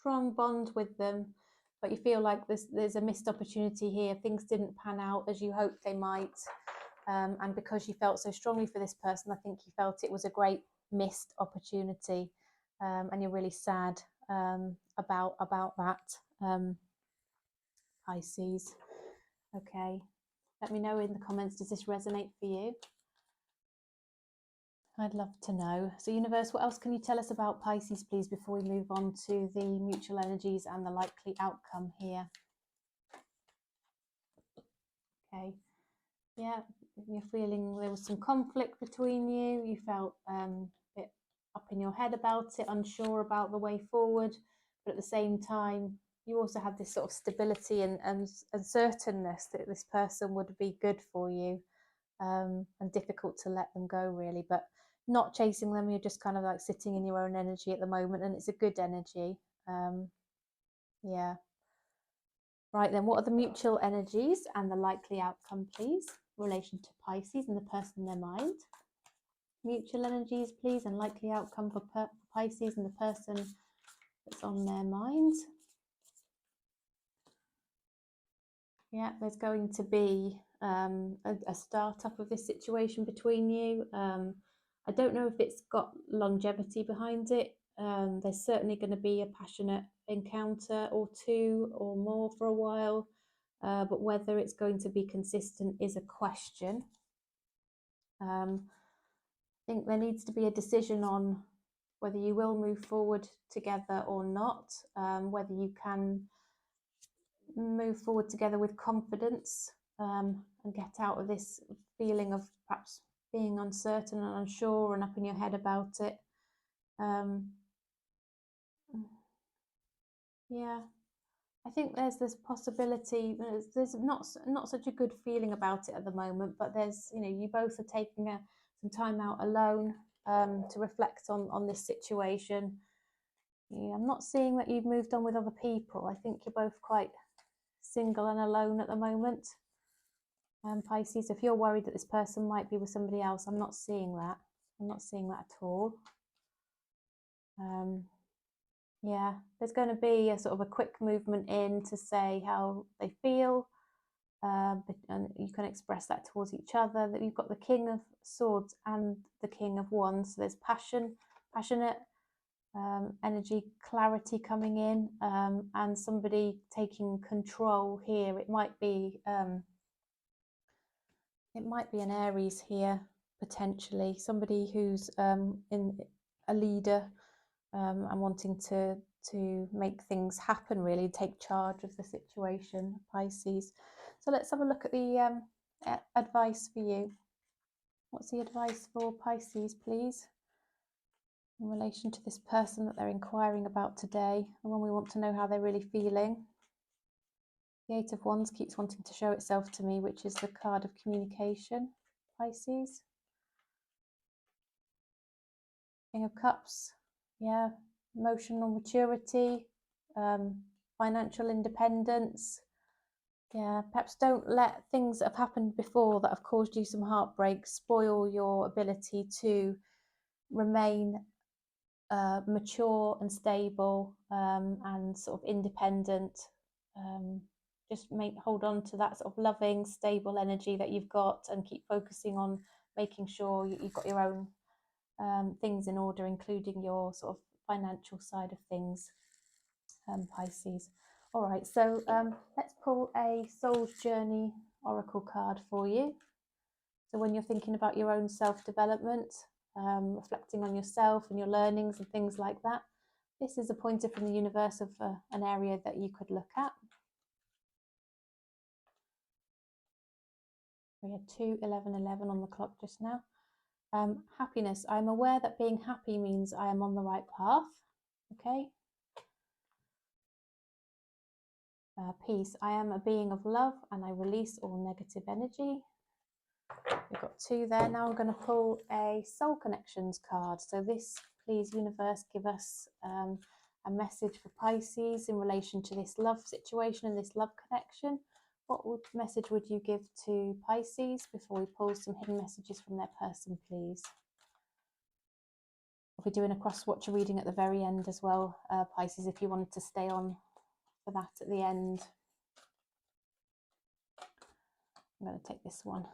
bond with them, but you feel like there's a missed opportunity here. Things didn't pan out as you hoped they might. And because you felt so strongly for this person, I think you felt it was a great missed opportunity. And you're really sad about that, Pisces. Okay, let me know in the comments, does this resonate for you? I'd love to know. So universe, what else can you tell us about Pisces, please, before we move on to the mutual energies and the likely outcome here? Okay, yeah, you're feeling there was some conflict between you. You felt a bit up in your head about it, unsure about the way forward, but at the same time you also had this sort of stability and certainness that this person would be good for you, and difficult to let them go, really, but not chasing them. You're just kind of like sitting in your own energy at the moment, and it's a good energy. Yeah. Right then, what are the mutual energies and the likely outcome, please, in relation to Pisces and the person in their mind? Mutual energies, please, and likely outcome for Pisces and the person that's on their mind. Yeah, there's going to be a start-up of this situation between you. I don't know if it's got longevity behind it. There's certainly going to be a passionate encounter or two or more for a while, but whether it's going to be consistent is a question. I think there needs to be a decision on whether you will move forward together or not, whether you can move forward together with confidence, and get out of this feeling of perhaps being uncertain and unsure and up in your head about it. Yeah, I think there's this possibility. There's not such a good feeling about it at the moment, but there's, you both are taking some time out alone to reflect on this situation. Yeah, I'm not seeing that you've moved on with other people. I think you're both quite single and alone at the moment. Pisces, if you're worried that this person might be with somebody else, I'm not seeing that. I'm not seeing that at all. Yeah, there's going to be a sort of a quick movement in to say how they feel, and you can express that towards each other. That you've got the King of Swords and the King of Wands, so there's passionate energy clarity coming in, and somebody taking control here. It might be an Aries here, potentially somebody who's in a leader, and wanting to make things happen, really take charge of the situation, Pisces. So let's have a look at the advice for you. What's the advice for Pisces, please, in relation to this person that they're inquiring about today, and when we want to know how they're really feeling? The Eight of Wands keeps wanting to show itself to me, which is the card of communication, Pisces. King of Cups, yeah, emotional maturity, financial independence. Yeah, perhaps don't let things that have happened before that have caused you some heartbreak spoil your ability to remain mature and stable, and sort of independent. Just hold on to that sort of loving, stable energy that you've got, and keep focusing on making sure you've got your own things in order, including your sort of financial side of things, Pisces. All right, so let's pull a Soul's Journey Oracle card for you. So when you're thinking about your own self-development, reflecting on yourself and your learnings and things like that, this is a pointer from the universe of an area that you could look at. We had 2-11-11 on the clock just now. Happiness. I'm aware that being happy means I am on the right path. Okay. Peace. I am a being of love and I release all negative energy. We've got 2 there. Now I'm going to pull a Soul Connections card. So this, please, universe, give us a message for Pisces in relation to this love situation and this love connection. What message would you give to Pisces before we pull some hidden messages from their person, please? I'll be doing a cross-watcher reading at the very end as well, Pisces, if you wanted to stay on for that at the end. I'm going to take this one.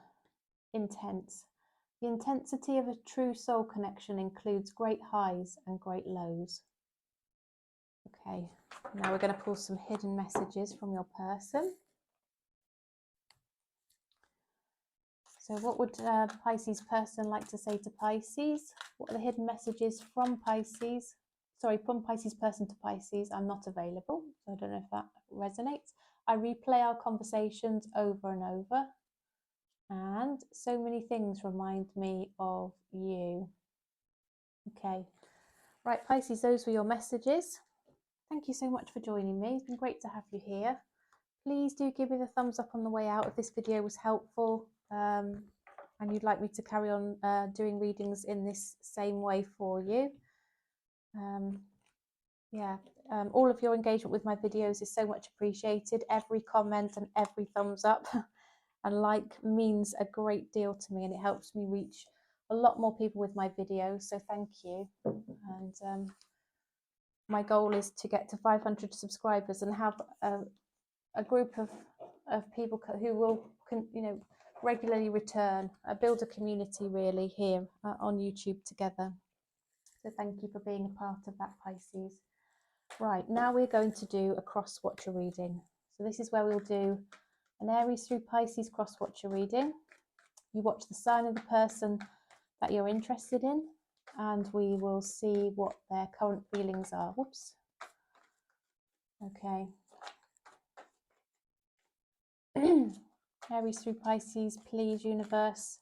Intense. The intensity of a true soul connection includes great highs and great lows. Okay, now we're going to pull some hidden messages from your person. So what would Pisces person like to say to Pisces? What are the hidden messages from Pisces? Sorry, from Pisces person to Pisces. I'm not available, so I don't know if that resonates. I replay our conversations over and over. And so many things remind me of you. Okay. Right, Pisces, those were your messages. Thank you so much for joining me. It's been great to have you here. Please do give me the thumbs up on the way out if this video was helpful, and you'd like me to carry on doing readings in this same way for you. All of your engagement with my videos is so much appreciated. Every comment and every thumbs up and like means a great deal to me, and it helps me reach a lot more people with my videos, so thank you. And my goal is to get to 500 subscribers and have a group of people who will regularly return, build a community really here on YouTube together. So thank you for being a part of that, Pisces. Right, now we're going to do a cross-watcher reading. So this is where we'll do an Aries through Pisces cross-watcher reading. You watch the sign of the person that you're interested in, and we will see what their current feelings are. Whoops. Okay. Aries through Pisces, please, universe.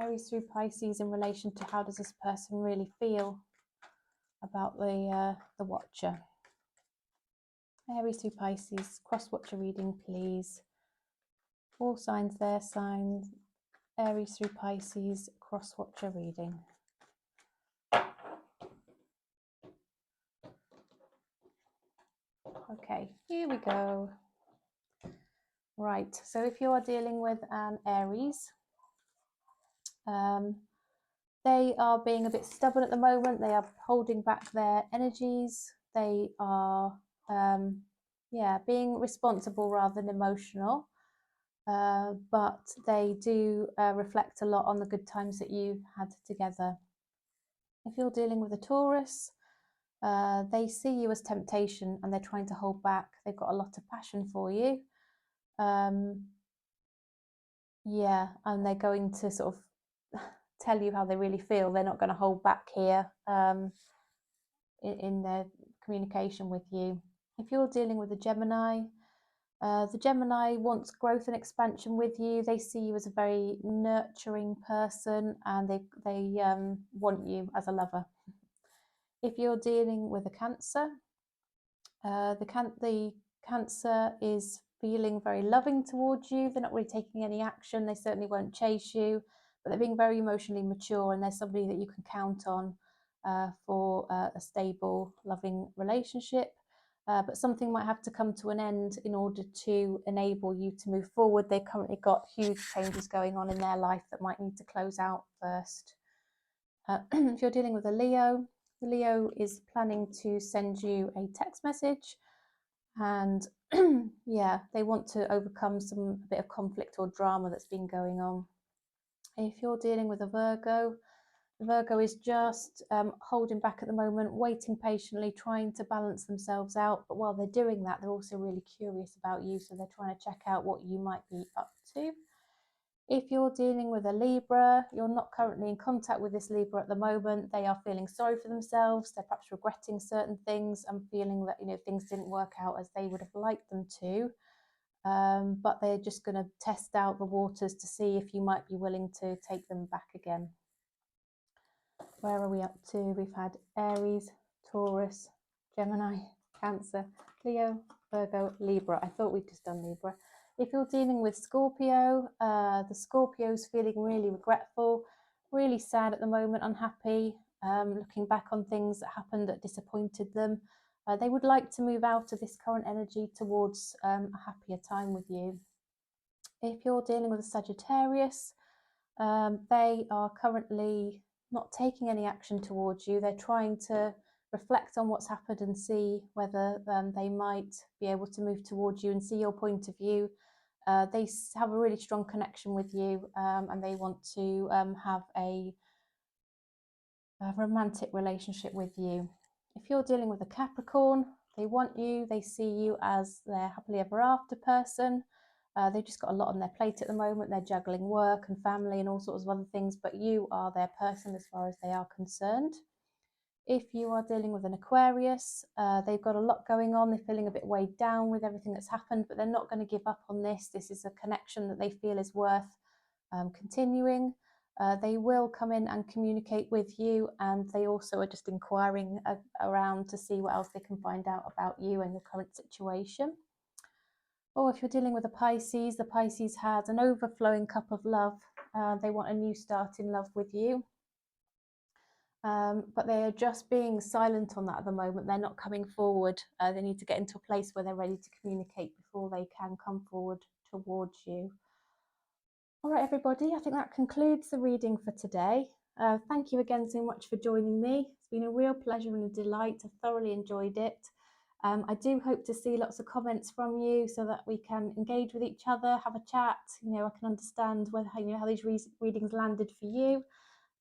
Aries through Pisces in relation to how does this person really feel about the watcher. Aries through Pisces, cross-watcher reading, please. All signs, their signs. Aries through Pisces, cross-watcher reading. Okay, here we go. Right, so if you are dealing with an Aries, they are being a bit stubborn at the moment. They are holding back their energies. They are, being responsible rather than emotional. But they do reflect a lot on the good times that you've had together. If you're dealing with a Taurus, They see you as temptation and they're trying to hold back. They've got a lot of passion for you. Yeah, and they're going to sort of tell you how they really feel. They're not going to hold back here in their communication with you. If you're dealing with a Gemini, the Gemini wants growth and expansion with you. They see you as a very nurturing person, and they want you as a lover. If you're dealing with a Cancer, the Cancer is feeling very loving towards you. They're not really taking any action. They certainly won't chase you, but they're being very emotionally mature, and they're somebody that you can count on for a stable, loving relationship. But something might have to come to an end in order to enable you to move forward. They've currently got huge changes going on in their life that might need to close out first. If you're dealing with a Leo, the Leo is planning to send you a text message, and yeah, they want to overcome a bit of conflict or drama that's been going on. If you're dealing with a Virgo, the Virgo is just holding back at the moment, waiting patiently, trying to balance themselves out. But while they're doing that, they're also really curious about you. So they're trying to check out what you might be up to. If you're dealing with a Libra, you're not currently in contact with this Libra at the moment. They are feeling sorry for themselves. They're perhaps regretting certain things and feeling that, things didn't work out as they would have liked them to. But they're just going to test out the waters to see if you might be willing to take them back again. Where are we up to? We've had Aries, Taurus, Gemini, Cancer, Leo, Virgo, Libra. I thought we'd just done Libra. If you're dealing with Scorpio, the Scorpio's feeling really regretful, really sad at the moment, unhappy, looking back on things that happened that disappointed them. They would like to move out of this current energy towards a happier time with you. If you're dealing with a Sagittarius, they are currently not taking any action towards you. They're trying to reflect on what's happened and see whether they might be able to move towards you and see your point of view. They have a really strong connection with you, and they want to have a romantic relationship with you. If you're dealing with a Capricorn, they want you, they see you as their happily ever after person. They've just got a lot on their plate at the moment. They're juggling work and family and all sorts of other things, but you are their person as far as they are concerned. If you are dealing with an Aquarius, they've got a lot going on. They're feeling a bit weighed down with everything that's happened, but they're not going to give up on this. This is a connection that they feel is worth continuing. They will come in and communicate with you, and they also are just inquiring around to see what else they can find out about you and your current situation. Or if you're dealing with a Pisces, the Pisces has an overflowing cup of love. They want a new start in love with you. But they are just being silent on that at the moment. They're not coming forward. They need to get into a place where they're ready to communicate before they can come forward towards you. All right, everybody, I think that concludes the reading for today. Thank you again so much for joining me. It's been a real pleasure and a delight. I've thoroughly enjoyed it. I do hope to see lots of comments from you so that we can engage with each other, have a chat. I can understand how these readings landed for you.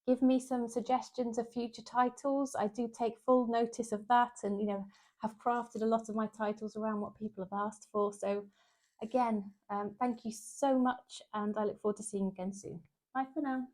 Give me some suggestions of future titles. I do take full notice of that, and have crafted a lot of my titles around what people have asked for. So again, thank you so much, and I look forward to seeing you again soon. Bye for now.